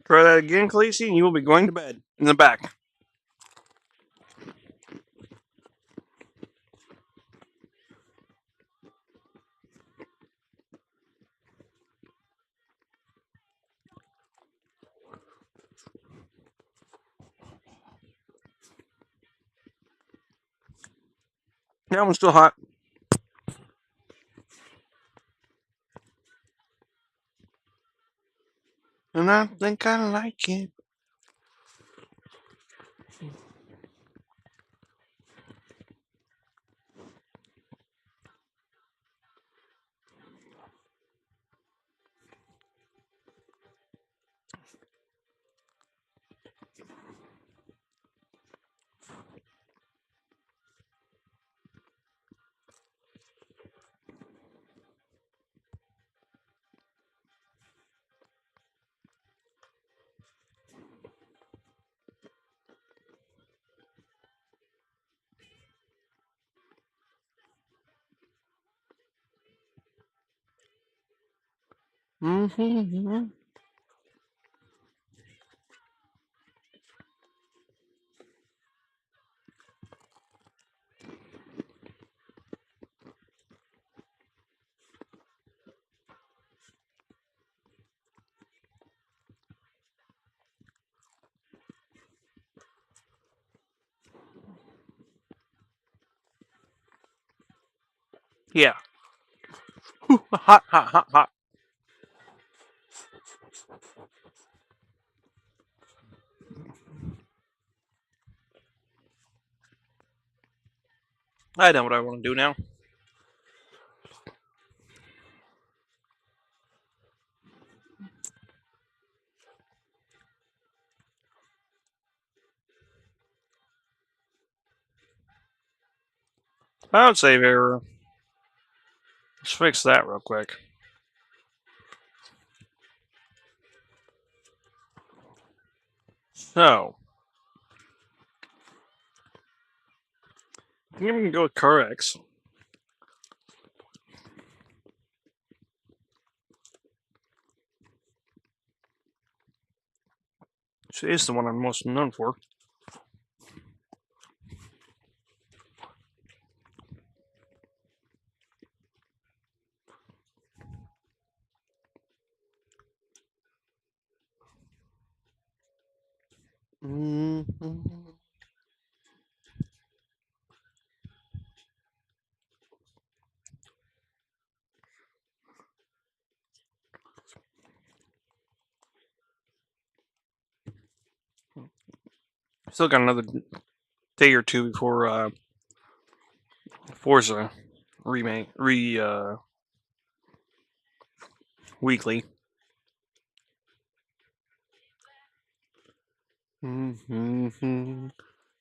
Try that again, Khaleesi, and you will be going to bed. In the back. That one's still hot. And I think I like it. Mm-hmm. Yeah. Whew, hot, hot, hot, hot. I know what I want to do now. I would save error. Let's fix that real quick. So, I think we can go with CarX. She is the one I'm most known for. Mm-hmm. Still got another day or two before Forza weekly. Mm-hmm.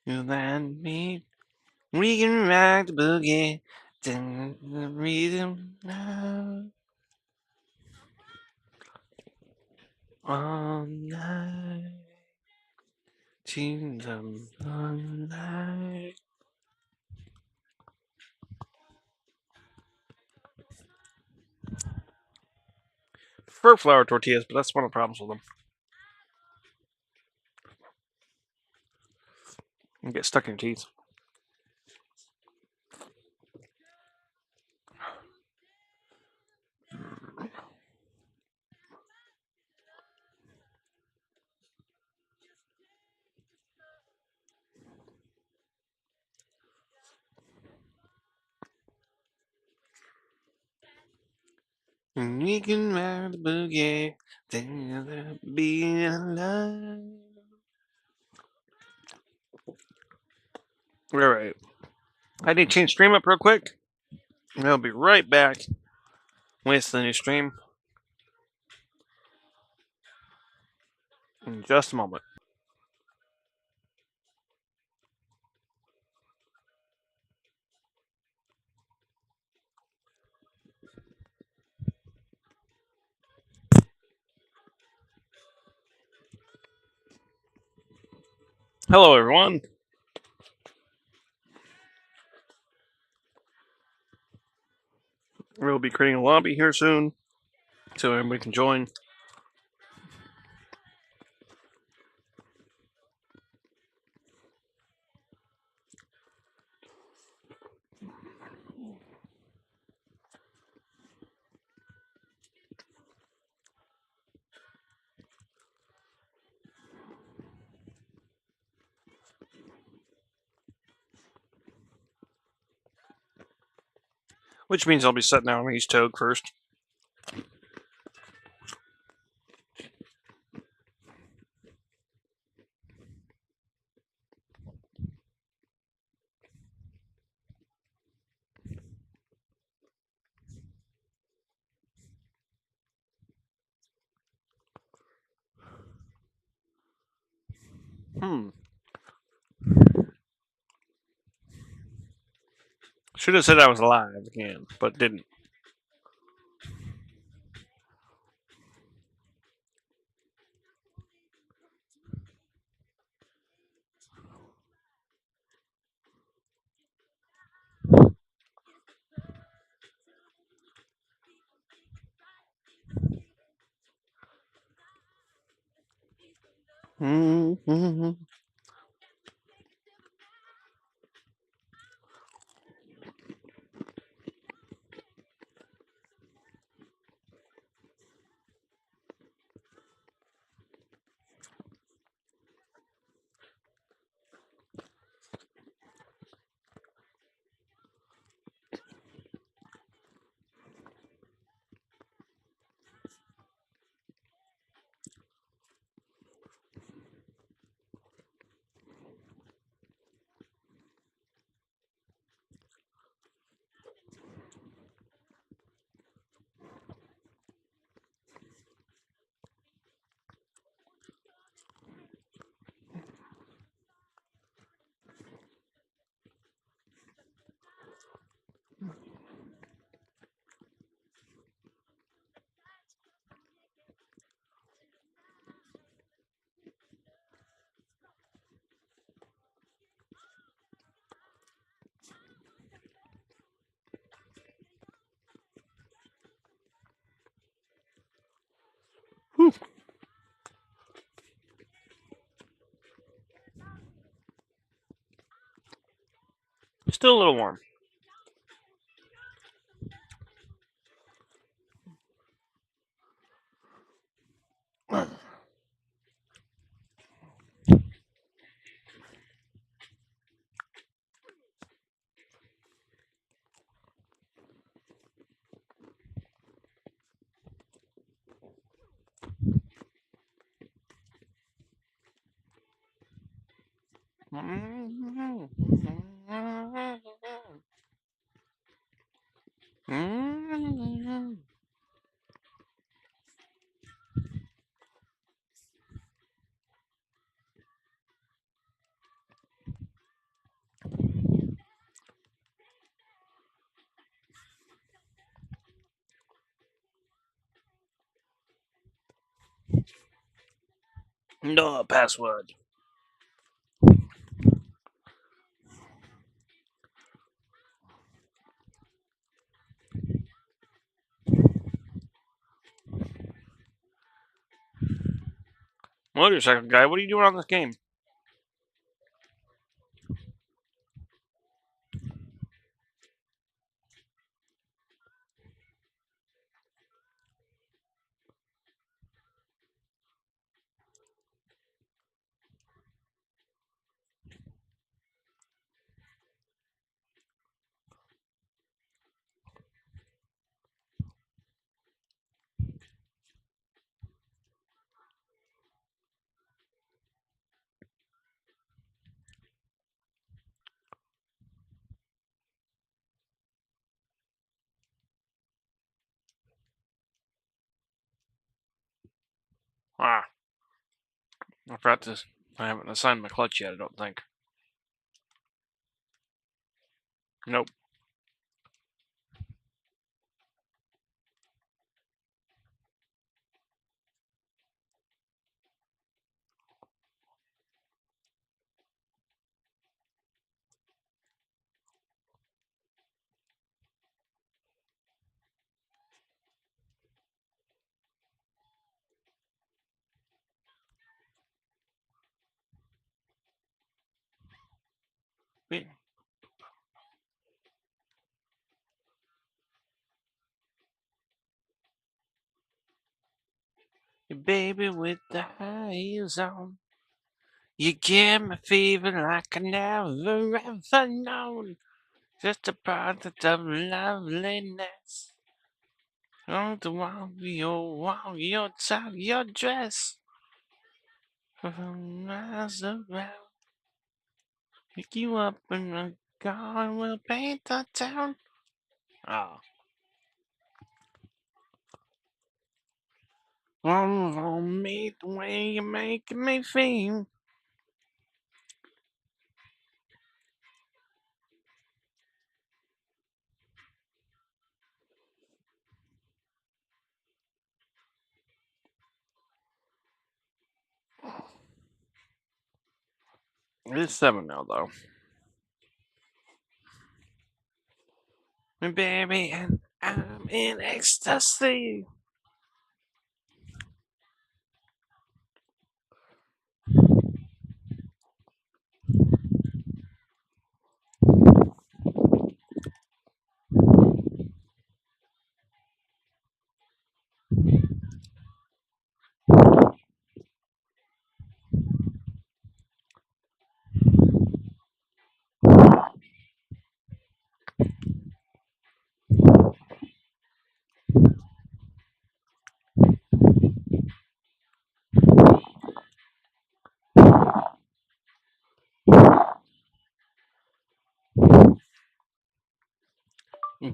You and me, we can rock the boogie, then the rhythm now, all night, to the moonlight. Prefer flour tortillas, but that's one of the problems with them. You get stuck in your teeth. And we can rock the boogie, then the be alive. All right. I need to change stream up real quick. And I'll be right back with the new stream in just a moment. Hello, everyone. We'll be creating a lobby here soon, so everybody can join. Which means I'll be setting out on East Togue first. Should have said I was live again, but didn't. Mm-hmm. Whew. Still a little warm. No password. Wait a second, guy. What are you doing on this game? Ah, I forgot to. I haven't assigned my clutch yet, I don't think. Nope. Wait. Baby with the high heels on, you give me fever like I never ever known. Just a product of loveliness. Oh, the wow, your top, your dress. Miles around, pick you up and a car will paint the town. Ah. Oh, me the way you're making me feel. It's 7 now, though. Baby, and I'm in ecstasy.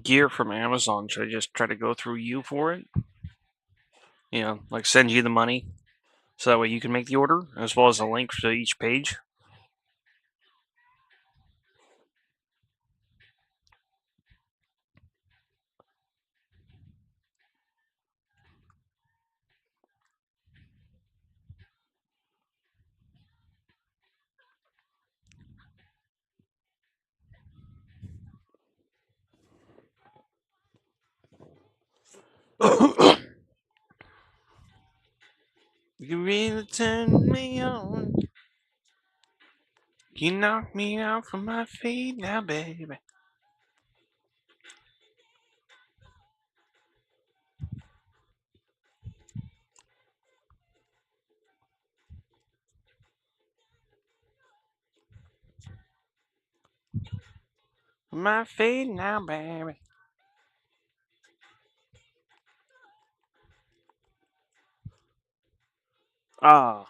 Gear from Amazon. Should I just try to go through you for it? Like send you the money so that way you can make the order as well as a link to each page. You really turn me on. You knock me out from my feet now, baby. From my feet now, baby. Ah.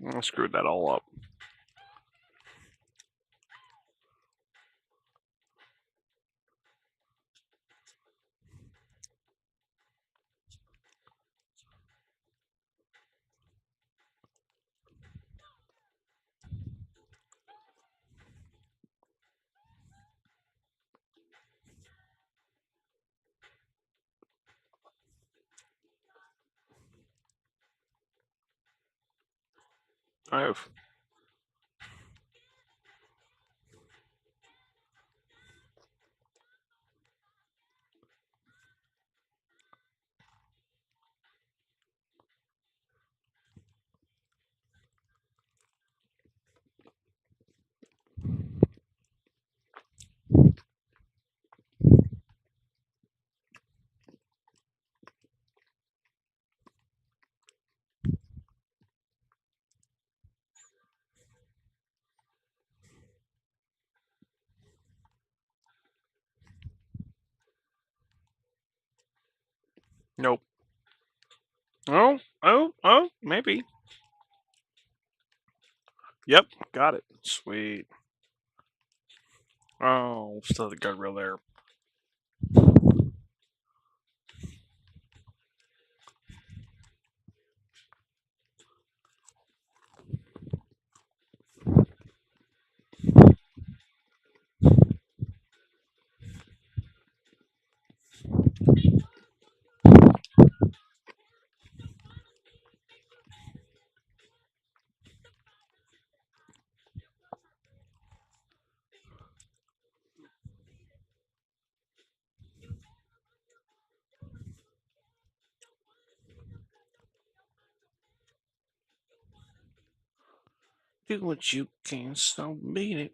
I screwed that all up. I have. Oh, maybe. Yep, got it. Sweet. Oh, still the guardrail there. Do what you can, so beat it.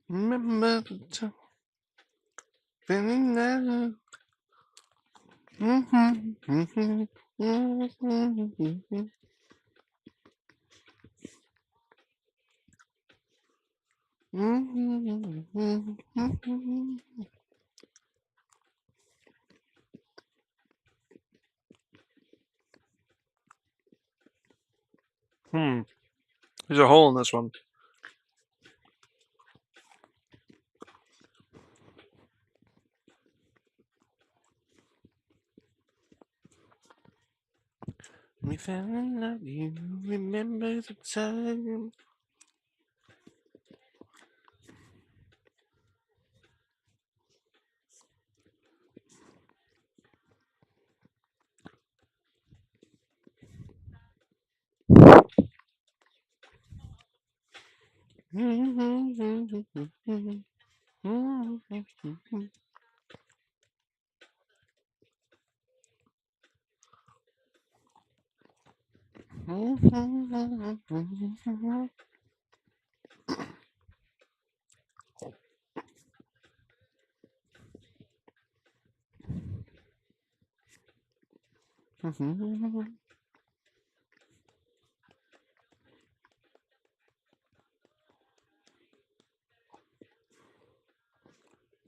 Remember the time. Feeling that. There's a hole in this one. We fell in love, you remember the time.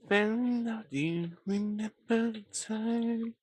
Fell in love, you remember the time.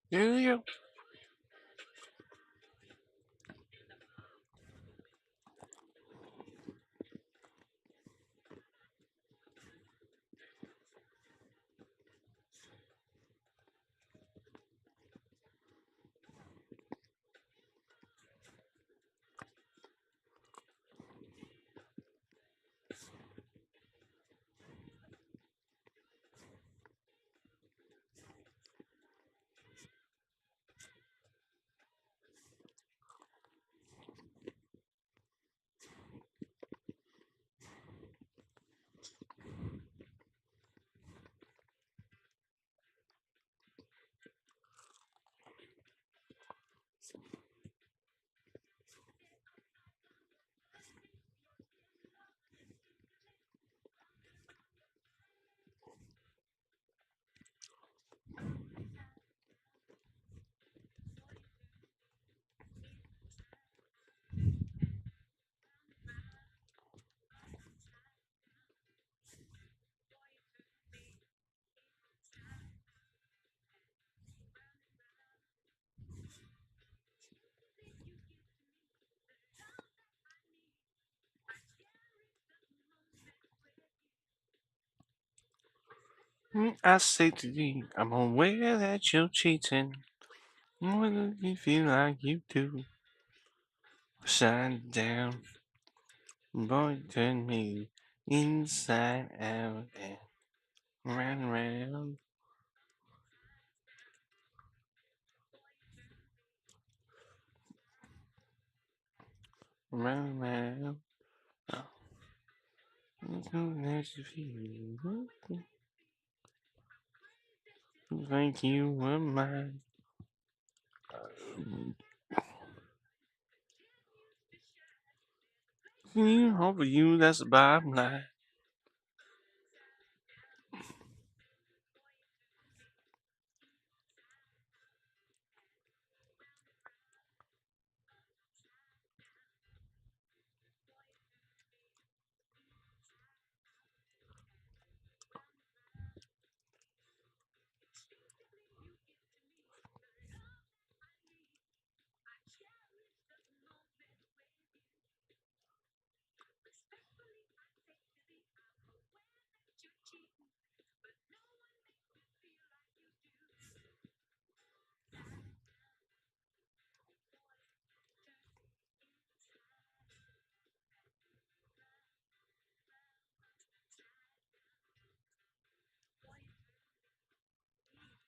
Here you go. I say to you, I'm aware that you're cheating. More than you feel like you do. Shine down, boy, turn me inside out and round, round, round, round. Oh, it's so nice to feel. Thank you were mine. You over you, that's the bottom line.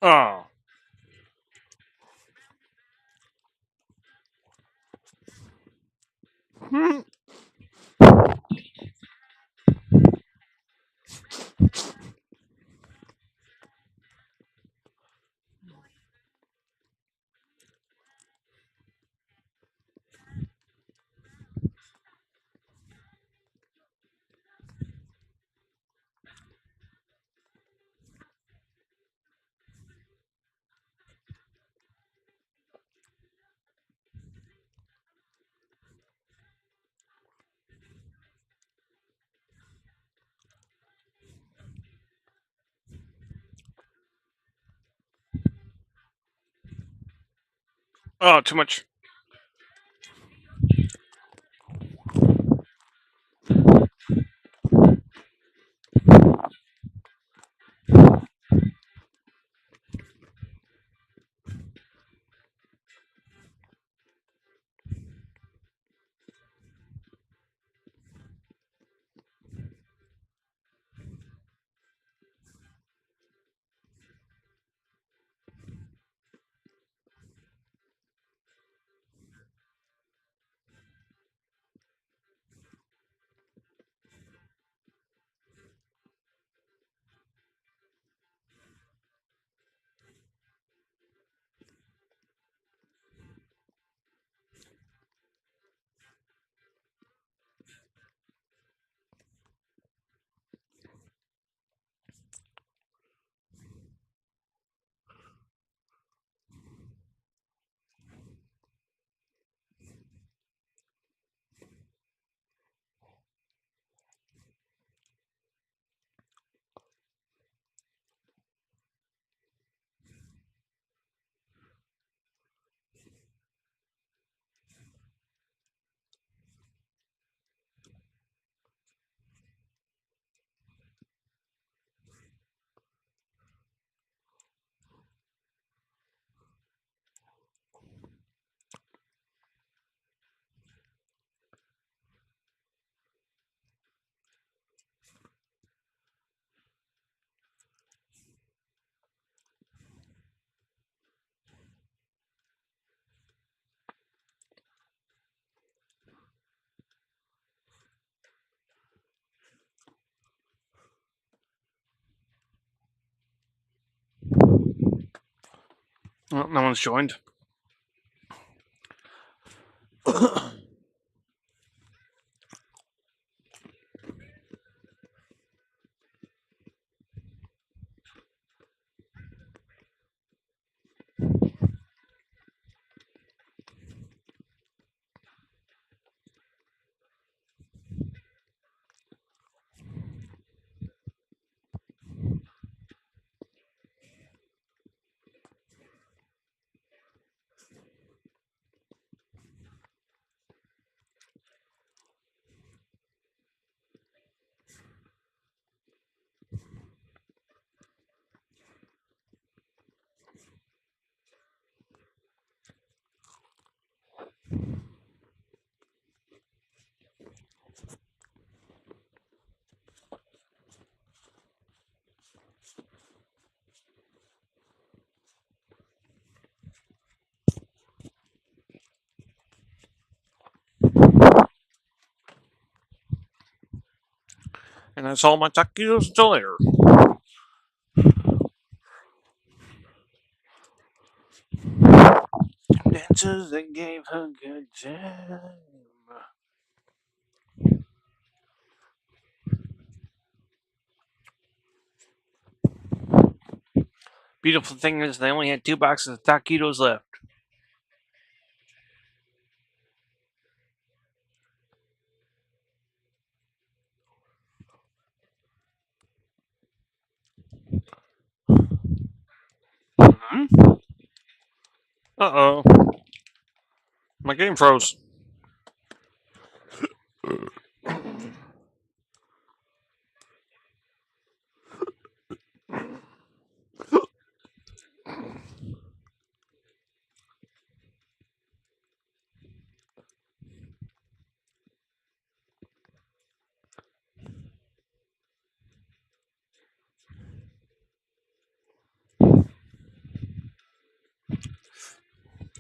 Oh. Hmm. Oh, too much. Oh, no one's joined. And that's all my taquitos until later. Dancers that gave her good time. Beautiful thing is, they only had 2 boxes of taquitos left. Hmm? Uh oh. My game froze.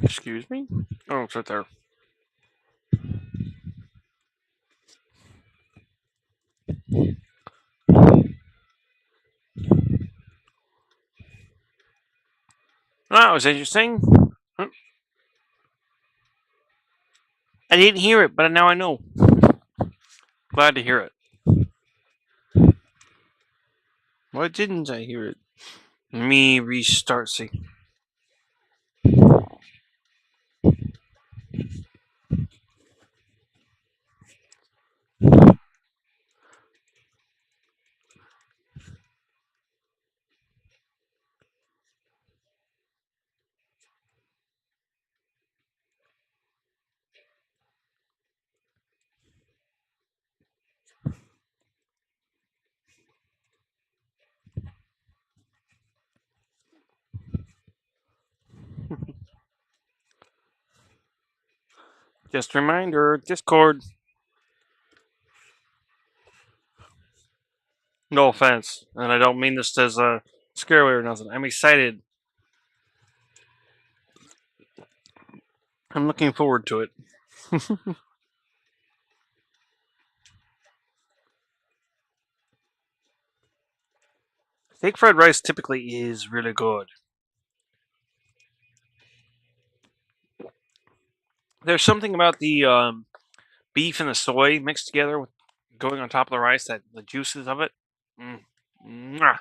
Excuse me? Oh, it's right there. That was interesting. I didn't hear it, but now I know. Glad to hear it. Why didn't I hear it? Me restart. See. Just a reminder, Discord. No offense, and I don't mean this as a scare or nothing. I'm excited. I'm looking forward to it. Steak fried rice typically is really good. There's something about the beef and the soy mixed together with going on top of the rice, that the juices of it. Mwah.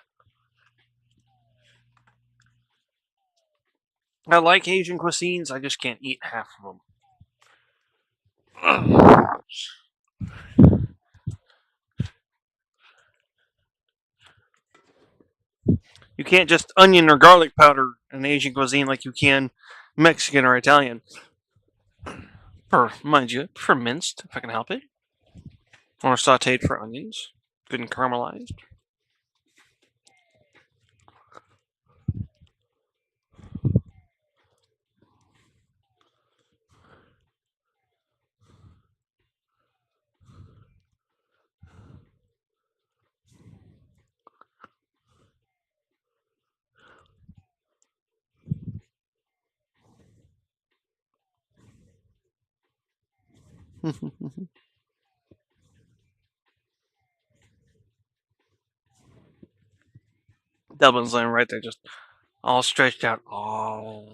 I like Asian cuisines, I just can't eat half of them. You can't just onion or garlic powder an Asian cuisine like you can Mexican or Italian. Mind you, for minced, if I can help it. Or sauteed for onions. Good and caramelized. Dublin's laying right there, just all stretched out. Oh.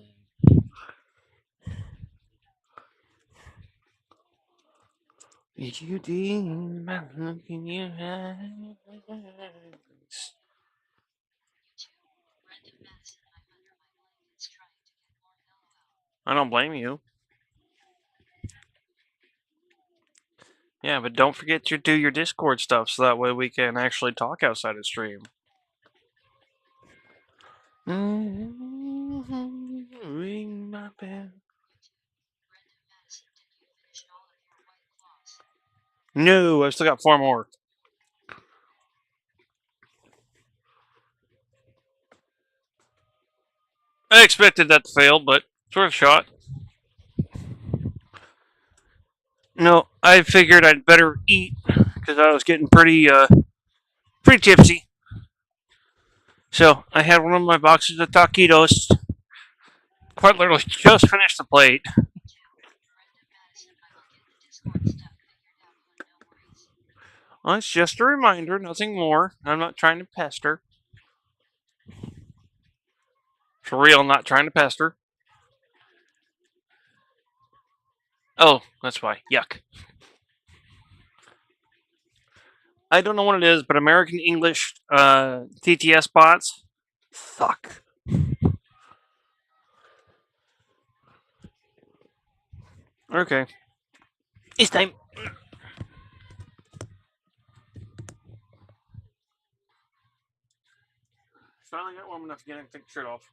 Did you dream about looking your eyes? I don't blame you. Yeah, but don't forget to do your Discord stuff so that way we can actually talk outside of stream. Ring my bell. No, I've still got 4 more. I expected that to fail, but it's worth a shot. No, I figured I'd better eat because I was getting pretty tipsy. So I had one of my boxes of taquitos. Quite literally just finished the plate. Well, it's just a reminder, nothing more. I'm not trying to pester. For real, not trying to pester. Oh, that's why. Yuck. I don't know what it is, but American English TTS bots suck. Okay. It's time. Finally got warm enough again. I can take the shirt off.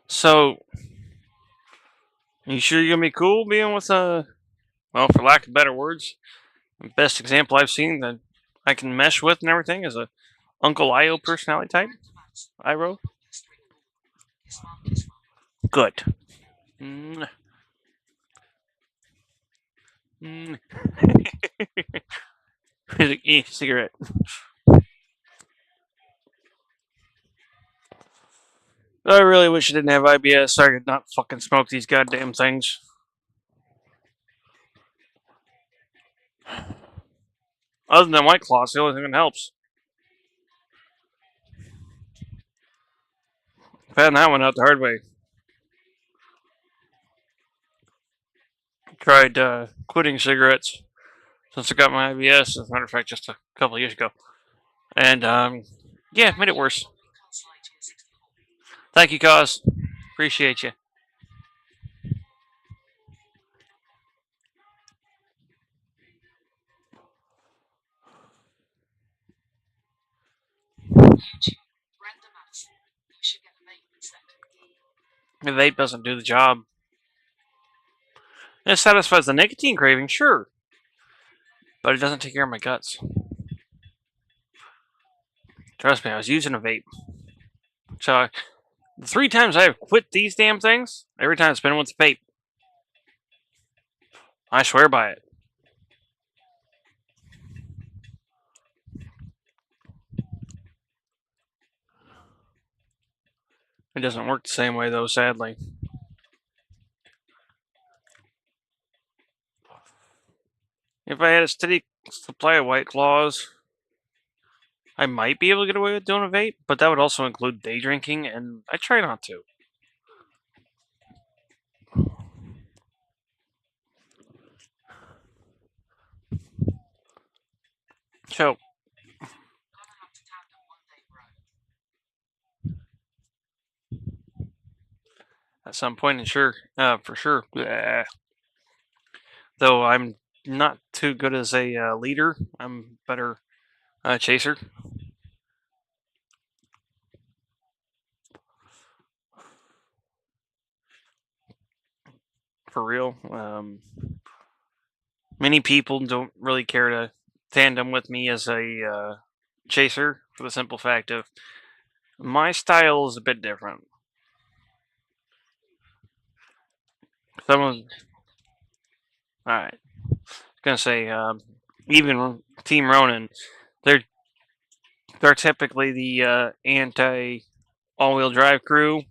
So, you sure you're gonna be cool being with well, for lack of better words, the best example I've seen that I can mesh with and everything is a Uncle Io personality type. Iro. Good. Mm. Mm. E-cigarette. I really wish I didn't have IBS so I could not fucking smoke these goddamn things. Other than White Claw, it's the only thing that helps. Found that one out the hard way. Tried quitting cigarettes since I got my IBS, as a matter of fact, just a couple of years ago. And, yeah, made it worse. Thank you, Cause. Appreciate you. Brenda Madison. You should get a vape instead. The vape doesn't do the job. It satisfies the nicotine craving, sure. But it doesn't take care of my guts. Trust me, I was using a vape. So, the 3 times I have quit these damn things, every time it's been with the vape. I swear by it. It doesn't work the same way, though, sadly. If I had a steady supply of White Claws, I might be able to get away with doing a vape, but that would also include day drinking, and I try not to. So, Gonna have to tandem one day, bro. at some point, for sure. Bleh. Though I'm not too good as a leader, I'm better chaser. For real. Many people don't really care to tandem with me as a chaser for the simple fact of my style is a bit different. Alright. I was gonna say, even Team Ronin, they're typically the anti all-wheel drive crew.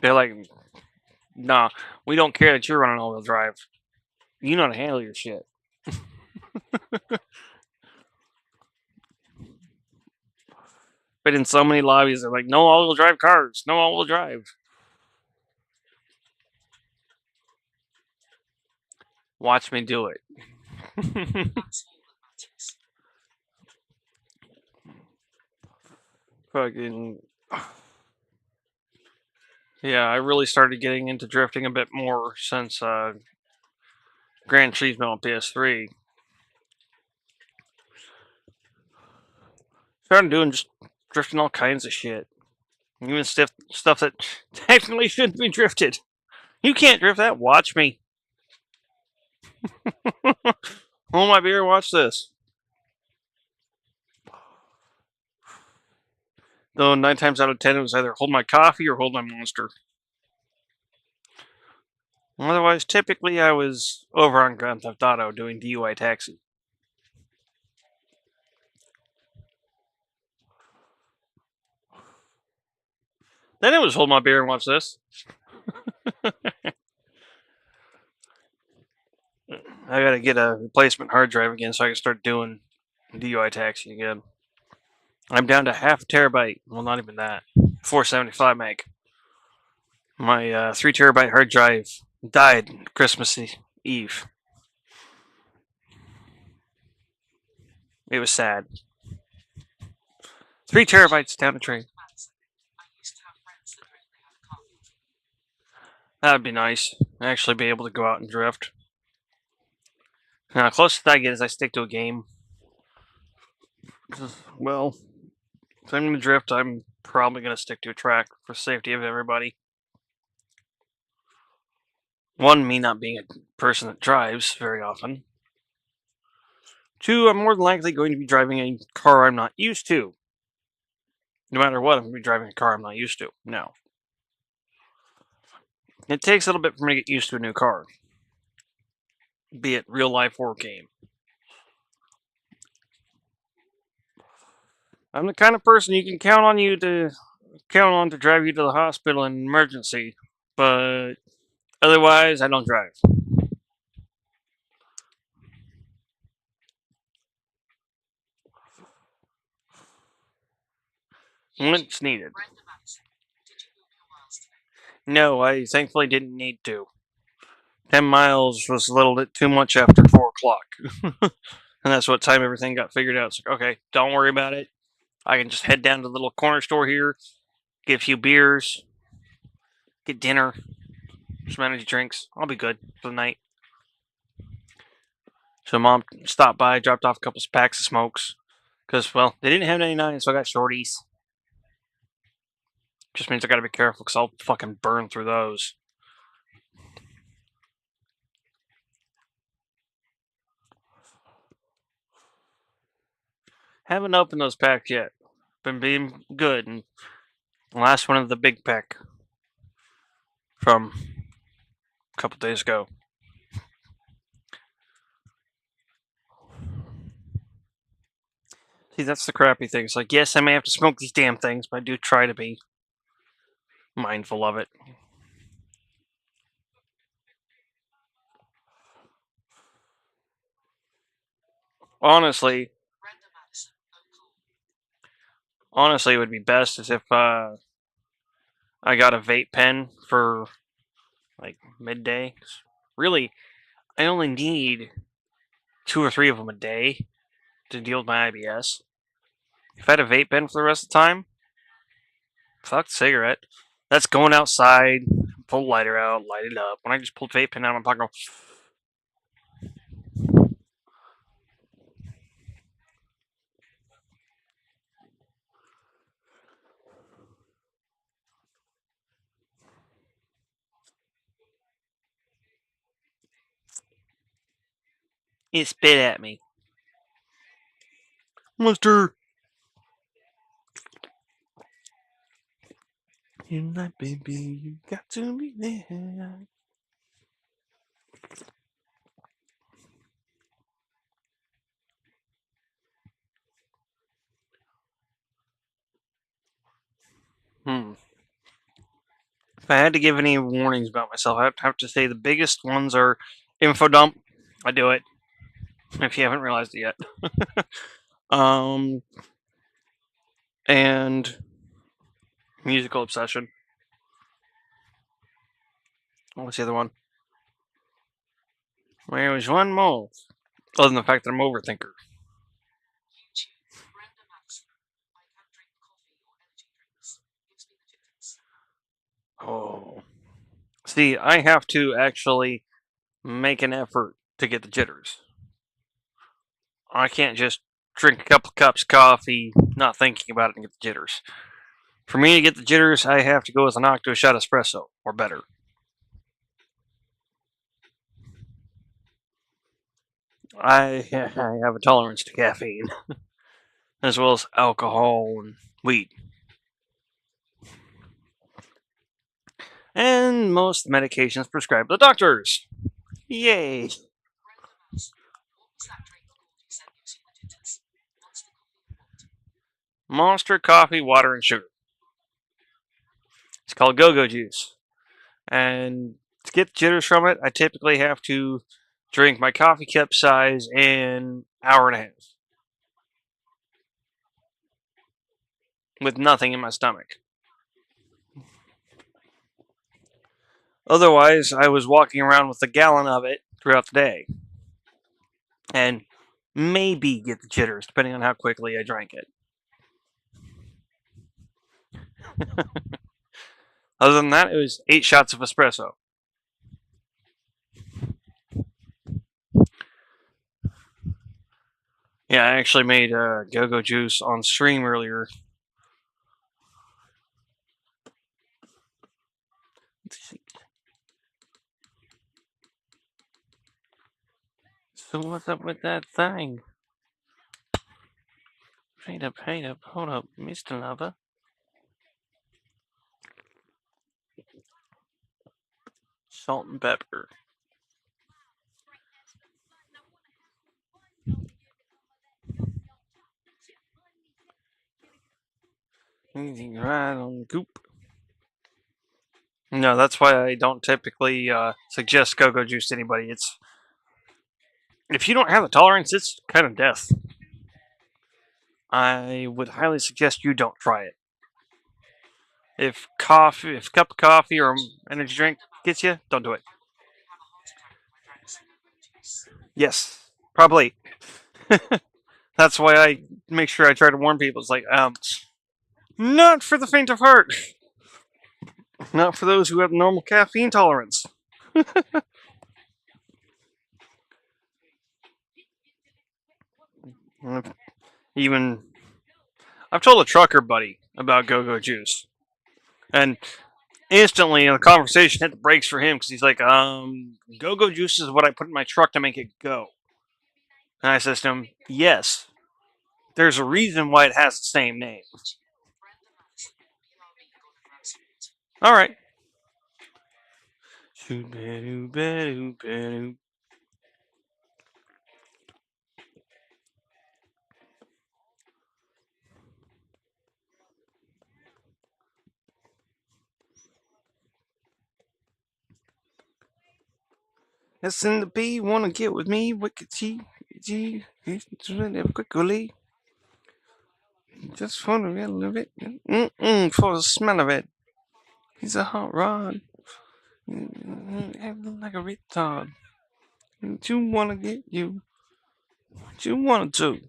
They're like, nah, we don't care that you're running all-wheel drive. You know how to handle your shit. But in so many lobbies, they're like, no all-wheel drive cars, no all-wheel drive. Watch me do it. That's all that matters. Fucking. Yeah, I really started getting into drifting a bit more since Gran Turismo on PS3. Started doing just drifting all kinds of shit. Even stuff that technically shouldn't be drifted. You can't drift that. Watch me. Hold my beer and watch this. Though 9 times out of 10 it was either hold my coffee or hold my monster. Otherwise, typically I was over on Grand Theft Auto doing DUI taxi. Then it was hold my beer and watch this. I gotta get a replacement hard drive again so I can start doing DUI taxi again. I'm down to half a terabyte. Well, not even that. 475 meg. My 3 terabyte hard drive died Christmas Eve. It was sad. 3 terabytes down the drain. Madison. I used to have friends that really had a car. That'd be nice. Actually be able to go out and drift. Now, closest I get is I stick to a game. Well, if I'm gonna drift, I'm probably gonna stick to a track for safety of everybody. One, me not being a person that drives very often. 2, I'm more than likely going to be driving a car I'm not used to. No matter what, I'm going to be driving a car I'm not used to. No. It takes a little bit for me to get used to a new car. be it real life or game. I'm the kind of person you can count on to drive you to the hospital in an emergency, but otherwise I don't drive. When it's needed. Brenda Madison, did you walk your miles today? No, I thankfully didn't need to. 10 miles was a little bit too much after 4 o'clock. And that's what time everything got figured out. It's like, okay, don't worry about it. I can just head down to the little corner store here, get a few beers, get dinner, some energy drinks. I'll be good for the night. So mom stopped by, dropped off a couple packs of smokes. Because, well, they didn't have 99, so I got shorties. Just means I gotta be careful because I'll fucking burn through those. Haven't opened those packs yet. Been being good. And the last one of the big pack from a couple days ago. See, that's the crappy thing. It's like, yes, I may have to smoke these damn things, but I do try to be mindful of it. Honestly, Brenda Madison, oh cool. honestly, it would be best as if I got a vape pen for like midday. 'Cause really, I only need 2 or 3 of them a day to deal with my IBS. If I had a vape pen for the rest of the time, fuck the cigarette. That's going outside, pull the lighter out, light it up. When I just pull the vape pen out, I'm talking. It spit at me. Monster! You're not, baby. You got to be there. If I had to give any warnings about myself, I'd have to say the biggest ones are info dump. I do it. If you haven't realized it yet. And musical obsession. What's the other one? There was one more. Other than the fact that I'm overthinker. YouTube, Brenda Madison. I can't drink coffee or energy drinks. Gives me the jitters. Oh. See, I have to actually make an effort to get the jitters. I can't just drink a couple cups of coffee, not thinking about it, and get the jitters. For me to get the jitters, I have to go with an Octo shot espresso, or better. I have a tolerance to caffeine, as well as alcohol and weed. And most medications prescribed by the doctors. Yay! Brenda Madison. What was that drink called you said gives you the jitters? Monster coffee or what? Monster coffee, water, and sugar. It's called go-go juice. And to get the jitters from it, I typically have to drink my coffee cup size in an hour and a half. With nothing in my stomach. Otherwise, I was walking around with a gallon of it throughout the day. And maybe get the jitters, depending on how quickly I drank it. Other than that, it was 8 shots of espresso. Yeah, I actually made go-go juice on stream earlier. So what's up with that thing? Hold up, Mr. Lover. Salt and pepper. Anything right on the goop. No, that's why I don't typically suggest go-go juice to anybody. It's if you don't have the tolerance, it's kind of death. I would highly suggest you don't try it. If a cup of coffee or energy drink gets you, don't do it. Yes, probably. That's why I make sure I try to warn people. It's like, not for the faint of heart. Not for those who have normal caffeine tolerance. Even I've told a trucker buddy about go-go juice, and instantly the conversation hit the brakes for him because he's like, go-go juice is what I put in my truck to make it go. And I says to him, yes, there's a reason why it has the same name. All right. S and the B wanna get with me? Wicked G, quickly. Just for the real of it. For the smell of it. He's a hot rod. Acting like a retard. You wanna get you. What you wanna do?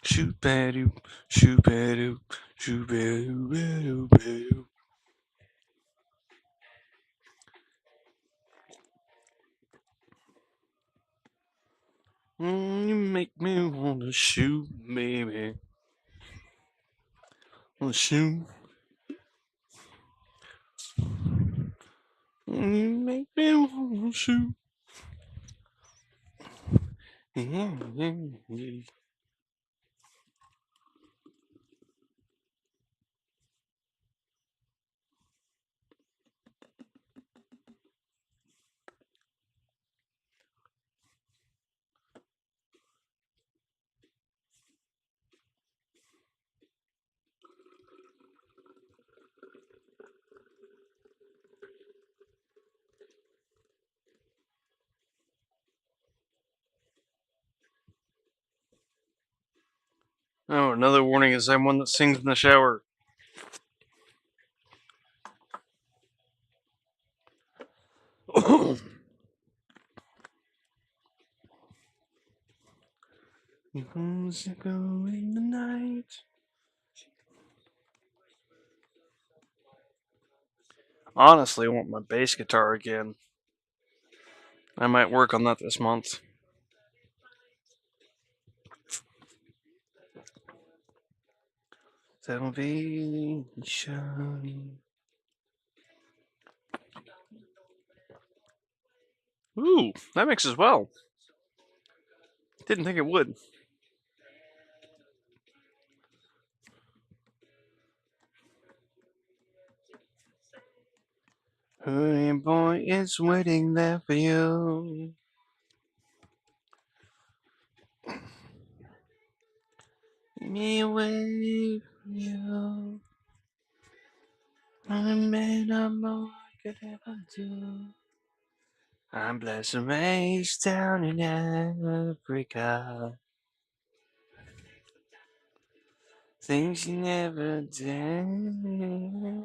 Shoot badoo, shoot badoo, shoot badoo, badoo, badoo. You make me wanna shoot, baby. Wanna shoot. You make me wanna shoot. Oh, another warning is I'm one that sings in the shower. Who's going tonight? Honestly, I want my bass guitar again. I might work on that this month. Salvation. Ooh, that mixes well. Didn't think it would. Hey boy, it's waiting there for you. Me away from you. I made up more I could ever do. I'm blessed and raised down in Africa. Things you never did.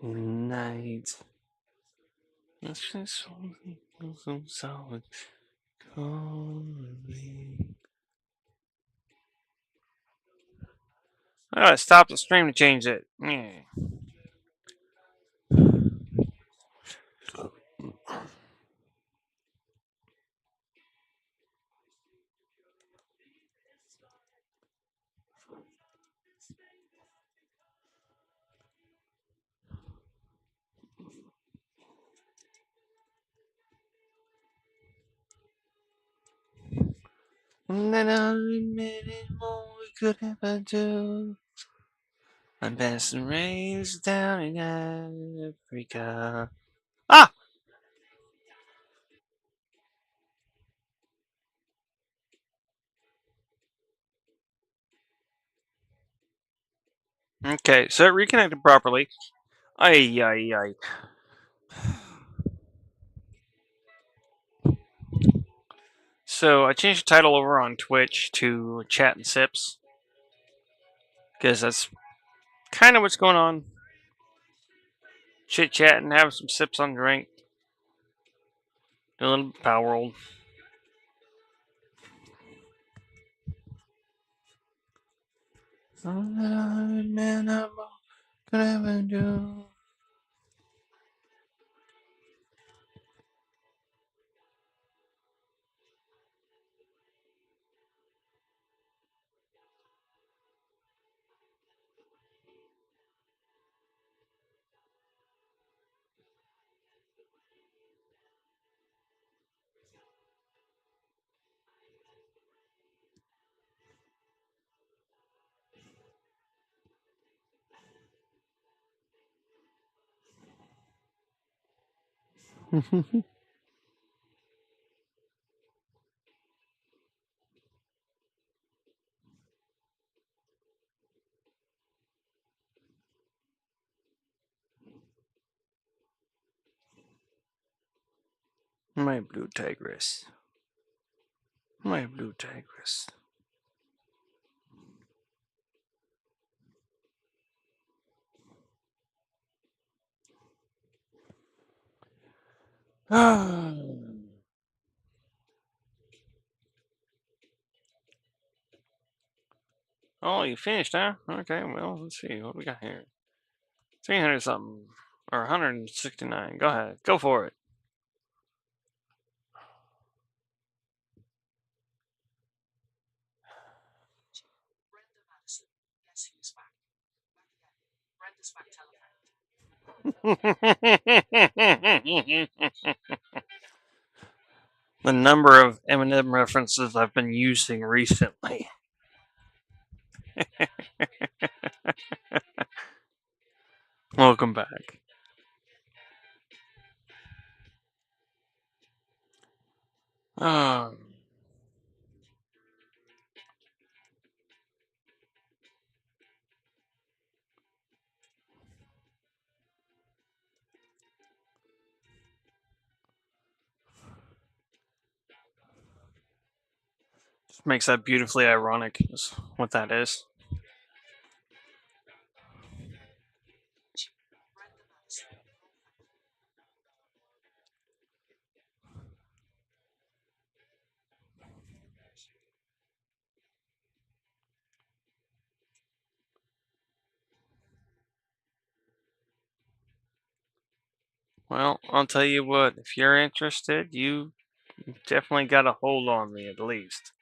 Night. That's just something so solid. I gotta stop the stream to change it. Yeah. And then I admit it more we could ever do. I'm passing rains down in Africa. Ah! Okay, so it reconnected properly. Ay, ay, ay. So I changed the title over on Twitch to Chat and Sips. Because that's kind of what's going on. Chit chat and have some sips on drink. Do a little Power World. All that I man I could ever do. My blue tigress. My blue tigress. Oh, you finished, huh? Okay, well, let's see. What we got here? 300 something. Or 169. Go ahead. Go for it. Brenda Madison. Guess who's back? Back again. Brenda's back telephone. The number of Eminem references I've been using recently. Welcome back. Um, just makes that beautifully ironic, is what that is. Brenda Madison. Well, I'll tell you what, if you're interested, you definitely got a hold on me at least.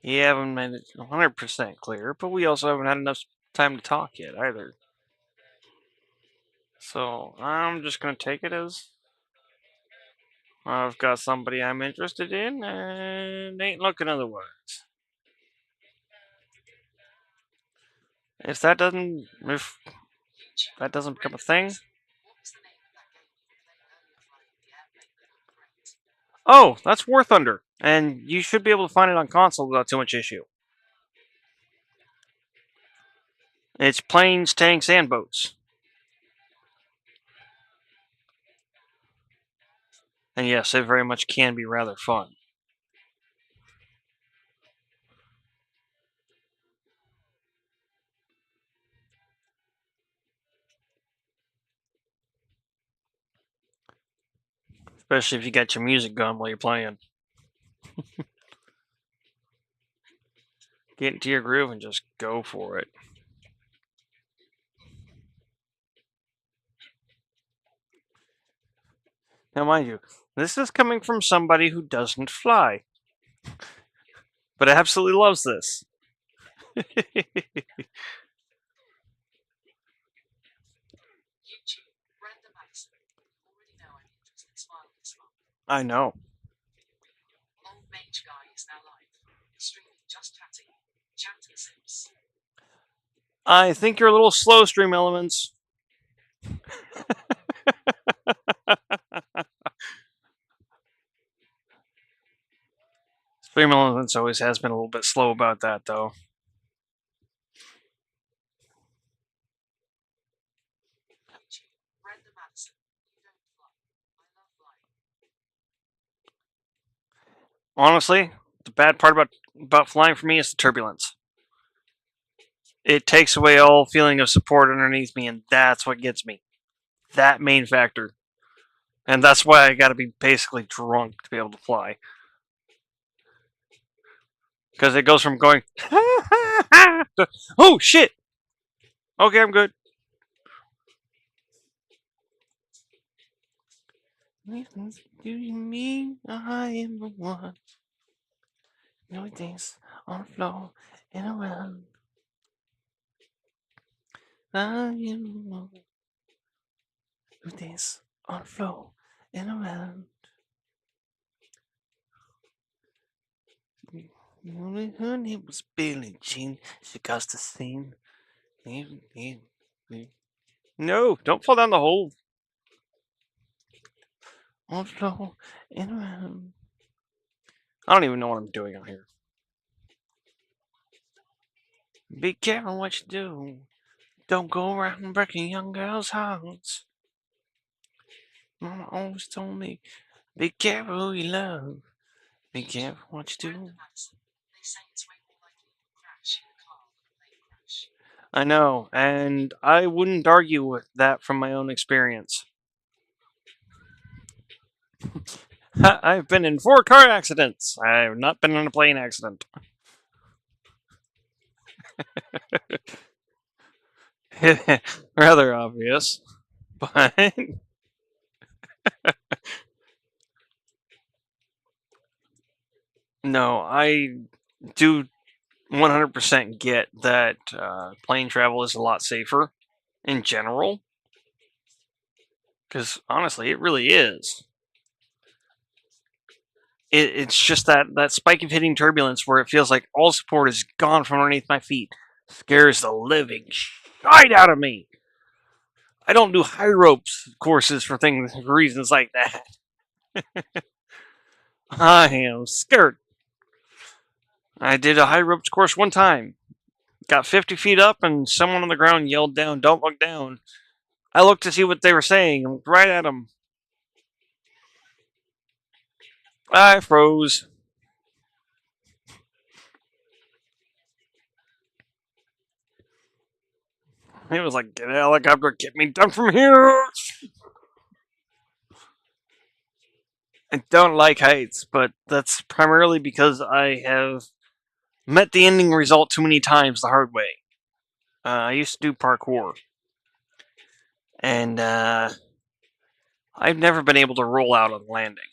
You haven't made it 100% clear, but we also haven't had enough time to talk yet either. So I'm just gonna take it as I've got somebody I'm interested in and ain't looking otherwise. If that doesn't become a thing, What was the name of that game you were playing earlier flying the airplane that looked great? oh, that's War Thunder, and you should be able to find it on console without too much issue. It's planes, tanks, and boats. And yes, it very much can be rather fun. Especially if you got your music going while you're playing. Get into your groove and just go for it. Now, mind you, this is coming from somebody who doesn't fly, but absolutely loves this. YouTube. Brenda Madison. You already know I'm interested. Smile this month. I know. Old mage guy is now I think you're a little slow, Stream Elements. Stream Elements always has been a little bit slow about that, though. Brenda Madison, you don't fly. I love flying. Honestly, the bad part about flying for me is the turbulence. It takes away all feeling of support underneath me, and that's what gets me. That main factor. And that's why I gotta be basically drunk to be able to fly. Because it goes from going, to, oh shit! Okay, I'm good. Do you mean I am the one? No things on the floor and around. I am the one who dance on the floor and around. Her name was Billie Jean. She caused the scene. No, don't fall down the hole. On the floor and around. I don't even know what I'm doing out here. Be careful what you do. Don't go around breaking young girls' hearts. Mama always told me, be careful who you love. Be careful what you do. Brenda Madison, they say it's way more likely you'll crash in a car than a plane crash. I know, and I wouldn't argue with that from my own experience. I've been in 4 car accidents. I've not been in a plane accident. Rather obvious, but no, I do 100% get that plane travel is a lot safer in general. Because honestly, it really is. It's just that spike of hitting turbulence where it feels like all support is gone from underneath my feet. Scares the living shite out of me. I don't do high ropes courses for reasons like that. I am scared. I did a high ropes course one time. Got 50 feet up, and someone on the ground yelled down, "Don't look down." I looked to see what they were saying, and looked right at them. I froze. It was like, get a helicopter, get me down from here. I don't like heights, but that's primarily because I have met the ending result too many times the hard way. I used to do parkour, and I've never been able to roll out on landing.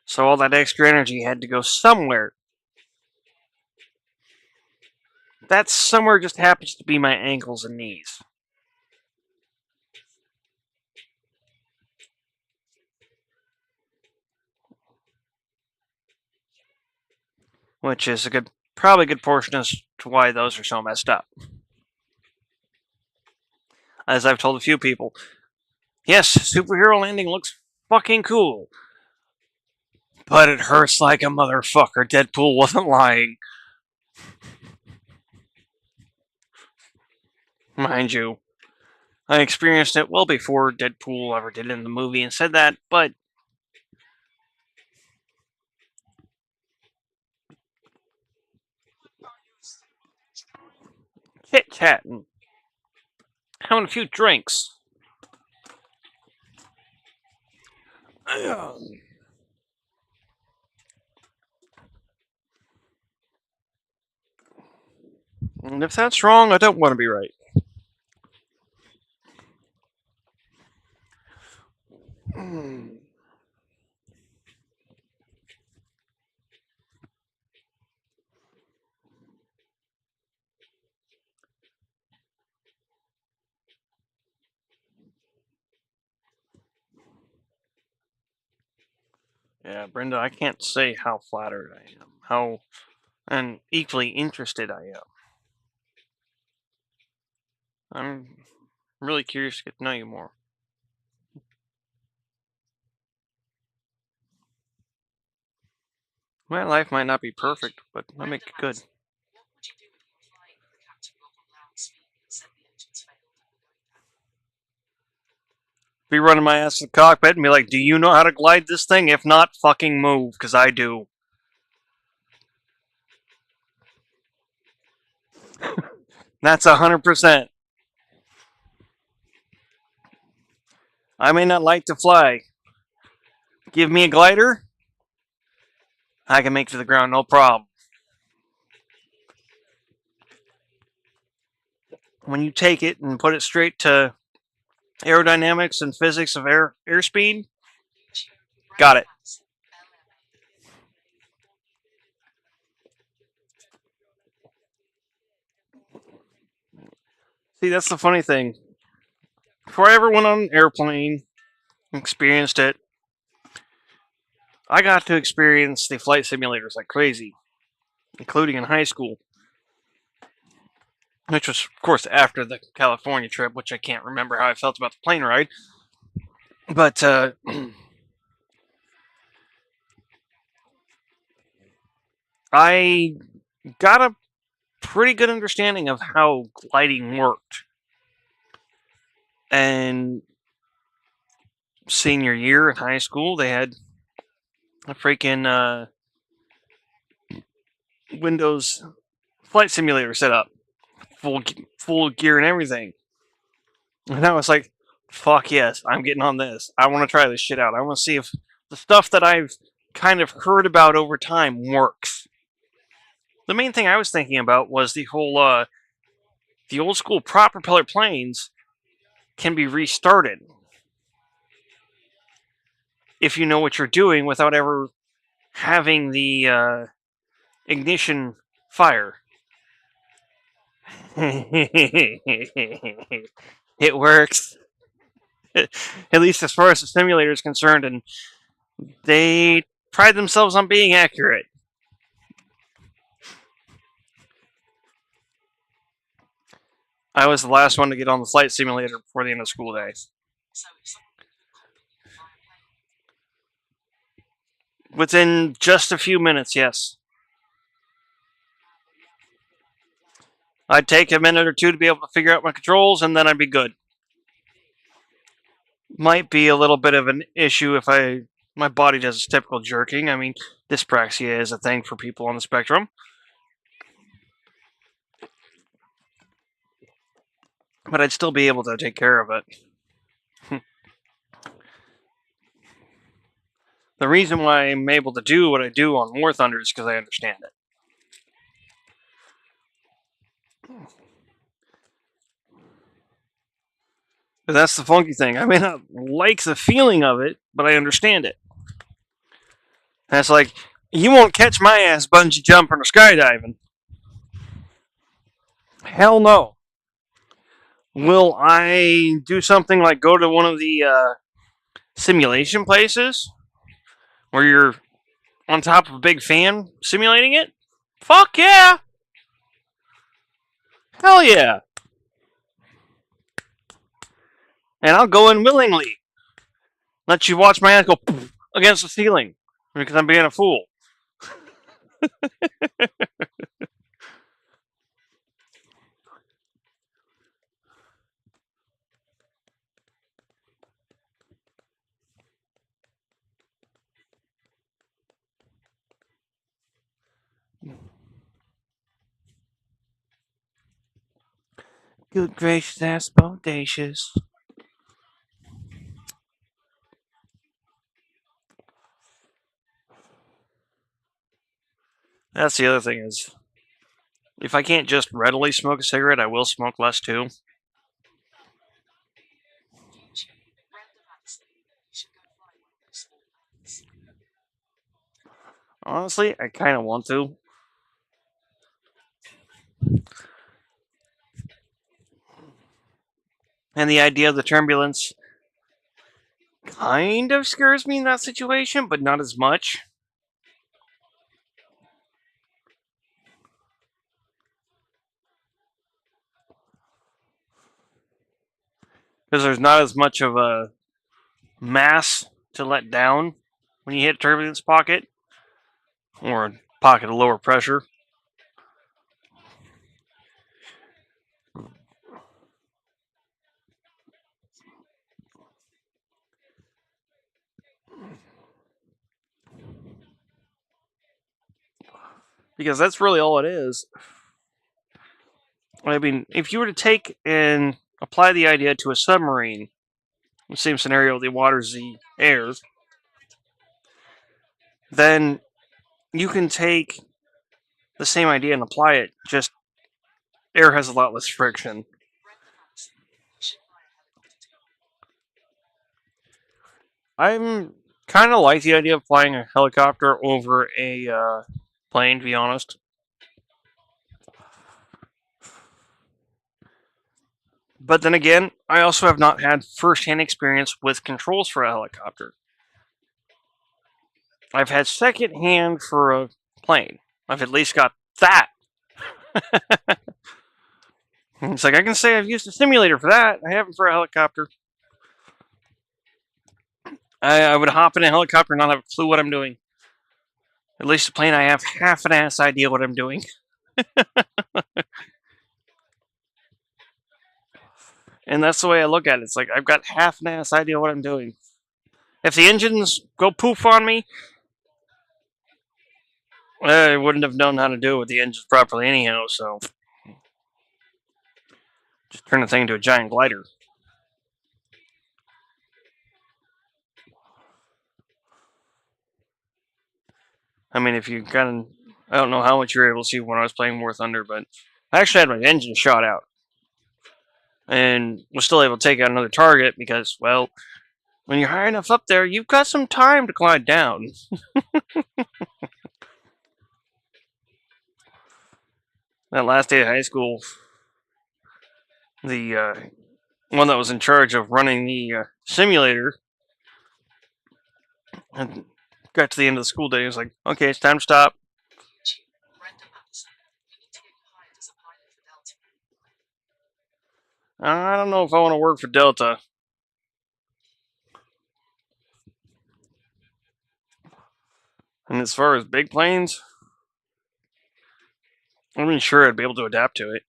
So all that extra energy had to go somewhere. That somewhere just happens to be my ankles and knees. Which is probably a good portion as to why those are so messed up. As I've told a few people, yes, superhero landing looks fucking cool, but it hurts like a motherfucker. Deadpool wasn't lying. Mind you, I experienced it well before Deadpool ever did it in the movie and said that, but chit-chatting, having a few drinks. And if that's wrong, I don't want to be right. Yeah, Brenda, I can't say how flattered I am, how and equally interested I am. I'm really curious to get to know you more. My life might not be perfect, but I make it good. What would you do if you were flying and the captain got on loudspeaker and said the engines failed and we're going down? Be running my ass to the cockpit and be like, do you know how to glide this thing? If not, fucking move, because I do. That's 100%. I may not like to fly. Give me a glider, I can make it to the ground, no problem. When you take it and put it straight to aerodynamics and physics of airspeed, got it. See, that's the funny thing. Before I ever went on an airplane, experienced it, I got to experience the flight simulators like crazy, including in high school. Which was, of course, after the California trip, which I can't remember how I felt about the plane ride. But, I got a pretty good understanding of how gliding worked. And senior year in high school, they had a freaking Windows flight simulator set up, full gear and everything. And I was like, "Fuck yes, I'm getting on this. I want to try this shit out. I want to see if the stuff that I've kind of heard about over time works." The main thing I was thinking about was the whole the old school prop propeller planes can be restarted if you know what you're doing without ever having the ignition fire. It works. At least as far as the simulator is concerned, and they pride themselves on being accurate. I was the last one to get on the flight simulator before the end of school day. So if someone gave you a copy, you could fly a plane. Within just a few minutes, yes. I'd take a minute or two to be able to figure out my controls, and then I'd be good. Might be a little bit of an issue if my body does typical jerking. I mean, dyspraxia is a thing for people on the spectrum. But I'd still be able to take care of it. The reason why I'm able to do what I do on War Thunder is because I understand it. But that's the funky thing. I may not like the feeling of it, but I understand it. And it's like, you won't catch my ass bungee jumping or skydiving. Hell no. Will I do something like go to one of the simulation places where you're on top of a big fan simulating it? Fuck yeah! Hell yeah! And I'll go in willingly. Let you watch my ass go against the ceiling because I'm being a fool. Good gracious, that's bodacious. That's the other thing is, if I can't just readily smoke a cigarette, I will smoke less too. Brenda Baxter, you should go fly one of those small planes. Honestly, I kind of want to. And the idea of the turbulence kind of scares me in that situation, but not as much. because there's not as much of a mass to let down when you hit turbulence pocket or a pocket of lower pressure. Because that's really all it is. I mean, if you were to take and apply the idea to a submarine, the same scenario, the water's the air, then you can take the same idea and apply it, just air has a lot less friction. I'm kind of like the idea of flying a helicopter over a plane, to be honest. But then again, I also have not had first-hand experience with controls for a helicopter. I've had second-hand for a plane. I've at least got that. It's like I can say I've used a simulator for that. I haven't for a helicopter. I would hop in a helicopter and not have a clue what I'm doing. At least a plane, I have half an ass idea what I'm doing. And that's the way I look at it. It's like I've got half an ass idea what I'm doing. If the engines go poof on me, I wouldn't have known how to do it with the engines properly anyhow, so just turn the thing into a giant glider. I mean, if you kind of, I don't know how much you were able to see when I was playing War Thunder, but I actually had my engine shot out. And was still able to take out another target because, well, when you're high enough up there, you've got some time to glide down. That last day of high school, the one that was in charge of running the simulator and got to the end of the school day. He was like, okay, it's time to stop. Brenda Madison, you need to get you hired as a pilot for Delta. I don't know if I want to work for Delta. And as far as big planes, I'm not sure I'd be able to adapt to it.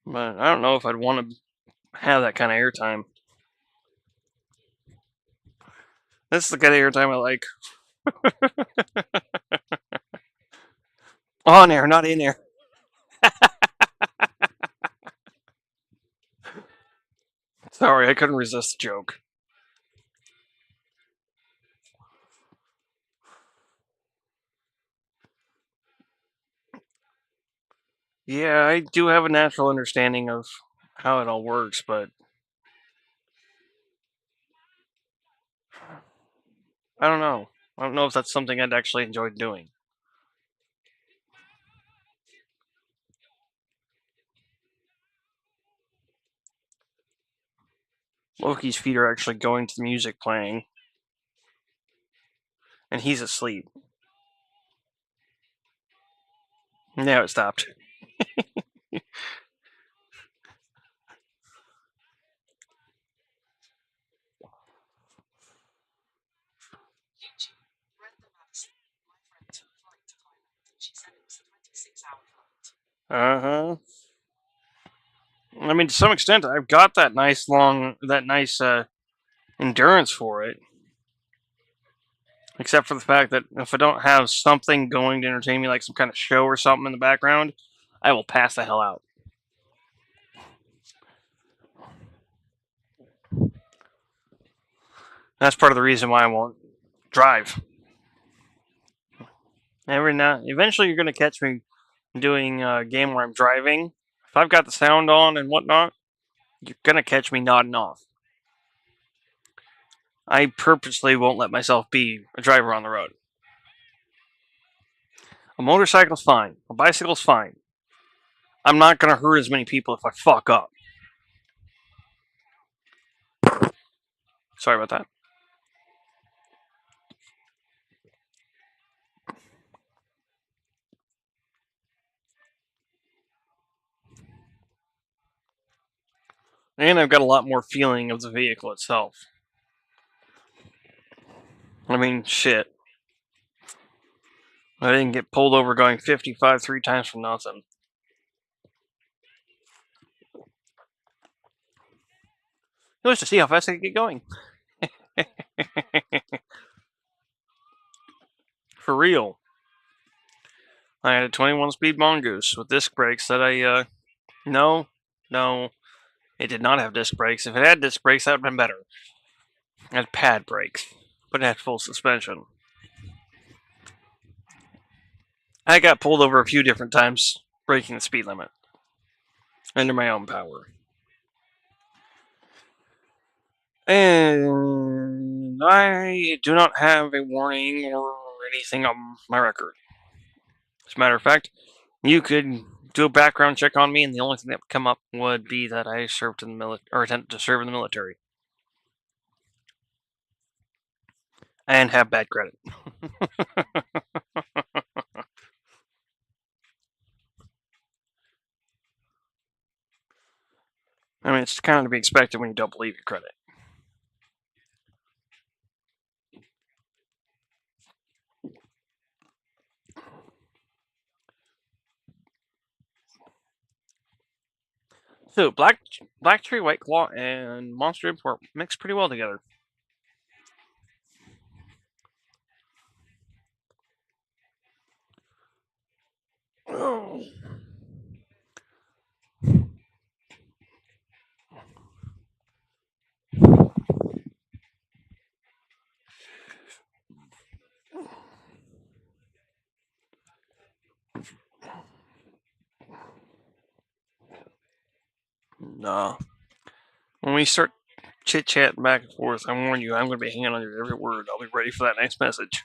But I don't know if I'd want to have that kind of airtime. This is the kind of airtime I like. On air, not in air. Sorry, I couldn't resist the joke. Yeah, I do have a natural understanding of how it all works, but I don't know. I don't know if that's something I'd actually enjoy doing. Loki's feet are actually going to the music playing, and he's asleep. Now it stopped. YouTube, Brenda Madison, my friend took a flight to Thailand and she said it was a 26-hour flight. I mean, to some extent, I've got that nice endurance for it. Except for the fact that if I don't have something going to entertain me, like some kind of show or something in the background, I will pass the hell out. That's part of the reason why I won't drive. Eventually, you're going to catch me doing a game where I'm driving. If I've got the sound on and whatnot, you're going to catch me nodding off. I purposely won't let myself be a driver on the road. A motorcycle's fine. A bicycle's fine. I'm not going to hurt as many people if I fuck up. Sorry about that. And I've got a lot more feeling of the vehicle itself. I mean, shit. I didn't get pulled over going 55 3 times for nothing. It was to see how fast I could get going. For real. I had a 21 speed Mongoose with disc brakes that I, no, it did not have disc brakes. If it had disc brakes, that would have been better. It had pad brakes, but it had full suspension. I got pulled over a few different times breaking the speed limit under my own power. And I do not have a warning or anything on my record. As a matter of fact, you could do a background check on me, and the only thing that would come up would be that I served in the military or attempted to serve in the military and have bad credit. I mean, it's kind of to be expected when you don't believe your credit. So, Black Tree, White Claw, and Monster Import mix pretty well together. Oh. Nah. When we start chit-chatting back and forth, I warn you, I'm going to be hanging on your every word. I'll be ready for that next message.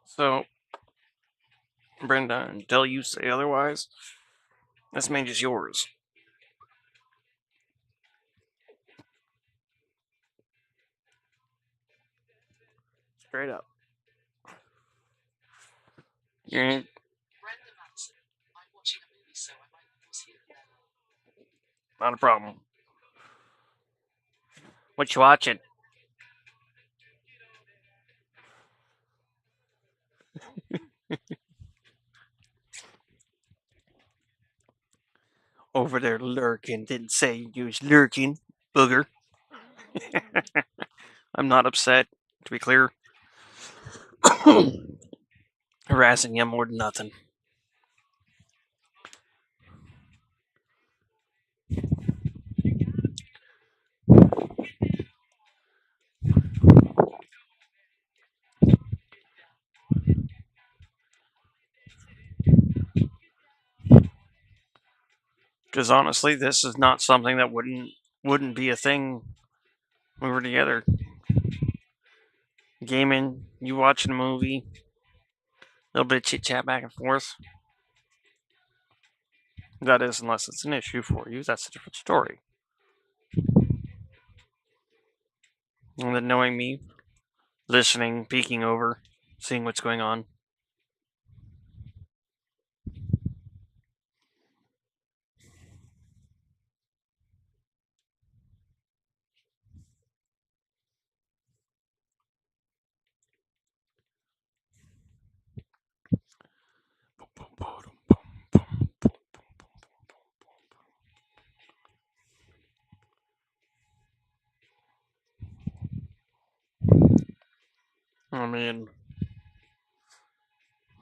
So, Brenda, until you say otherwise, this mange is yours. Straight up. You ain't Brenda Manson. I'm watching a movie, so I might pause here and there. not a problem. What you watching? Over there lurking. Didn't say you was lurking, booger. I'm not upset, to be clear. Harassing you more than nothing. Because honestly, this is not something that wouldn't be a thing when we were together. Gaming, you watching a movie, a little bit of chit chat back and forth. That is, unless it's an issue for you, that's a different story. And then knowing me, listening, peeking over, seeing what's going on. I mean,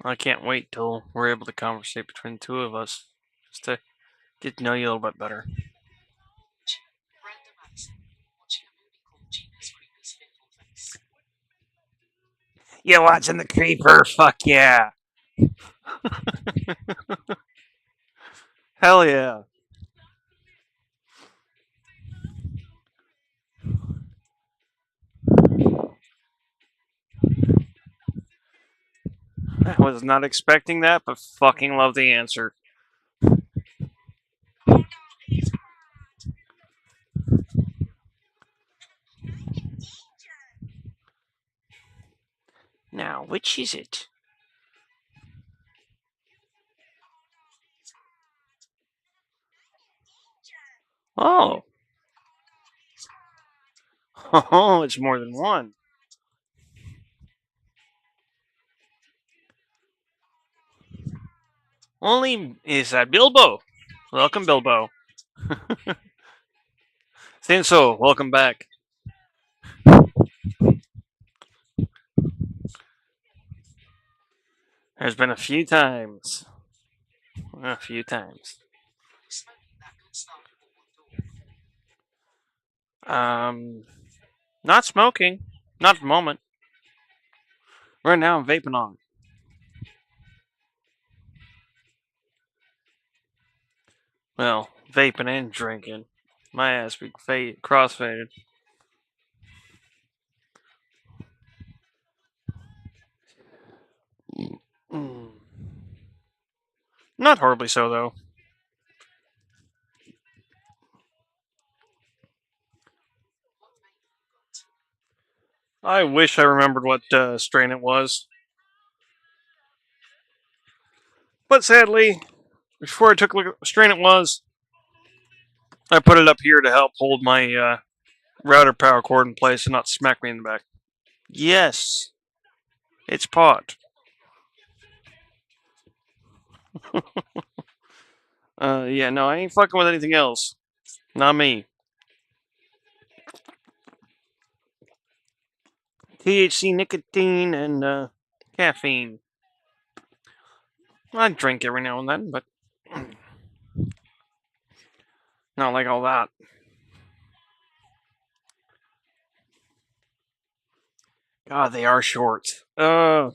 I can't wait till we're able to conversate between the two of us. just to get to know you a little bit better. Brenda Madison, watching a movie called Jeepers Creepers Fearful Face. You watching the creeper? Fuck yeah! Hell yeah! I was not expecting that, but fucking love the answer. Now, which is it? Oh. Oh, it's more than one. Only is that Bilbo. Welcome, Bilbo. So, welcome back. There's been a few times. A few times. Smoking that good stuff or door. Not smoking. Not at the moment. Right now, I'm vaping on. Well, vaping and drinking. My ass be crossfaded. Mm. Not horribly so, though. What vape you got? I wish I remembered what strain it was. But sadly, before I took a look at what strain it was, I put it up here to help hold my router power cord in place and not smack me in the back. Yes, it's pot. Yeah, no, I ain't fucking with anything else. Not me. THC, nicotine, and caffeine. I drink every now and then, but not like all that. God, they are short. This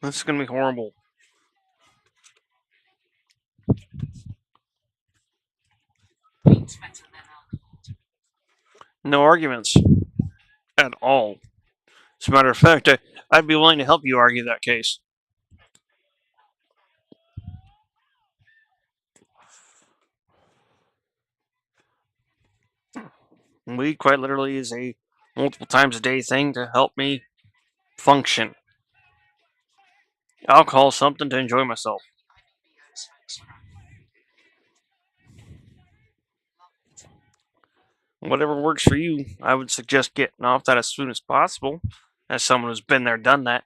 is gonna be horrible. Weed's better than alcohol. No arguments at all. As a matter of fact, I'd be willing to help you argue that case. Weed quite literally is a multiple times a day thing to help me function. Alcohol is something to enjoy myself. IBBO smokes crack. Love it. Whatever works for you, I would suggest getting off that as soon as possible, as someone who's been there, done that.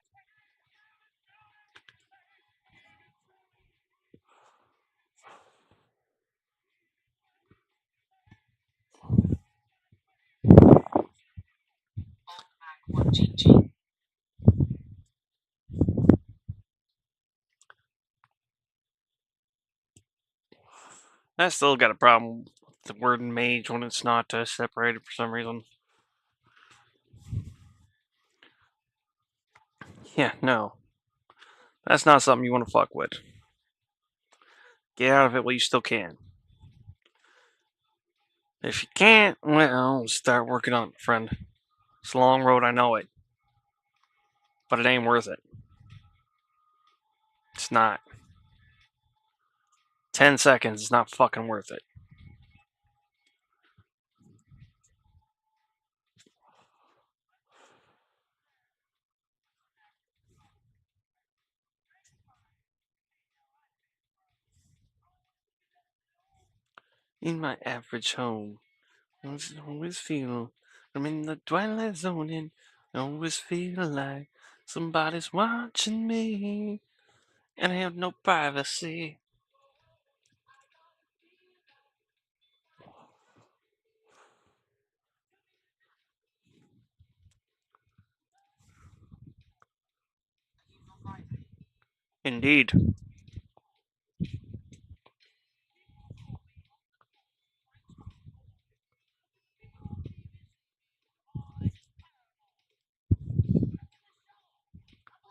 Old Mag 1GG. I still got a problem with the word mage when it's not separated for some reason. Yeah, no. That's not something you want to fuck with. Get out of it while you still can. If you can't, well, start working on it, friend. It's a long road, I know it. But it ain't worth it. It's not. 10 seconds is not fucking worth it. In my average home, I always feel I'm in the twilight zone and I always feel like somebody's watching me and I have no privacy. Are you non-binary? Indeed.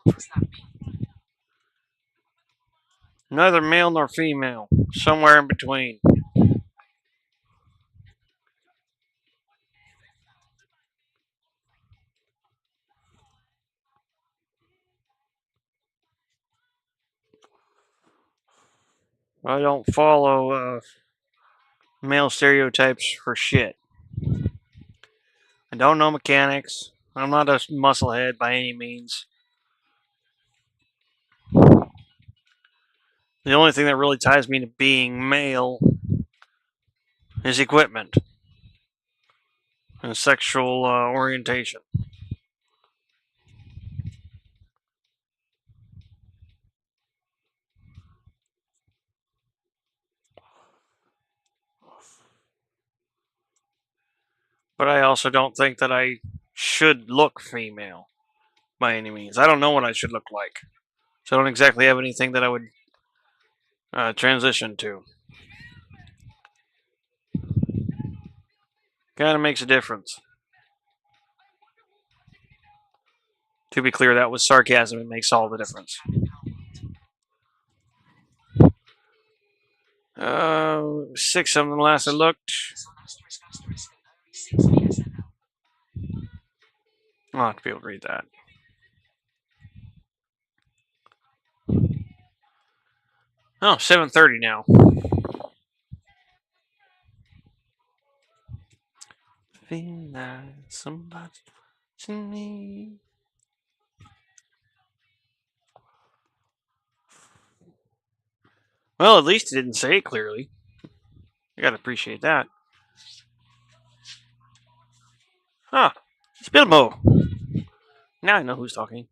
What's that mean? Neither male nor female. Somewhere in between. I don't follow male stereotypes for shit. I don't know mechanics. I'm not a musclehead by any means. The only thing that really ties me to being male is equipment and sexual orientation. But I also don't think that I should look female by any means. I don't know what I should look like. So I don't exactly have anything that I would transition to. Kind of makes a difference. To be clear, that was sarcasm. It makes all the difference. Six something last I looked. This on asterisk asterisk and only 6 VSNL. I'll have to be able to read that. Oh, 7:30 now. Feel like somebody watching me. Well, at least it didn't say it clearly. I gotta appreciate that. Huh. It's Bilbo. Now I know who's talking.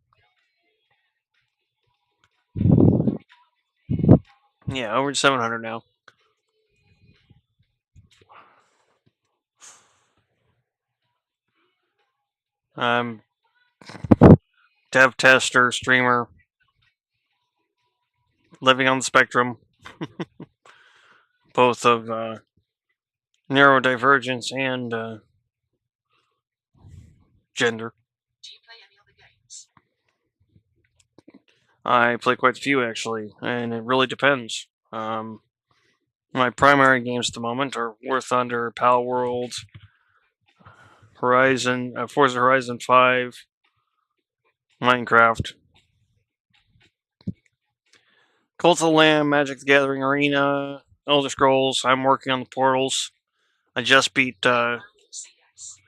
Yeah, over 700 now. I'm dev tester, streamer, living on the spectrum, both of neurodivergence and gender. Do you play any other games? I play quite a few actually, and it really depends. My primary games at the moment are War Thunder, Pal World, Forza Horizon 5, Minecraft, Cult of the Lamb, Magic the Gathering Arena, Elder Scrolls. I'm working on the Portals. I just beat. CS.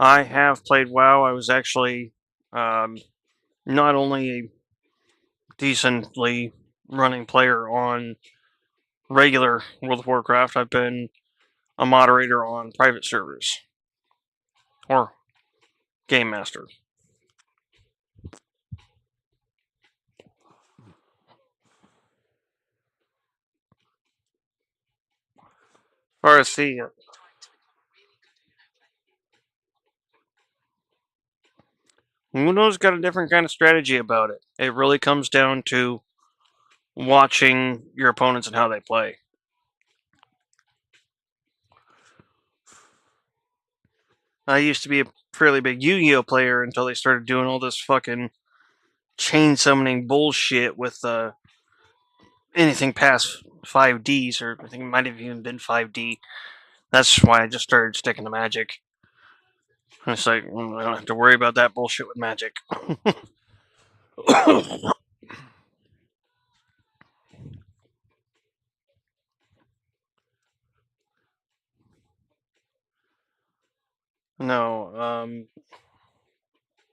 I have played WoW. I was actually not only a decently running player on regular World of Warcraft, I've been a moderator on private servers. Or Game Master. As far as the Trying to become a really good Uno player. Uno's got a different kind of strategy about it. It really comes down to watching your opponents and how they play. I used to be a fairly big Yu-Gi-Oh player until they started doing all this fucking chain summoning bullshit with anything past 5Ds, or I think it might have even been 5D. That's why I just started sticking to Magic. It's like, I don't have to worry about that bullshit with Magic. No,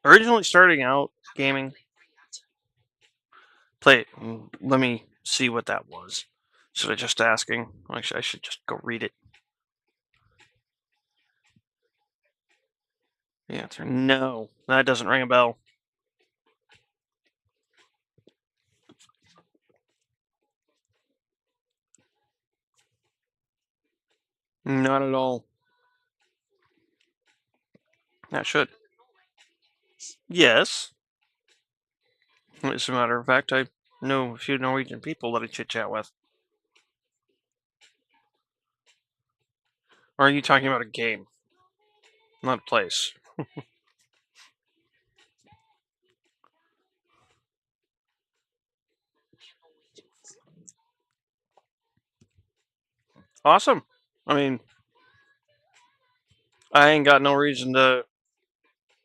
originally starting out gaming, play. Let me see what that was. Should I just asking? Actually, I should just go read it. The answer: no. That doesn't ring a bell. Not at all. That should. Yes. As a matter of fact, I know a few Norwegian people that I chit chat with. Or are you talking about a game? Not a place. Awesome. I mean, I ain't got no reason to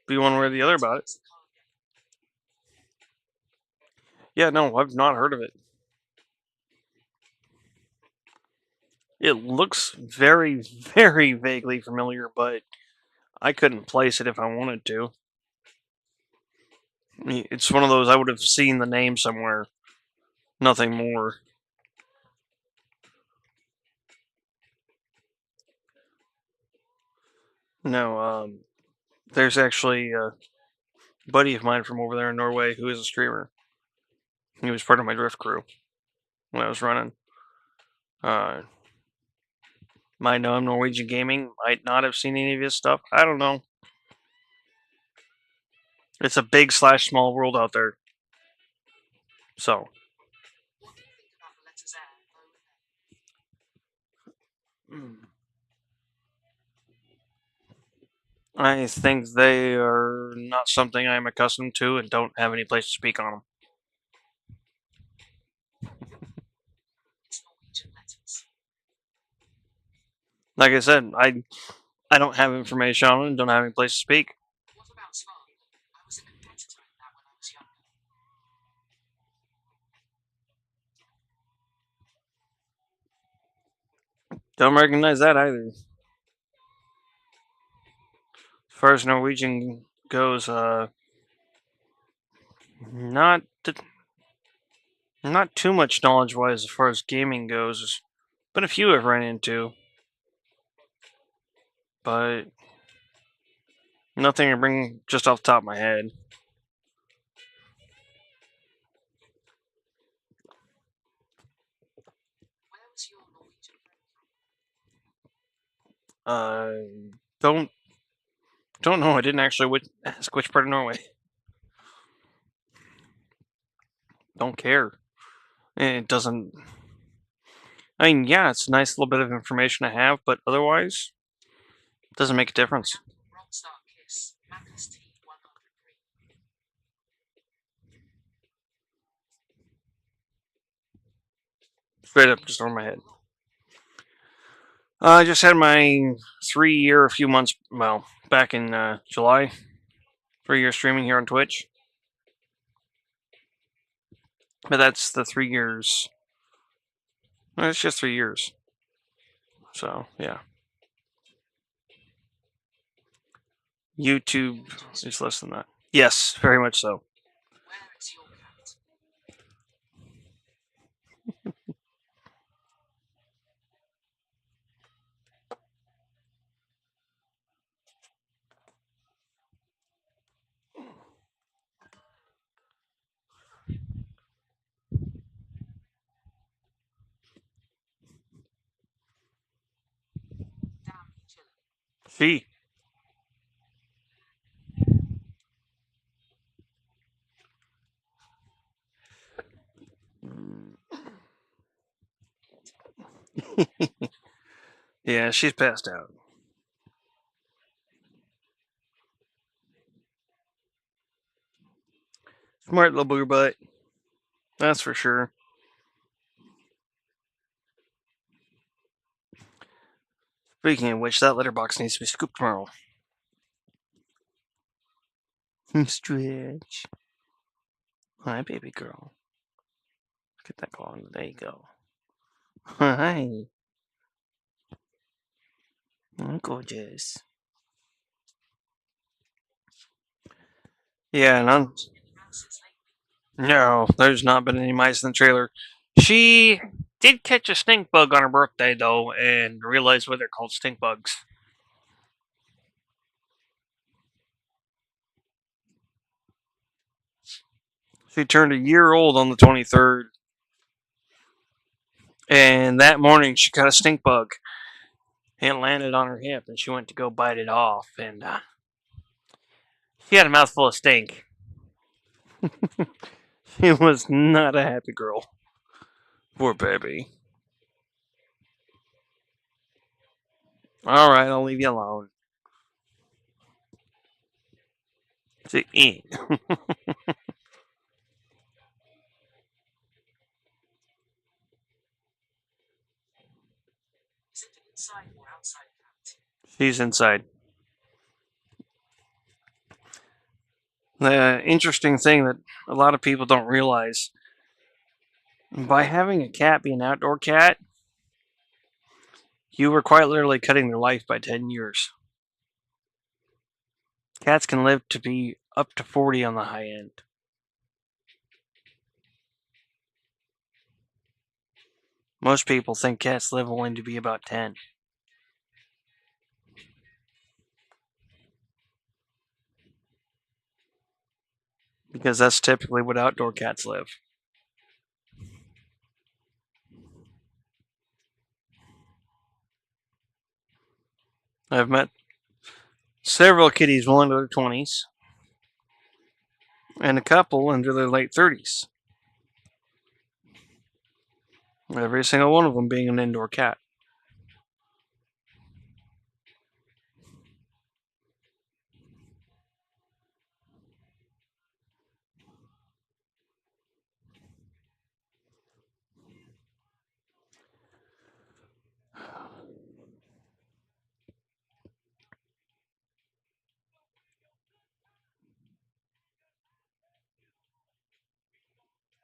be one way or the other about it. It's a card game. Yeah, no, I've not heard of it. It looks very, very vaguely familiar, but I couldn't place it if I wanted to. I mean, it's one of those I would have seen the name somewhere, nothing more. No, there's actually a buddy of mine from over there in Norway who is a streamer. He was part of my drift crew when I was running. Might know him, Norwegian Gaming. Might not have seen any of his stuff. I don't know. It's a big / small world out there. So, What do you think about the letters N, O, and A? I think they are not something I'm accustomed to and don't have any place to speak on them. It's Norwegian letters. Like I said, I don't have information on it and don't have any place to speak. What about Svan? I was a competitor in that when I was younger. Don't recognize that either. As far as Norwegian goes, not not too much knowledge-wise as far as gaming goes. There's been a few I've ran into, but nothing I bring just off the top of my head. Where was your Norwegian friend from? Don't know. I didn't actually ask which part of Norway. Don't care. It doesn't. I mean, yeah, it's a nice little bit of information to have, but otherwise, it doesn't make a difference. Rockstar Kiss, Macus T103. Straight up, just over my head. I just had my 3-year, a few months, well, back in July. 3-year streaming here on Twitch. But that's the 3 years. Well, it's just 3 years. So, yeah. YouTube is less than that. Yes, very much so. Where is your cat? Damn, you chillin'. See? Yeah, she's passed out. Smart little booger butt. That's for sure. Speaking of which, that letterbox needs to be scooped tomorrow. Stretch. Hi, baby girl. Get that going. There you go. Hi. I'm gorgeous. Yeah, and I'm. Mouses lately. No, there's not been any mice in the trailer. She did catch a stink bug on her birthday, though, and realized why they're called stink bugs. She turned a year old on the 23rd, and that morning she caught a stink bug. It landed on her hip, and she went to go bite it off, and she had a mouthful of stink. She was not a happy girl. Poor baby. Alright, I'll leave you alone. See, inside or outside cat? She's inside. The interesting thing that a lot of people don't realize, by having a cat be an outdoor cat, you were quite literally cutting their life by 10 years. Cats can live to be up to 40 on the high end. Most people think cats live only to be about 10. Because that's typically what outdoor cats live. I've met several kitties well into their 20s, and a couple into their late 30s. Every single one of them being an indoor cat.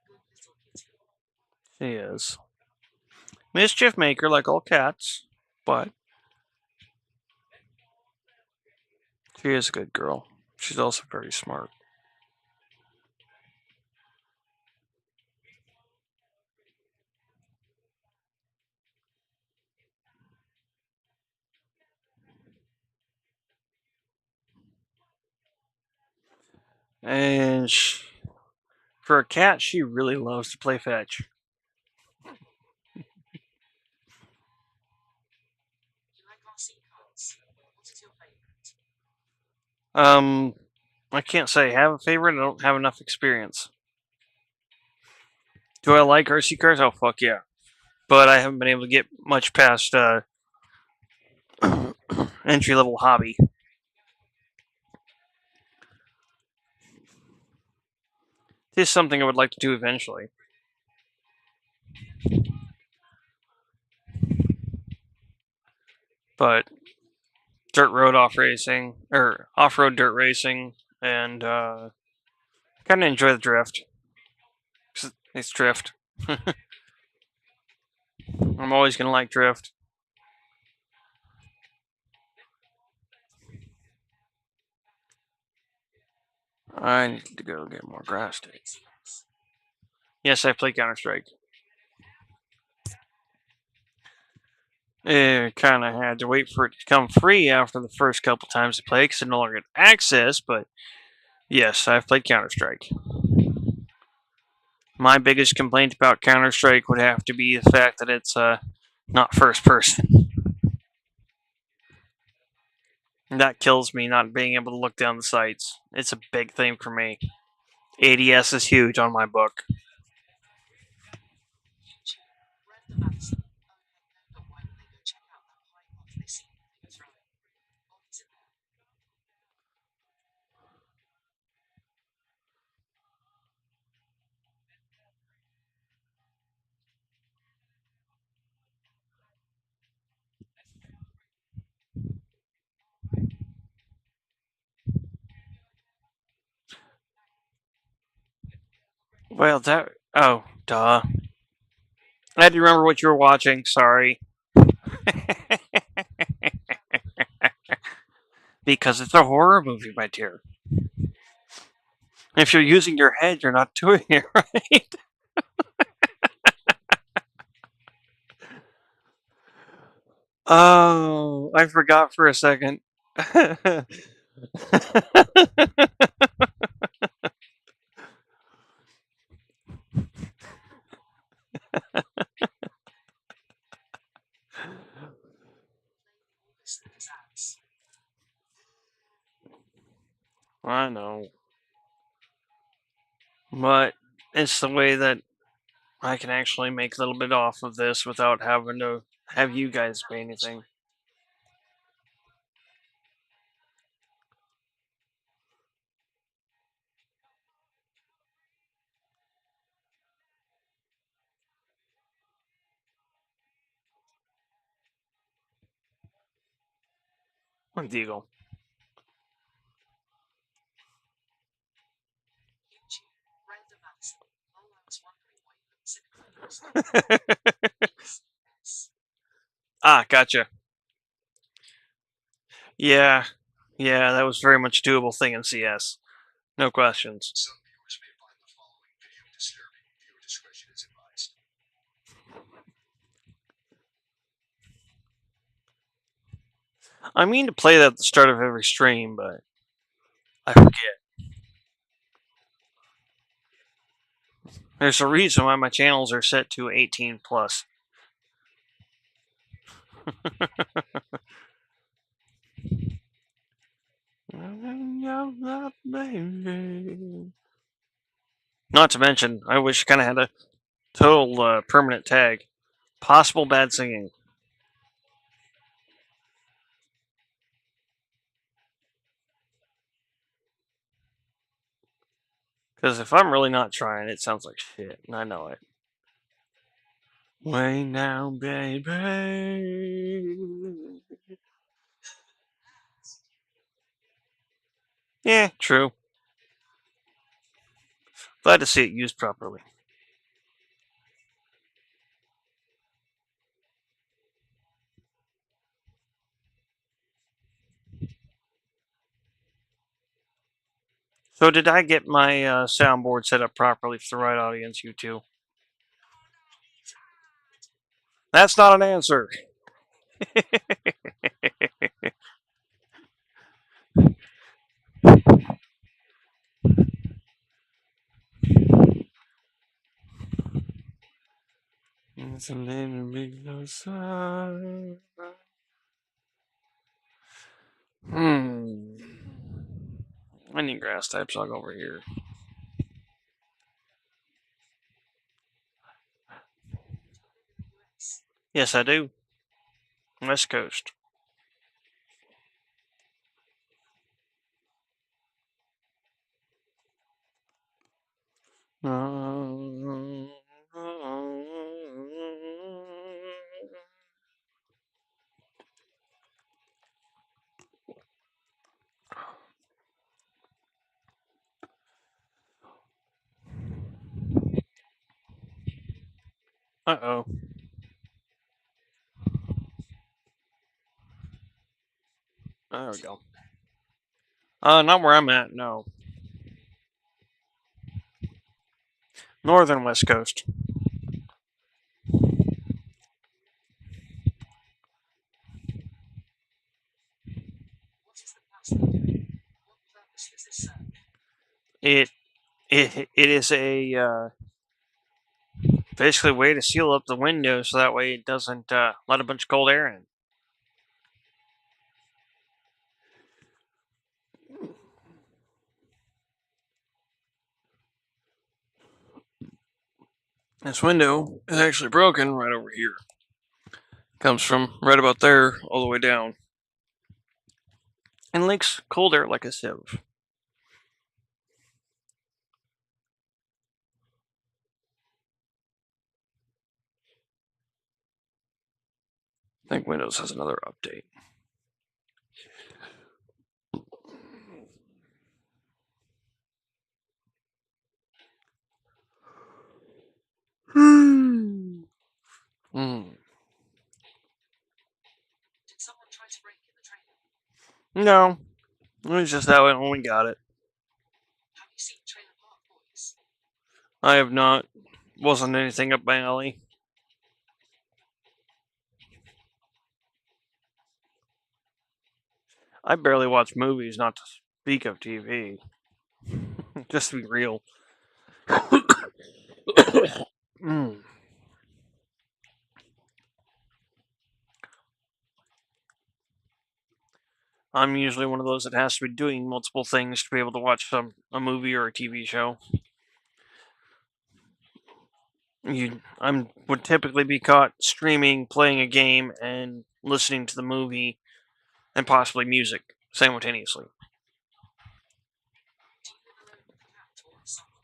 Good little kitty. She is. Mischief maker like all cats, but she is a good girl. She's also very smart. And for a cat, she really loves to play fetch. You like RC cars? What is your favorite? I can't say I have a favorite. I don't have enough experience. Do I like RC cars? Oh, fuck yeah. But I haven't been able to get much past entry level hobby. This is something I would like to do eventually. But dirt road off racing, or off road dirt racing, and kind of enjoy the drift. It's drift. I'm always gonna like drift. I need to go get more grass sticks. CS. Yes, I play Counter Strike. Kind of had to wait for it to come free after the first couple times I played because I no longer had access. But yes, I've played Counter Strike. My biggest complaint about Counter Strike would have to be the fact that it's not first person. That kills me not being able to look down the sights. It's a big thing for me. ADS is huge on my book. YouTube. Brenda Madison. Oh heck no, but why would they go check out that pipe after they see things running? Bodies in there. Well, that. Oh, duh. I had to remember what you were watching. Sorry. Because it's a horror movie, my dear. If you're using your head, you're not doing it right. Oh, I forgot for a second. August these ads. I know. But it's the way that I can actually make a little bit off of this without having to have you guys pay anything. Digo. YouTube, Brenda Madison. Oh, I was wondering why you couldn't sit Yes. Ah, gotcha. Yeah, that was very much a doable thing in CS. No questions. Some viewers may find the following video disturbing. Viewer discretion is advised. I mean to play that at the start of every stream, but I forget. There's a reason why my channels are set to 18 plus. Not to mention, I wish I kind of had a total permanent tag. Possible bad singing. Because if I'm really not trying, it sounds like shit, and I know it. Way now, baby. Yeah, true. Glad to see it used properly. So did I get my soundboard set up properly for the right audience, you two? That's not an answer. It's a little bit closer. I need grass types. I'll go over here. US. Yes, I do. West Coast. Uh-oh. There we go. Not where I'm at, no. Northern West Coast. What is the plastic doing? What purpose does it serve? It is a basically a way to seal up the window so that way it doesn't let a bunch of cold air in. This window is actually broken right over here. Comes from right about there all the way down. And leaks cold air like a sieve. I think Windows has another update. Hmm. Did someone try to break in the trailer? No. It was just that way when we got it. Have you seen Trailer Park Boys? I have not. Wasn't anything up my alley. I barely watch movies, not to speak of TV. Just to be real. I'm usually one of those that has to be doing multiple things to be able to watch a movie or a TV show. I would typically be caught streaming, playing a game, and listening to the movie, and possibly music simultaneously. Do you live alone with a cat or someone?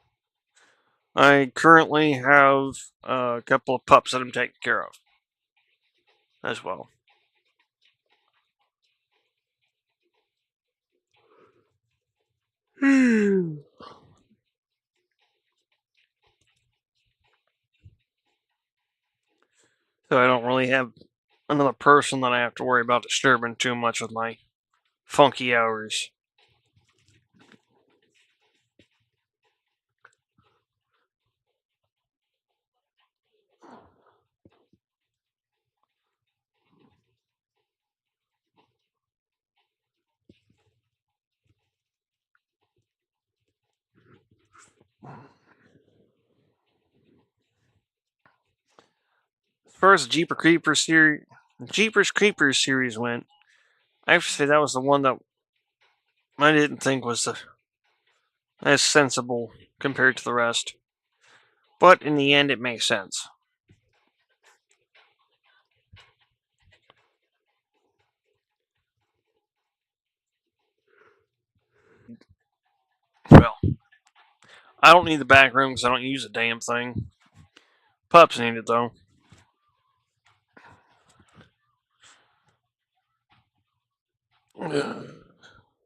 I currently have a couple of pups that I'm taking care of as well. So I don't really have another person that I have to worry about disturbing too much with my funky hours. As far as the Jeepers Creepers series went, I have to say that was the one that I didn't think was as sensible compared to the rest. But in the end, it makes sense. Well, I don't need the back room because I don't use a damn thing. Pups need it though. The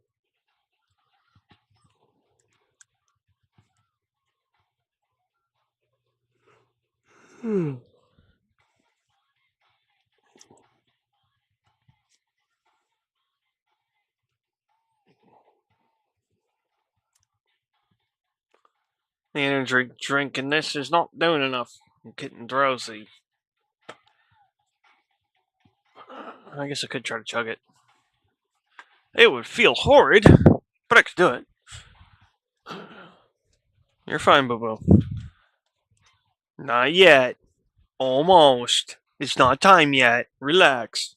energy drink in this is not doing enough. I'm getting drowsy. I guess I could try to chug it. It would feel horrid, but I could do it. You're fine, Boo Boo. Not yet. Almost. It's not time yet. Relax.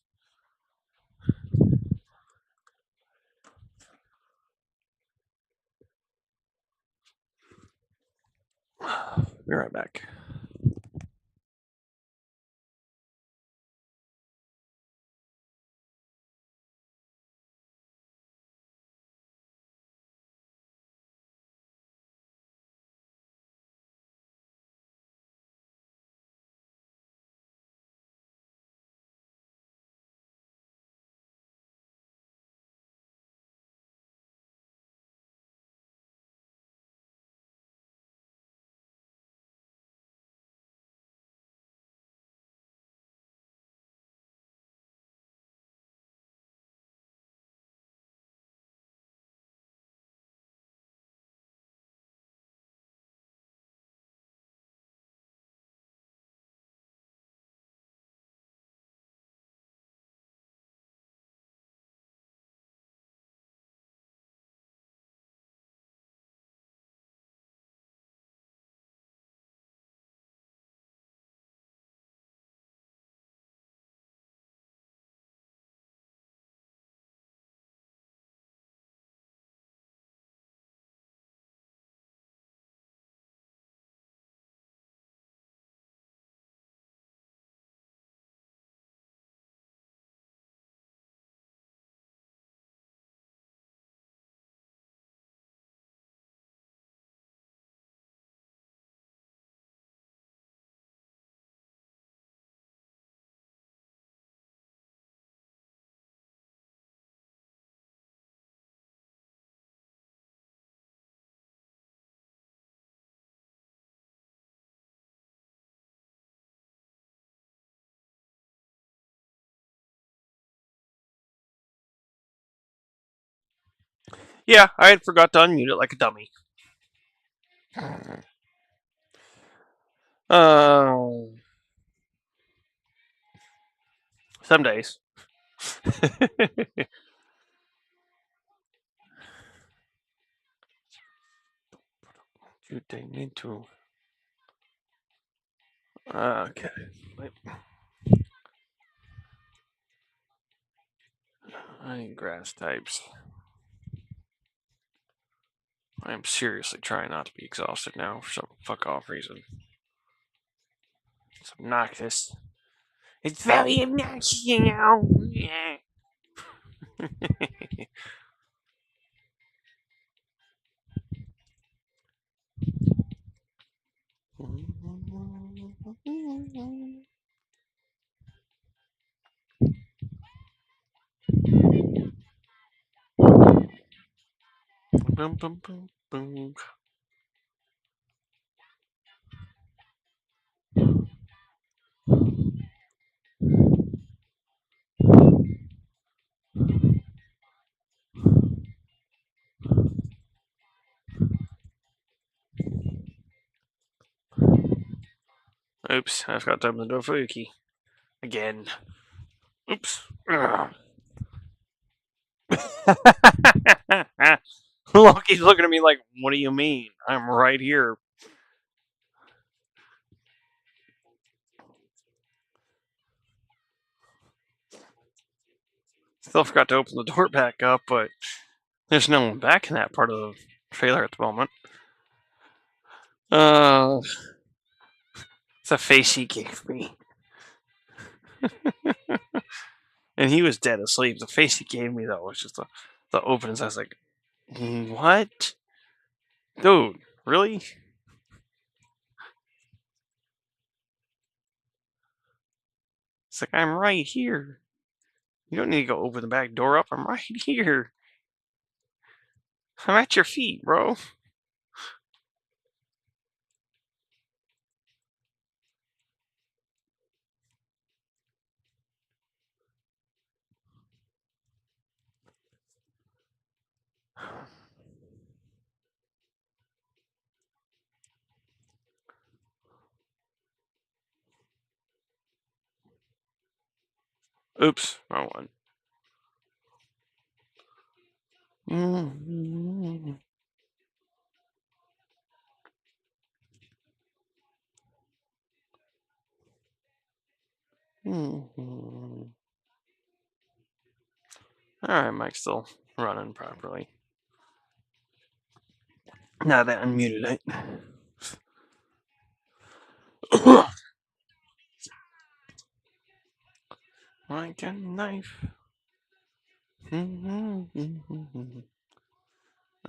Be right back. Yeah, I had forgot to unmute it like a dummy. Some days. You need to. Okay. Wait. I need grass types. I am seriously trying not to be exhausted now for some fuck off reason. It's obnoxious. It's very obnoxious, you know. Yeah. Boom, boom, boom, boom. Oops, I forgot to open the door for Yuki. Again. Oops. Loki's looking at me like, what do you mean? I'm right here. Still forgot to open the door back up, but there's no one back in that part of the trailer at the moment. It's a face he gave me. And he was dead asleep. The face he gave me, though, was just the openness. I was like, what? Dude, really? It's like, I'm right here. You don't need to go open the back door up. I'm right here. I'm at your feet, bro. Oops, wrong one. Alright, Mike's still running properly. Now that I unmuted it. Like a knife. I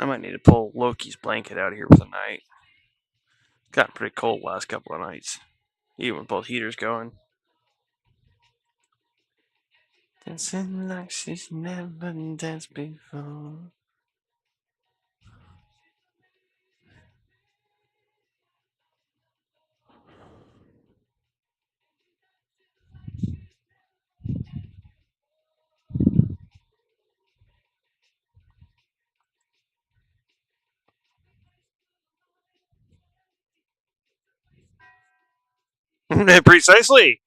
might need to pull Loki's blanket out of here for the night. Gotten pretty cold last couple of nights. Even with both heaters going. Dancing like she's never danced before. Precisely.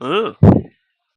Ugh.